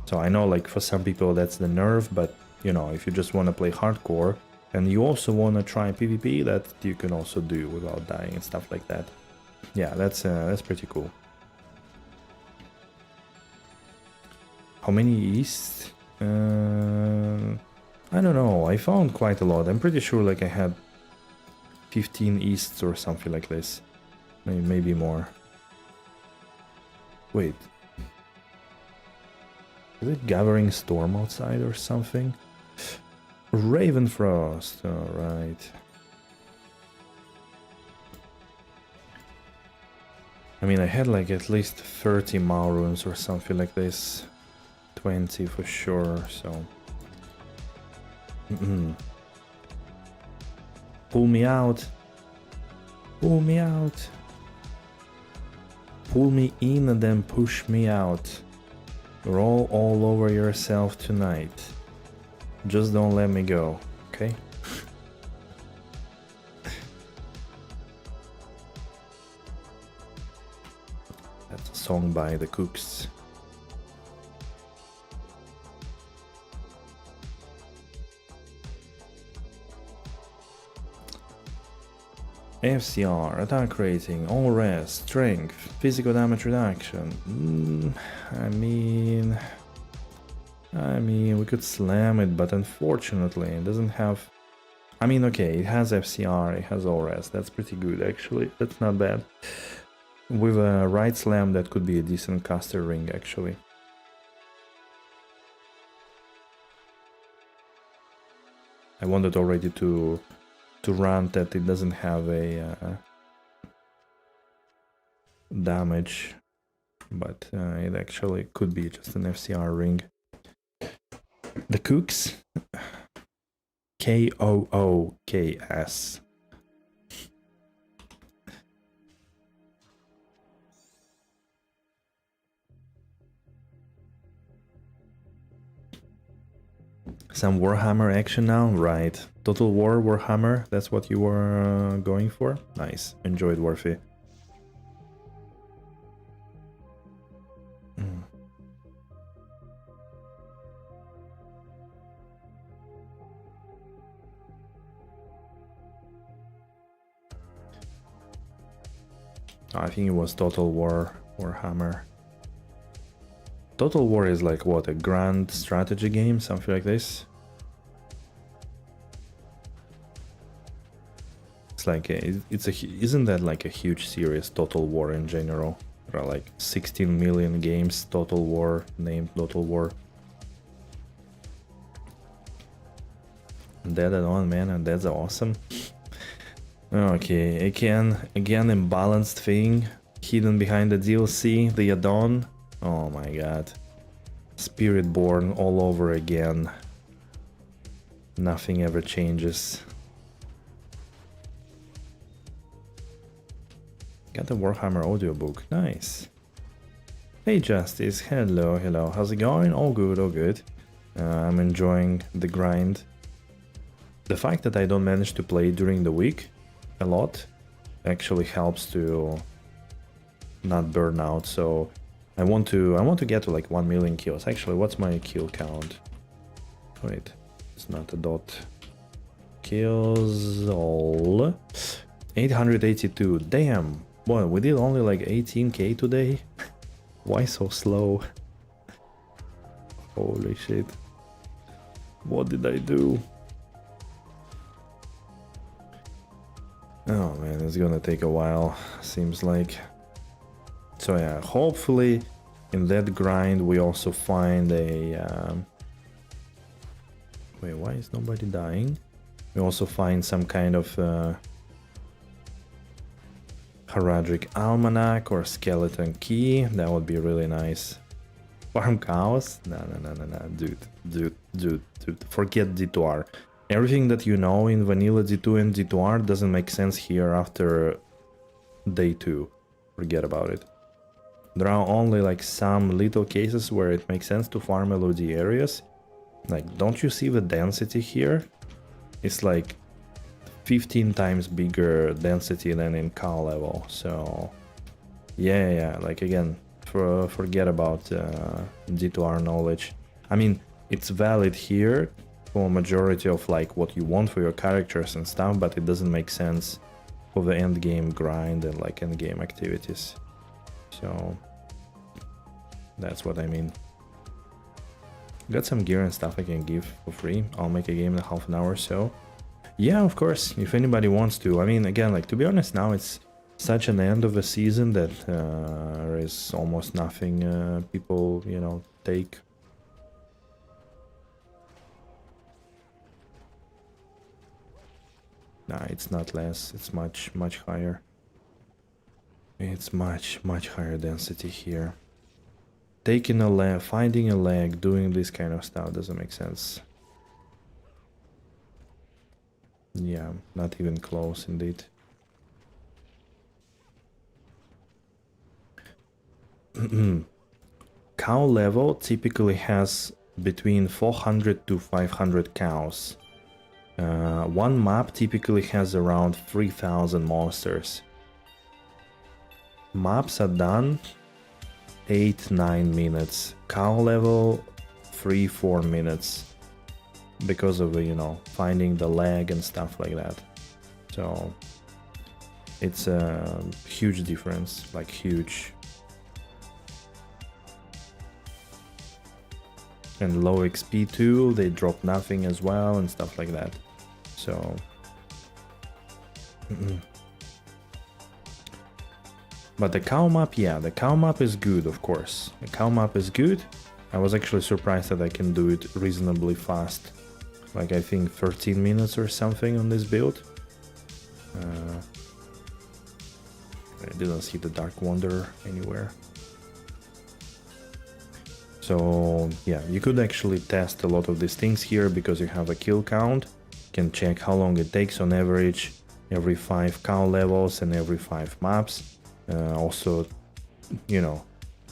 So I know, like, for some people that's the nerve, but, you know, if you just want to play hardcore and you also want to try PvP, that you can also do without dying and stuff like that. Yeah, that's pretty cool. How many east? I don't know, I found quite a lot. I'm pretty sure like I had 15 easts or something like this. Maybe more. Wait. Is it Gathering Storm outside or something? Ravenfrost, alright. I mean, I had like at least 30 Mao runes or something like this. 20 for sure, so... Pull me out! Pull me out! Pull me in and then push me out. Roll all over yourself tonight. Just don't let me go, okay? That's a song by the Cooks. FCR, attack rating, all rest, strength, physical damage reduction. I mean, we could slam it, but unfortunately it doesn't have... I mean, okay, it has FCR, it has all rest, that's pretty good actually, that's not bad. With a right slam that could be a decent caster ring actually. I wanted already to rant that it doesn't have a damage, but it actually could be just an FCR ring. The Cooks, Kooks. Some Warhammer action now, right? Total War Warhammer, that's what you were going for? Nice, enjoyed Warfy. I think it was Total War Warhammer. Total War is like what, a grand strategy game, something like this? It's like isn't that like a huge series, Total War in general? There are like 16 million games, Total War, named Total War. Dead on, man, and that's awesome. Okay, again imbalanced thing, hidden behind the DLC, the add-on. Oh my god. Spiritborn all over again. Nothing ever changes. Got the Warhammer audiobook, nice. Hey Justice, hello, how's it going? All good, all good. I'm enjoying the grind. The fact that I don't manage to play during the week a lot actually helps to not burn out, so I want to get to like 1 million kills. Actually, what's my kill count? Wait, it's not a dot. Kills all 882. Damn. Boy, we did only like 18k today. Why so slow? Holy shit. What did I do? Oh man, it's gonna take a while, seems like. So yeah, hopefully in that grind we also find a... Wait, why is nobody dying? We also find some kind of Heraldric Almanac or Skeleton Key. That would be really nice. Farm cows? No, dude. Forget D2R. Everything that you know in vanilla D2 and D2R doesn't make sense here after day 2. Forget about it. There are only like some little cases where it makes sense to farm LOD areas. Like, don't you see the density here? It's like 15 times bigger density than in Karl level, so yeah, like again, forget about D2R knowledge. I mean, it's valid here for a majority of like what you want for your characters and stuff, but it doesn't make sense for the end game grind and like end game activities. So that's what I mean. Got some gear and stuff I can give for free. I'll make a game in half an hour or so. Yeah, of course, if anybody wants to. I mean, again, like, to be honest, now it's such an end of a season that there is almost nothing people, you know, take. Nah, it's not less, it's much higher. It's much higher density here. Taking a leg, finding a leg, doing this kind of stuff doesn't make sense. Yeah, not even close indeed. Cow level typically has between 400 to 500 cows. One map typically has around 3000 monsters. Maps are done 8-9 minutes. Cow level 3-4 minutes. Because of, you know, finding the leg and stuff like that. So it's a huge difference, like huge. And low XP too, they drop nothing as well and stuff like that. So but the cow map, yeah, the cow map is good, of course. The cow map is good. I was actually surprised that I can do it reasonably fast. Like I think 13 minutes or something on this build. I didn't see the Dark Wanderer anywhere. So yeah, you could actually test a lot of these things here because you have a kill count. You can check how long it takes on average, every 5 cow levels and every 5 maps. Also, you know,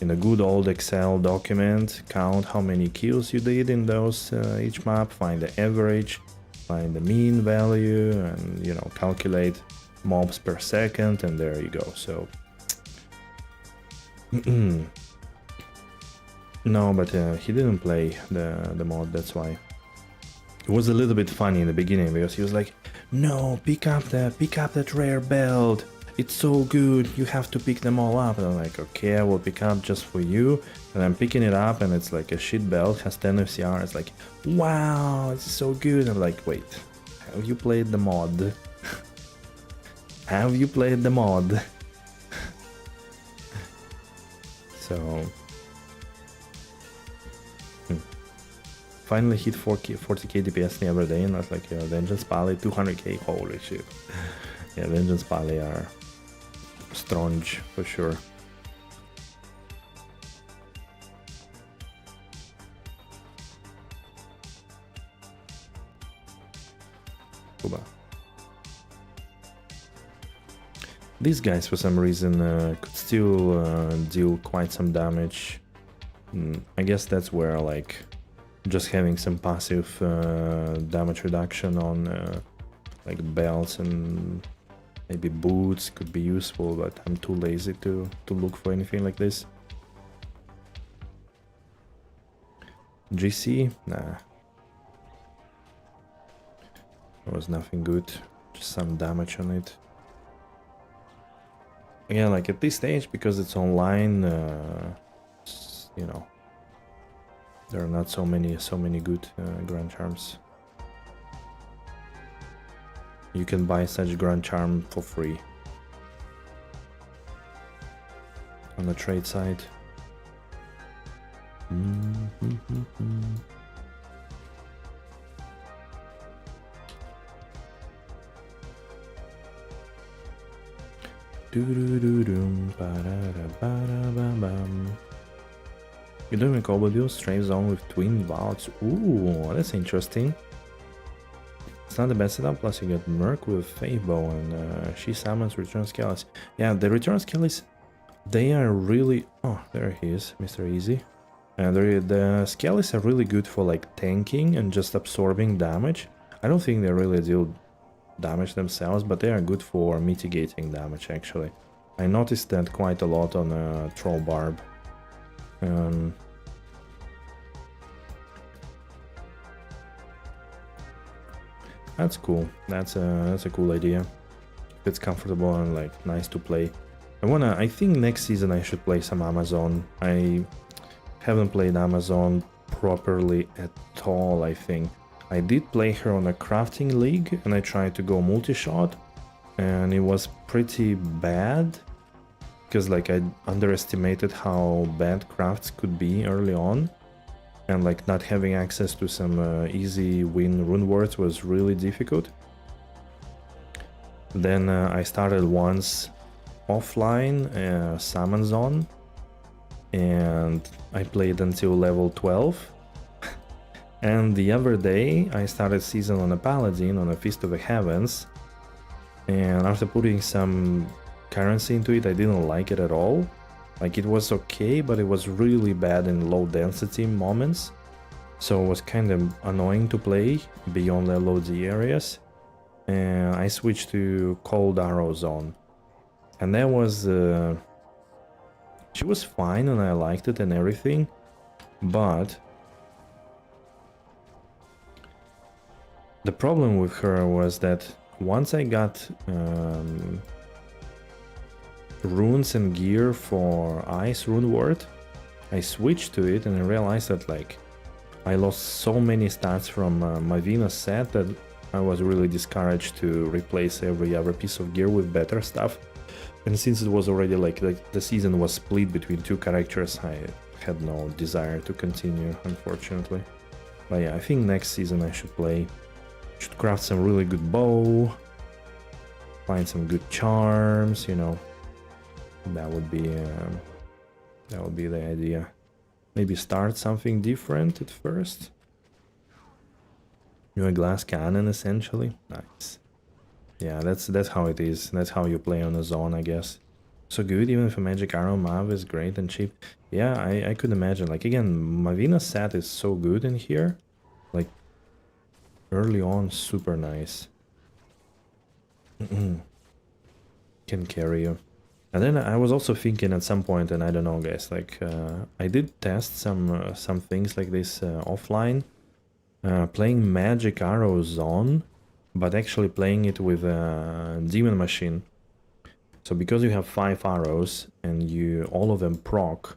in a good old Excel document, count how many kills you did in those each map, find the average, find the mean value, and, you know, calculate mobs per second, and there you go. So no, but he didn't play the mod, that's why. It was a little bit funny in the beginning because he was like, no, pick up that rare belt. It's so good, you have to pick them all up. And I'm like, okay, I will pick up just for you. And I'm picking it up and it's like a shit belt, has 10 FCR. It's like, wow, it's so good. I'm like, wait, have you played the mod? Have you played the mod? So finally hit 40k DPS the other day, and I was like, yeah, Vengeance Pally 200k, holy shit. Yeah, Vengeance Pally are strong for sure. Kuba. These guys for some reason could still deal quite some damage. I guess that's where like just having some passive damage reduction on like belts and maybe boots could be useful, but I'm too lazy to look for anything like this. GC? Nah. There was nothing good, just some damage on it. Again, like at this stage, because it's online, you know, there are not so many good Grand Charms. You can buy such Grand Charm for free on the trade side. You're doing a combo deal, Strafe Zone with Twin Vaults. Ooh, that's interesting. It's not the best setup, plus you get Merc with Fable and she summons Return Skellies. Yeah, the Return Skellies, they are really... Oh, there he is, Mr. Easy. The Skellies are really good for like tanking and just absorbing damage. I don't think they really deal damage themselves, but they are good for mitigating damage actually. I noticed that quite a lot on Troll Barb. That's cool. That's a cool idea. It's comfortable and like nice to play. I think next season I should play some Amazon. I haven't played Amazon properly at all, I think. I did play her on a crafting league and I tried to go multi-shot and it was pretty bad because like I underestimated how bad crafts could be early on, and like not having access to some easy win rune words was really difficult. Then I started once offline summon zone, and I played until level 12. And the other day I started season on a paladin on a Feast of the Heavens, and after putting some currency into it, I didn't like it at all. Like, it was okay, but it was really bad in low density moments, so it was kind of annoying to play beyond the LOD areas. And I switched to Cold Arrow Zone, and that was she was fine and I liked it and everything, but the problem with her was that once I got runes and gear for Ice Rune Word, I switched to it and I realized that, like, I lost so many stats from my Venus set that I was really discouraged to replace every other piece of gear with better stuff. And since it was already like the season was split between two characters, I had no desire to continue, unfortunately. But yeah, I think next season I should craft some really good bow, find some good charms, you know. That would be the idea. Maybe start something different at first. A glass cannon, essentially. Nice. Yeah, that's how it is. That's how you play on a zone, I guess. So good, even if a magic arrow mav is great and cheap. Yeah, I could imagine. Like, again, Mavina's set is so good in here. Like, early on, super nice. Can carry you. And then I was also thinking at some point, and I don't know, guys, like, I did test some things like this offline. Playing Magic Arrow Zone, but actually playing it with a Demon Machine. So because you have 5 arrows and all of them proc,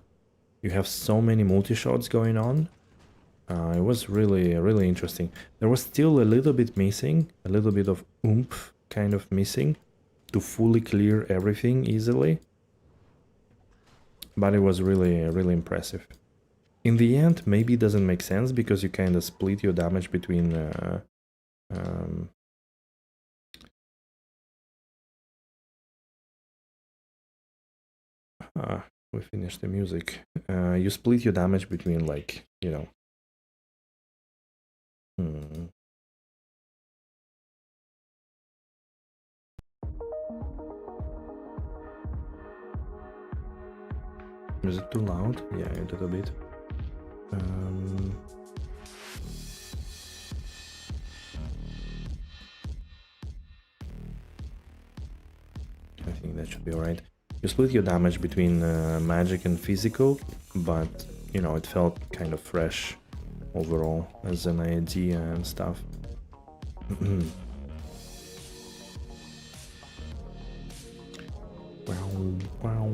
you have so many multi-shots going on. It was really interesting. There was still a little bit missing, a little bit of oomph kind of missing to fully clear everything easily. But it was really impressive. In the end, maybe it doesn't make sense because you kind of split your damage between we finished the music. You split your damage between, like, you know. Is it too loud? Yeah, a little bit. I think that should be alright. You split your damage between magic and physical, but, you know, it felt kind of fresh overall as an idea and stuff. Wow.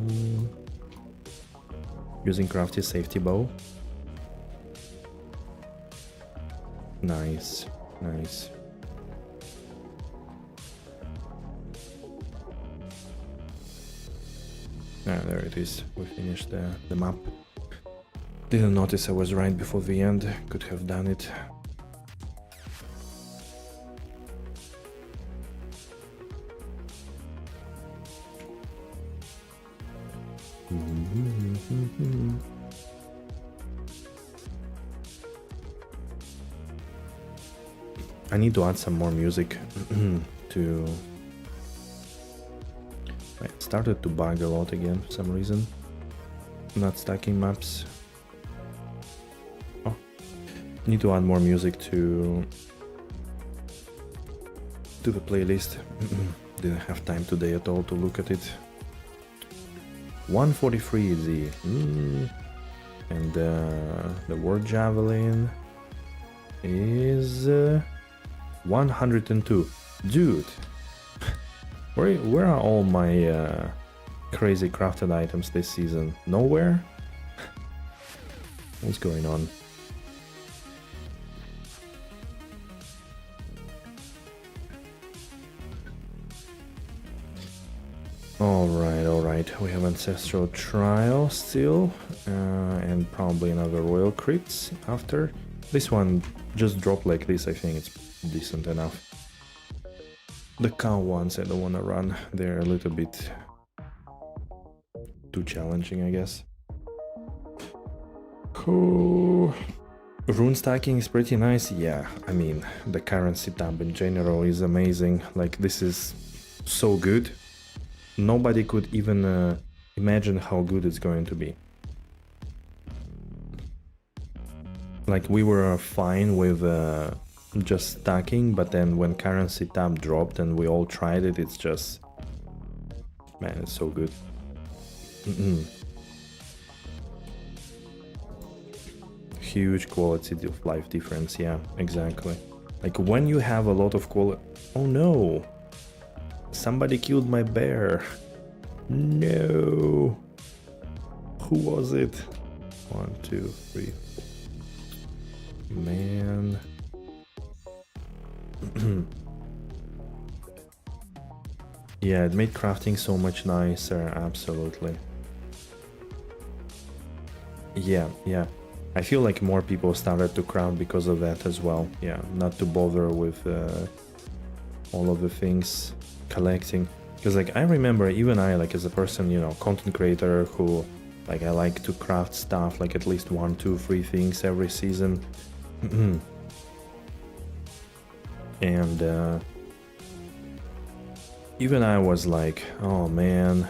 Using crafty safety bow. Nice. Ah, there it is. We finished the map. Didn't notice I was right before the end. Could have done it. I need to add some more music to... It started to bug a lot again for some reason. Not stacking maps. Oh, need to add more music to the playlist. Didn't have time today at all to look at it. 143 is the and the word javelin is 102. Dude, where are all my crazy crafted items this season? Nowhere? What's going on? Alright, we have Ancestral Trial still, and probably another Royal Crits after. This one just dropped like this, I think it's decent enough. The cow ones I don't want to run, they're a little bit too challenging, I guess. Cool. Rune stacking is pretty nice. Yeah, I mean, the currency tab in general is amazing. Like, this is so good. Nobody could even imagine how good it's going to be. Like, we were fine with just stacking, but then when currency tab dropped and we all tried it, it's just... Man, it's so good. Huge quality of life difference, yeah, exactly. Like, when you have a lot of quality... Oh no! Somebody killed my bear! No! Who was it? 1, 2, 3... Man... Yeah, it made crafting so much nicer, absolutely. Yeah. I feel like more people started to craft because of that as well. Yeah, not to bother with all of the things collecting. Because like I remember even I, like as a person, you know, content creator who like I like to craft stuff like at least 1, 2, 3 things every season. And even I was like, oh man,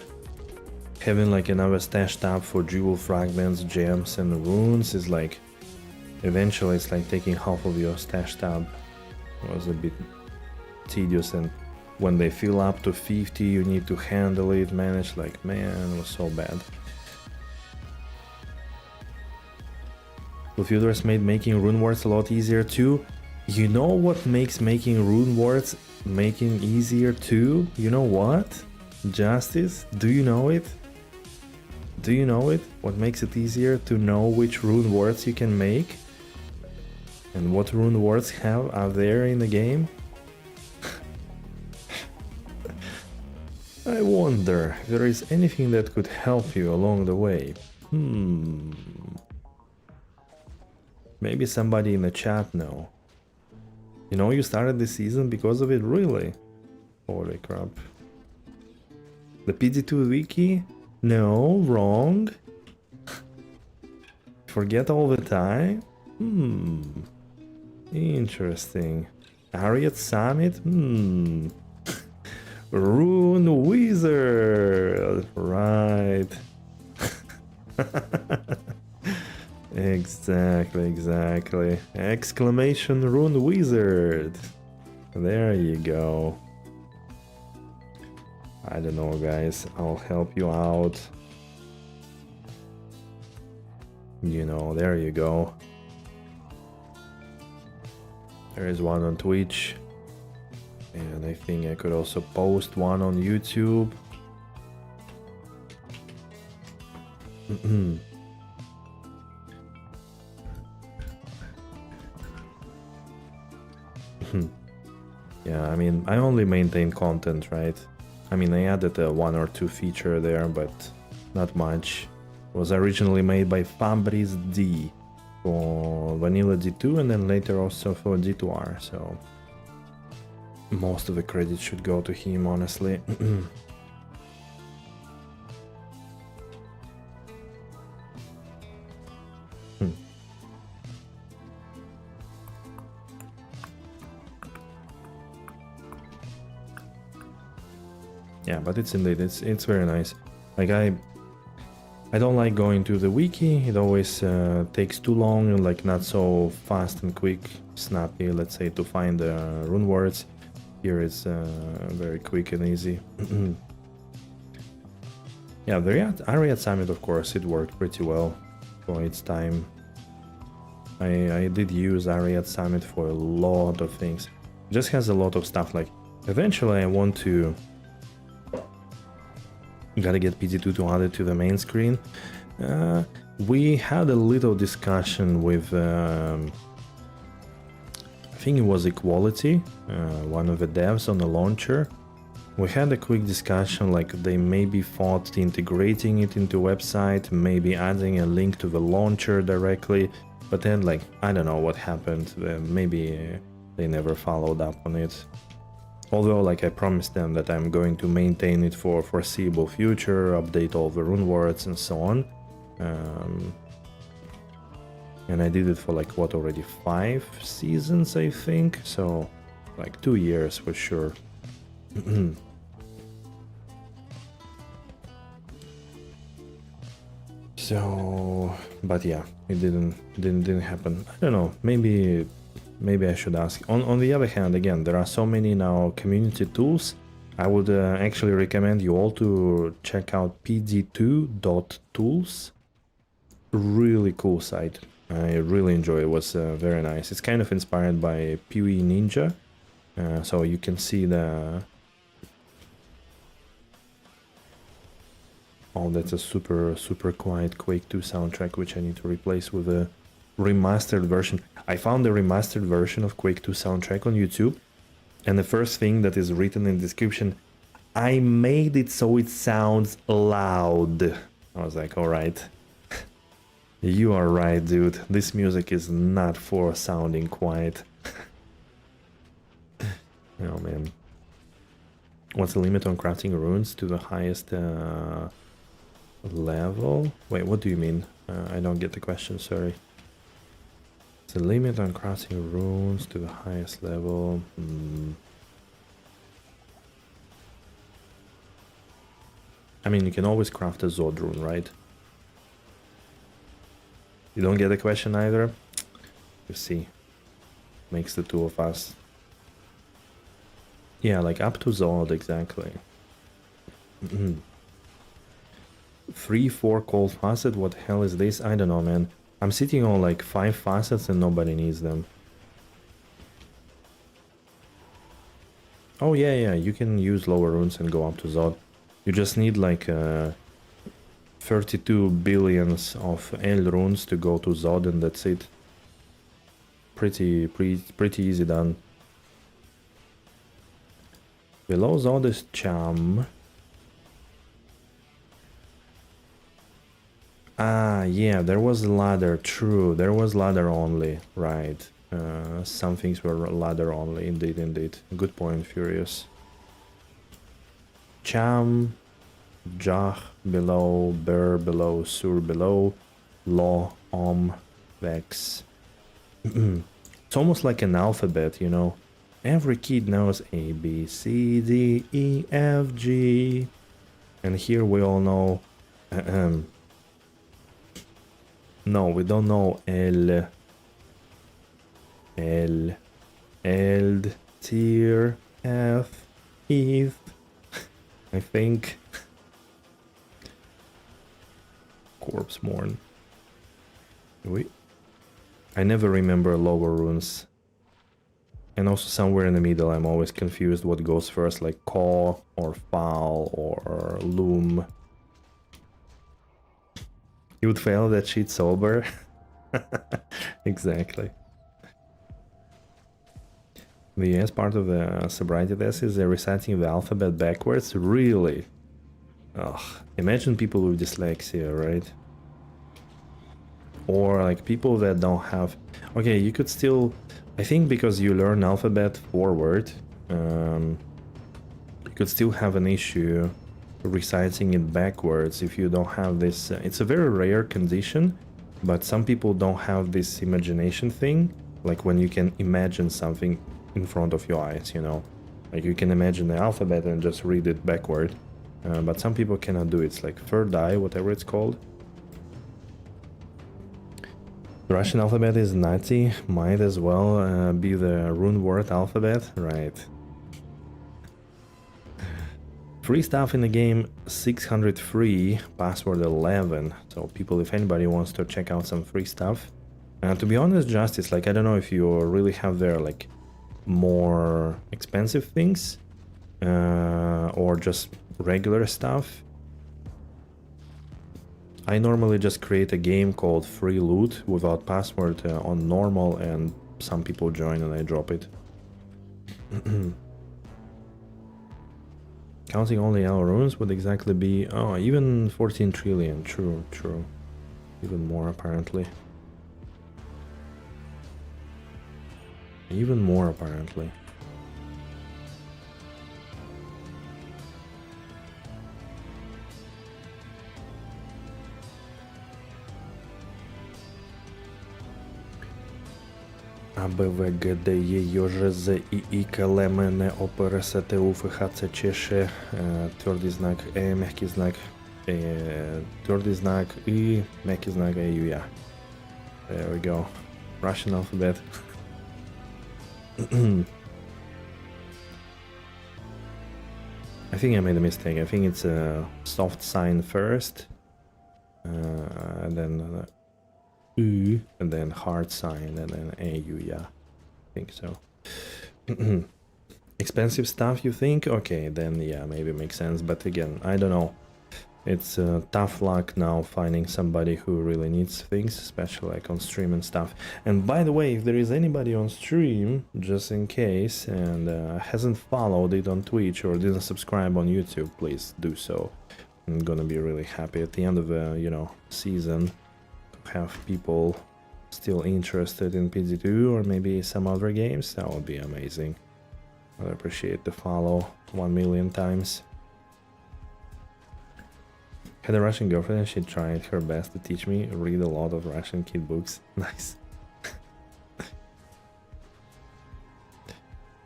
having like another stash tab for jewel fragments, gems and runes is like, eventually it's like taking half of your stash tab. It was a bit tedious, and when they fill up to 50 you need to handle it, manage, like man, it was so bad. Computers made making rune words a lot easier too. You know what makes making rune words easier too? You know what? Justice? Do you know it? Do you know it? What makes it easier to know which rune words you can make? And what rune words are there in the game? I wonder if there is anything that could help you along the way. Maybe somebody in the chat know. You know, you started this season because of it, really? Holy crap. The PD2 wiki? No, wrong. Forget all the time? Interesting. Harriet Summit? Rune Wizard! Right. Exactly. Exclamation Rune Wizard. There you go. I don't know, guys. I'll help you out. You know, there you go. There is one on Twitch. And I think I could also post one on YouTube. Yeah, I mean, I only maintain content, right? I mean, I added a 1 or 2 feature there, but not much. It was originally made by Fabrice D for Vanilla D2 and then later also for D2R, so most of the credit should go to him, honestly. Yeah, but it's indeed, it's very nice. Like I don't like going to the wiki. It always takes too long and like not so fast and quick, snappy, let's say, to find the rune words. Here it's very quick and easy. Yeah, the Ariat Summit, of course, it worked pretty well for its time. I did use Ariat Summit for a lot of things. It just has a lot of stuff. Like eventually I want to gotta get PD2 to add it to the main screen. We had a little discussion with I think it was Equality, one of the devs on the launcher. We had a quick discussion, like they maybe thought integrating it into website, maybe adding a link to the launcher directly, but then like I don't know what happened. Maybe they never followed up on it. Although, like, I promised them that I'm going to maintain it for foreseeable future, update all the rune words and so on. And I did it for like what, already 5 seasons, I think. So like 2 years for sure. So, but yeah, it didn't happen. I don't know. Maybe I should ask. On the other hand, again, there are so many now community tools. I would actually recommend you all to check out PD2.tools. Really cool site. I really enjoy it. It was very nice. It's kind of inspired by PoE Ninja. So you can see the... Oh, that's a super quiet Quake 2 soundtrack, which I need to replace with a remastered version. I found the remastered version of Quake 2 soundtrack on YouTube, and the first thing that is written in the description, I made it so it sounds loud. I was like, alright. You are right, dude. This music is not for sounding quiet. Oh man. What's the limit on crafting runes to the highest level? Wait, what do you mean? I don't get the question, sorry. The limit on crafting runes to the highest level. I mean, you can always craft a Zod rune, right? You don't get the question either? You see. Makes the two of us. Yeah, like up to Zod, exactly. 3-4 cold facet, what the hell is this? I don't know, man. I'm sitting on like 5 facets and nobody needs them. Oh yeah, you can use lower runes and go up to Zod. You just need like 32 billions of L runes to go to Zod, and that's it. Pretty easy done. Below Zod is Cham. Ah, yeah, there was a ladder, true. There was ladder only, right. Some things were ladder only, indeed. Good point, Furious. Cham, Jah below, Ber below, Sur below, Law, Vex. It's almost like an alphabet, you know. Every kid knows A, B, C, D, E, F, G. And here we all know... No, we don't know L, tier, F, Eve, I think. Corpse Morn. I never remember lower runes. And also somewhere in the middle I'm always confused what goes first, like Caw or Foul or Loom. You would fail that shit sober. Exactly. The S part of the sobriety test is reciting the alphabet backwards. Really? Ugh. Imagine people with dyslexia, right? Or like people that don't have... Okay, you could still... I think because you learn alphabet forward, you could still have an issue reciting it backwards if you don't have this. It's a very rare condition, but some people don't have this imagination thing, like when you can imagine something in front of your eyes, you know, like you can imagine the alphabet and just read it backward, but some people cannot do it. It's like third eye, whatever it's called. The Russian alphabet is Nazi, might as well be the rune word alphabet, right? Free stuff in the game, 603, password 11. So people, if anybody wants to check out some free stuff. To be honest, Justice, like I don't know if you really have there like more expensive things or just regular stuff. I normally just create a game called Free Loot without password on normal, and some people join and I drop it. Counting only our runes would exactly be... Oh, even 14 trillion. True. Even more, apparently. АБВГДЕЙОЖЗ ИИ ОПРСТУ ФХЦЧШ твердый знак мягкий знак твердый знак и мягкий знак АЮЯ. There we go. Russian alphabet. I think I made a mistake. I think it's a soft sign first, and then U, and then hard sign, and then AU. Yeah, I think so. Expensive stuff, you think? Okay, then yeah, maybe makes sense. But again, I don't know. It's tough luck now finding somebody who really needs things, especially like on stream and stuff. And by the way, if there is anybody on stream, just in case, and hasn't followed it on Twitch or didn't subscribe on YouTube, please do so. I'm gonna be really happy at the end of the, season to have people still interested in PD2 or maybe some other games. That would be amazing. I'd appreciate the follow 1 million times. Had a Russian girlfriend and she tried her best to teach me read a lot of Russian kid books. Nice.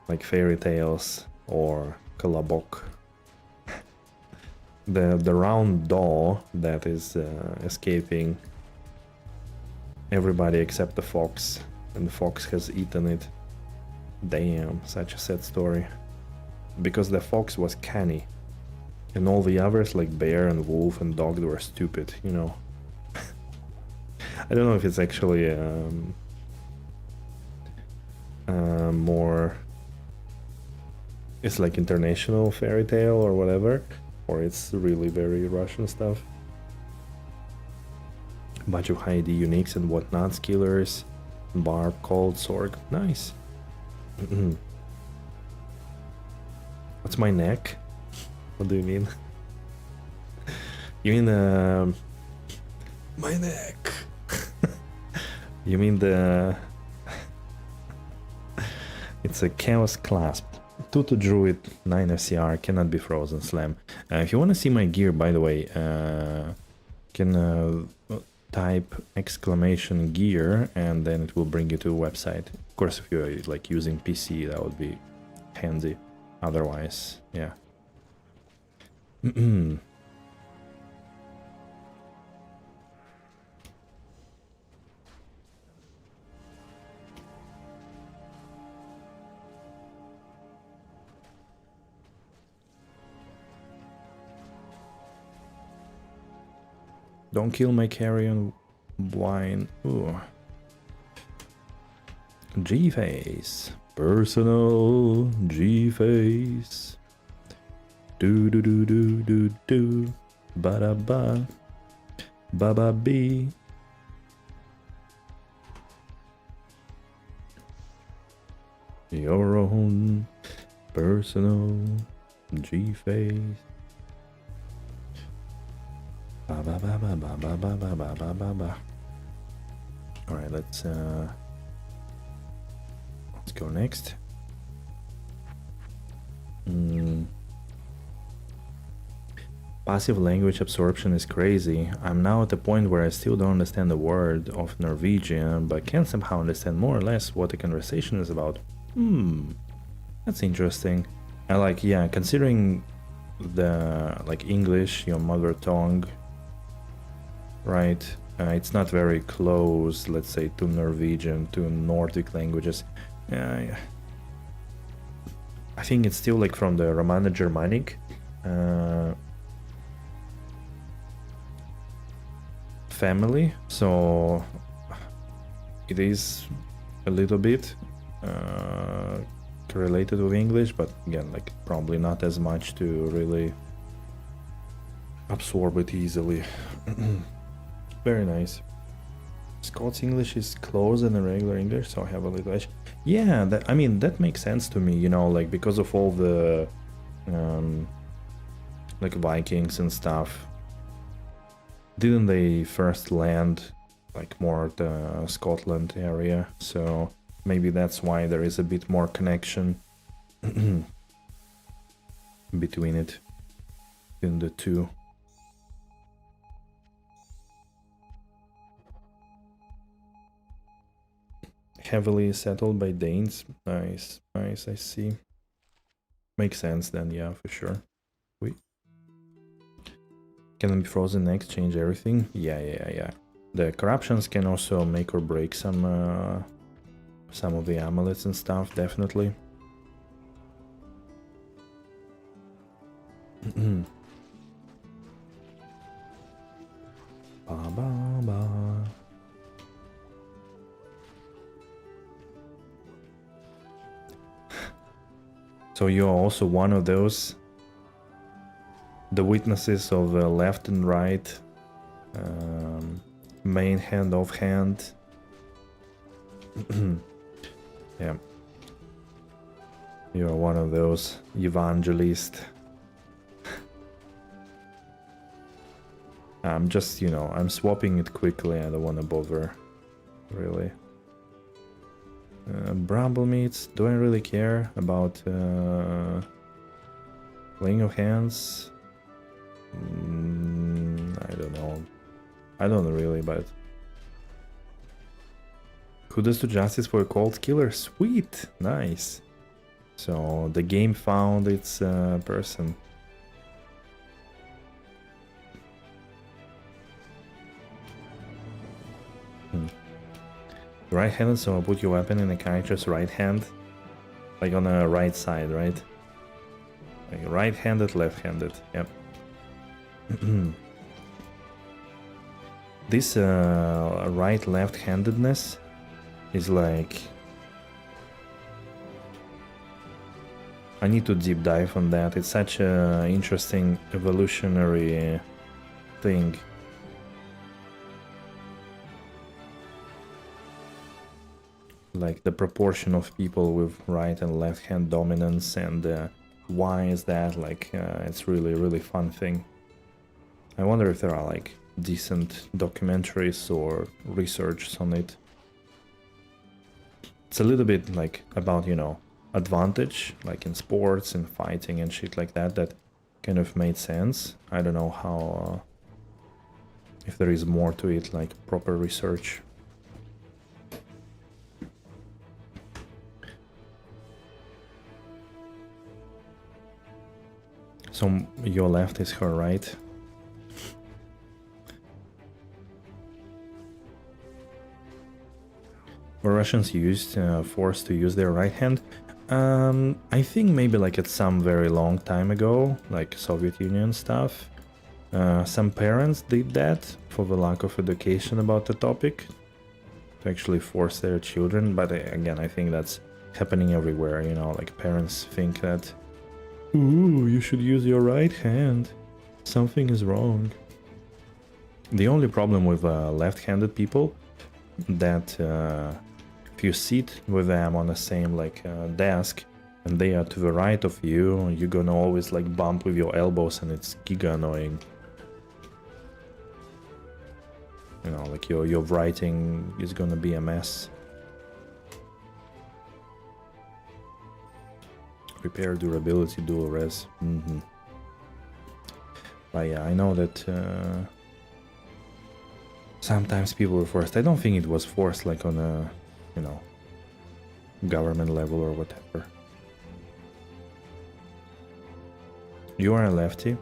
Like fairy tales or kolobok. The round doll that is escaping everybody except the fox, and the fox has eaten it. Damn, such a sad story. Because the fox was canny. And all the others, like bear and wolf and dog, they were stupid, I don't know if it's actually more... It's like international fairy tale or whatever, or it's really very Russian stuff. Bunch of high ID uniques and whatnot, killers, barb, cold, sorg. Nice. What's my neck? What do you mean? You mean my neck? You mean the... It's a chaos clasp. 2 to druid, 9 FCR, cannot be frozen slam. If you want to see my gear, by the way, can type exclamation gear and then it will bring you to a website. Of course, if you're like using PC, that would be handy. Otherwise, yeah. Don't kill my carrion wine. Ooh. G-face. Personal G-face. Do do do do do do. Ba da ba. Ba ba bee. Your own personal G-face. Ba ba ba ba ba ba ba ba ba ba ba ba. All right, let's go next. Passive language absorption is crazy. I'm now at the point where I still don't understand the word of Norwegian, but can somehow understand more or less what the conversation is about. That's interesting. I like, yeah, considering the like English, your mother tongue, right? It's not very close, let's say, to Norwegian, to Nordic languages. I think it's still like from the Romano-Germanic family, so it is a little bit related with English, but again, like probably not as much to really absorb it easily. Very nice. Scots English is closer than regular English, so I have a little edge. Yeah, that, I mean, that makes sense to me, like because of all the like Vikings and stuff. Didn't they first land like more the Scotland area? So maybe that's why there is a bit more connection between it, in the two. heavily settled by Danes. Nice, nice, I see. Makes sense then, yeah, for sure. Wait. Can be frozen eggs change everything? Yeah. The corruptions can also make or break some of the amulets and stuff, definitely. Ba, ba, ba. So you're also one of those, the witnesses of left and right, main hand, off hand. Yeah. You're one of those evangelists. I'm just, you know, I'm swapping it quickly. I don't want to bother, really. Bramble meats. Do I really care about playing of hands? I don't know. I don't really, but kudos to Justice for a cold killer. Sweet, nice. So the game found its person. Right-handed, so put your weapon in the character's right hand, like on the right side, right? Like right-handed, left-handed. Yep. This right-left-handedness is like, I need to deep dive on that. It's such a interesting evolutionary thing. Like the proportion of people with right and left hand dominance, and why is that? Like it's really fun thing. I wonder if there are like decent documentaries or research on it. It's a little bit like about, you know, advantage, like in sports and fighting and shit like that, that kind of made sense. I don't know how, if there is more to it, like proper research. So your left is her right. Were Russians forced to use their right hand? I think maybe like at some very long time ago, like Soviet Union stuff. Some parents did that for the lack of education about the topic, to actually force their children. But again, I think that's happening everywhere, you know, like parents think that, ooh, you should use your right hand. Something is wrong. The only problem with left-handed people, that if you sit with them on the same like desk and they are to the right of you, you're gonna always like bump with your elbows, and it's giga annoying. You know, like your writing is gonna be a mess. Repair, durability, dual res. But yeah, I know that sometimes people were forced. I don't think it was forced like on a, you know, government level or whatever. You are a lefty?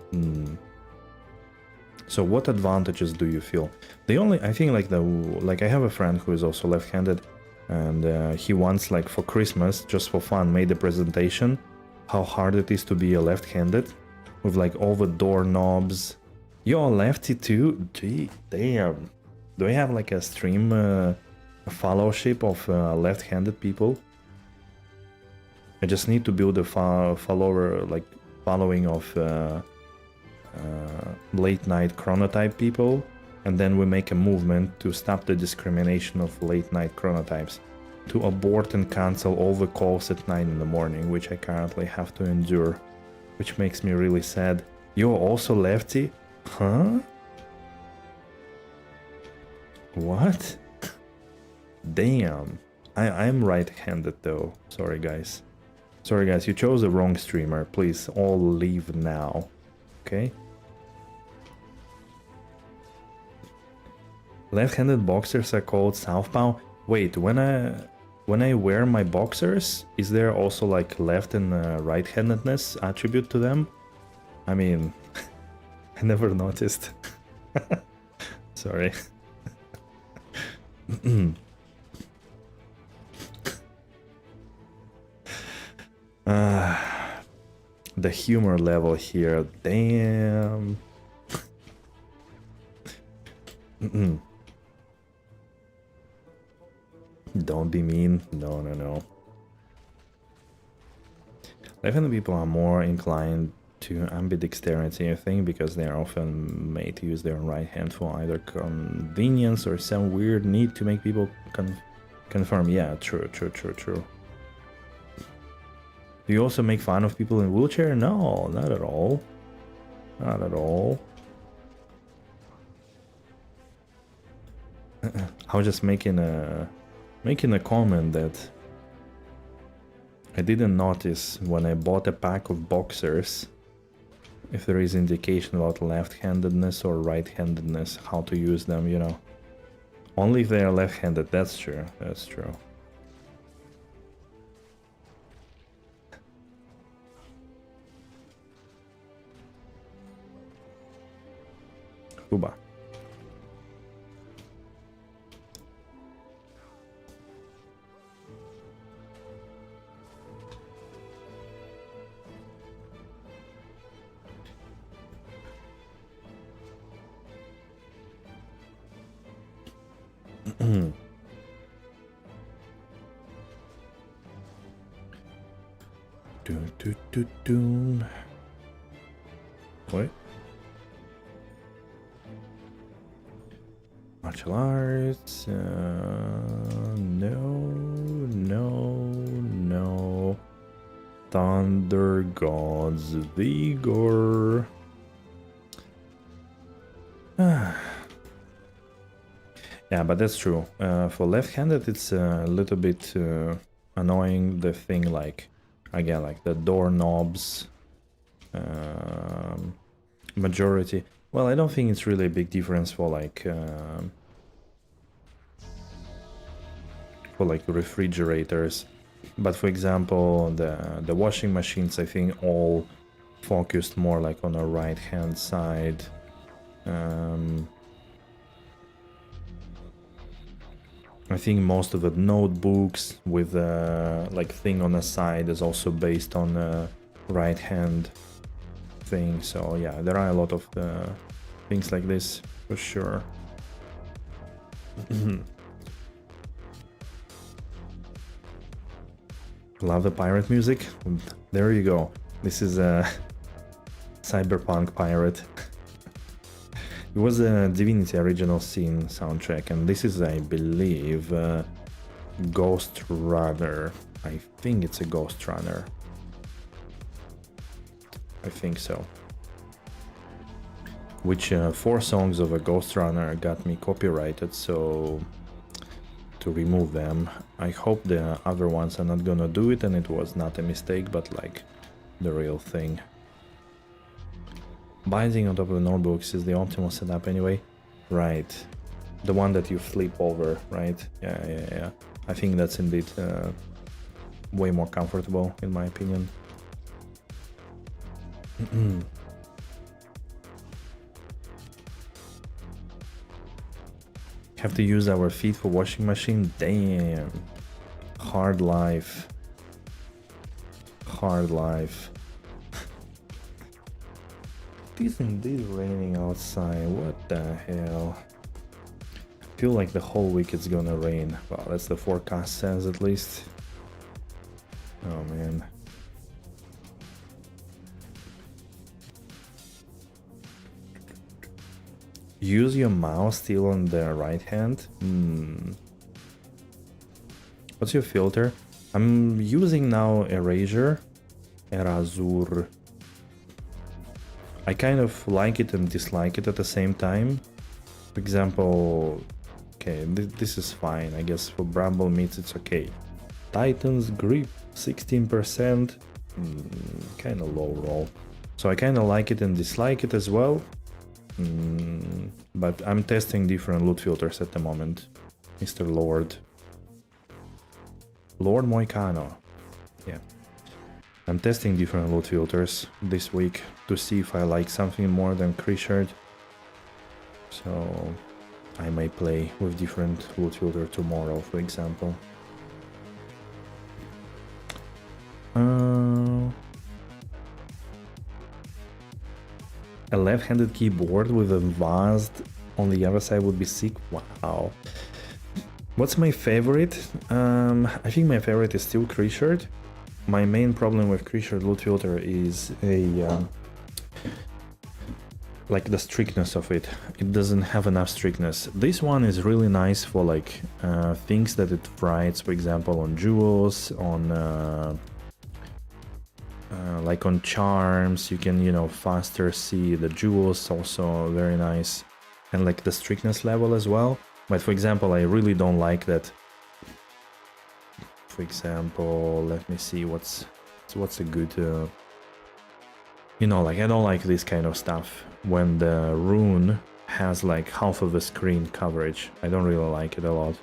So what advantages do you feel? The only, I think like I have a friend who is also left-handed, and he once, like for Christmas, just for fun, made a presentation how hard it is to be a left-handed, with like all the doorknobs. You're a lefty too? Gee, damn. Do I have like a stream fellowship of left-handed people? I just need to build a following of late night chronotype people, and then we make a movement to stop the discrimination of late night chronotypes, to abort and cancel all the calls at 9 in the morning, which I currently have to endure, which makes me really sad. You're also lefty? Huh? What? Damn. I'm right-handed though. Sorry guys. Sorry guys, you chose the wrong streamer. Please all leave now. Okay? Left-handed boxers are called southpaw. Wait, when when I wear my boxers, is there also like left and right-handedness attribute to them? I mean, I never noticed. Sorry. The humor level here, damn. Don't be mean. No, no, no. Left-handed people are more inclined to ambidexterity, I think, because they are often made to use their right hand for either convenience or some weird need to make people confirm. Yeah, true, true, true, true. Do you also make fun of people in wheelchair? No, not at all. Not at all. I was just making a comment that I didn't notice when I bought a pack of boxers if there is indication about left-handedness or right-handedness, how to use them, you know. Only if they are left-handed, that's true, that's true. Cuba. What? Martial arts? No, no, no. Thunder God's Vigor. Yeah, but that's true. For left-handed, it's a little bit annoying. The thing, like, again, like the doorknobs, majority. Well, I don't think it's really a big difference for like refrigerators. But for example, the washing machines, I think, all focused more like on the right-hand side. I think most of the notebooks with like thing on the side is also based on right hand thing. So yeah, there are a lot of things like this for sure. Love the pirate music. There you go. This is a cyberpunk pirate. It was a Divinity Original Sin soundtrack, and this is, I believe, Ghost Runner. I think it's a Ghost Runner. I think so. Which 4 songs of a Ghost Runner got me copyrighted, so to remove them. I hope the other ones are not gonna do it, and it was not a mistake, but like the real thing. Binding on top of the notebooks is the optimal setup anyway. Right. The one that you flip over, right? Yeah. I think that's indeed way more comfortable, in my opinion. Have to use our feet for washing machine? Damn. Hard life. Hard life. It is indeed raining outside. What the hell? I feel like the whole week it's gonna rain. Well, that's the forecast says at least. Oh man. Use your mouse still on the right hand? What's your filter? I'm using now Erasure. I kind of like it and dislike it at the same time. For example, okay, this is fine. I guess for Bramble Meats it's okay. Titan's Grip, 16%. Kind of low roll. So I kind of like it and dislike it as well. But I'm testing different loot filters at the moment, Mr. Lord. Lord Moicano. Yeah. I'm testing different loot filters this week to see if I like something more than Krishard. So I may play with different loot filter tomorrow, for example. A left-handed keyboard with a vase on the other side would be sick. Wow. What's my favorite? I think my favorite is still Krishard. My main problem with Krishard loot filter is like the strictness of it. It doesn't have enough strictness. This one is really nice for like things that it writes, for example, on jewels, on like on charms. You can, you know, faster see the jewels, also very nice, and like the strictness level as well. But for example, I really don't like that. For example, let me see what's a good you know, like I don't like this kind of stuff when the rune has like half of the screen coverage. I don't really like it a lot.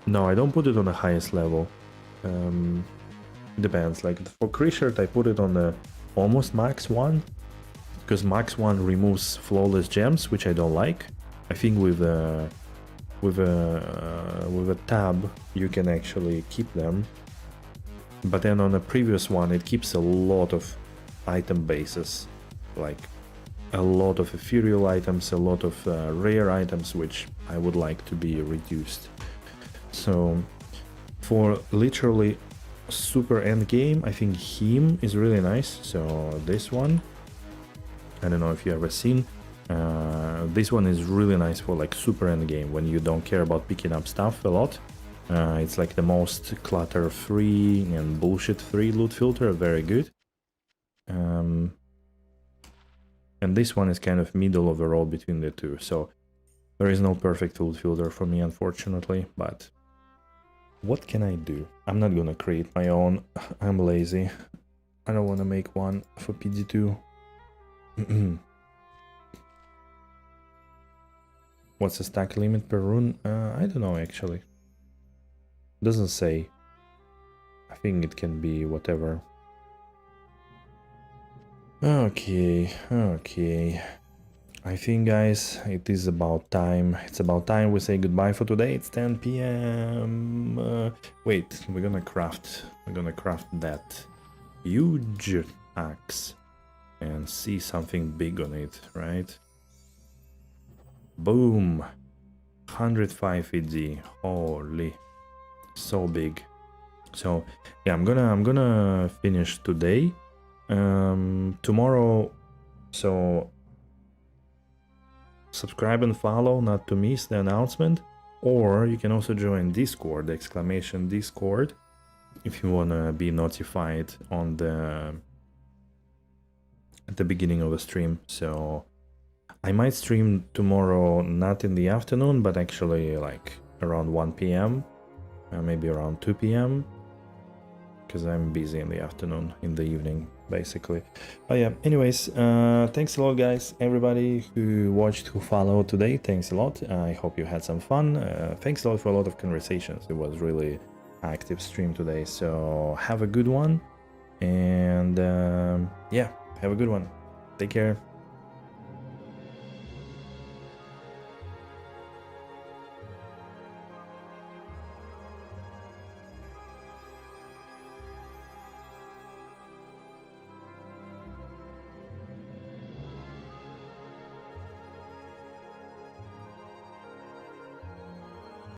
No, I don't put it on the highest level. Depends. Like for Krishard, I put it on the almost max one, because max one removes flawless gems, which I don't like. I think with a tab you can actually keep them, but then on the previous one it keeps a lot of item bases, like a lot of ethereal items, a lot of rare items, which I would like to be reduced. So for literally super end game, I think him is really nice. So this one, I don't know if you ever seen. This one is really nice for like super end game when you don't care about picking up stuff a lot. It's like the most clutter free and bullshit free loot filter, very good. And this one is kind of middle of the road between the two. So there is no perfect loot filter for me, unfortunately, but what can I do? I'm not gonna create my own. I'm lazy. I don't want to make one for PD2. What's the stack limit per rune? I don't know actually. Doesn't say. I think it can be whatever. Okay. I think, guys, it is about time. It's about time we say goodbye for today. It's 10 p.m. Wait, we're gonna craft that huge axe and see something big on it, right? Boom, 105 ED. Holy, so big. So yeah, I'm gonna finish today. Tomorrow, so subscribe and follow not to miss the announcement, or you can also join Discord, !Discord, if you wanna be notified on at the beginning of the stream. So I might stream tomorrow, not in the afternoon, but actually like around 1 p.m, maybe around 2 p.m, because I'm busy in the afternoon, in the evening, basically. But yeah, anyways, thanks a lot, guys, everybody who watched, who followed today. Thanks a lot. I hope you had some fun. Thanks a lot for a lot of conversations. It was really active stream today. So have a good one, and yeah, have a good one. Take care.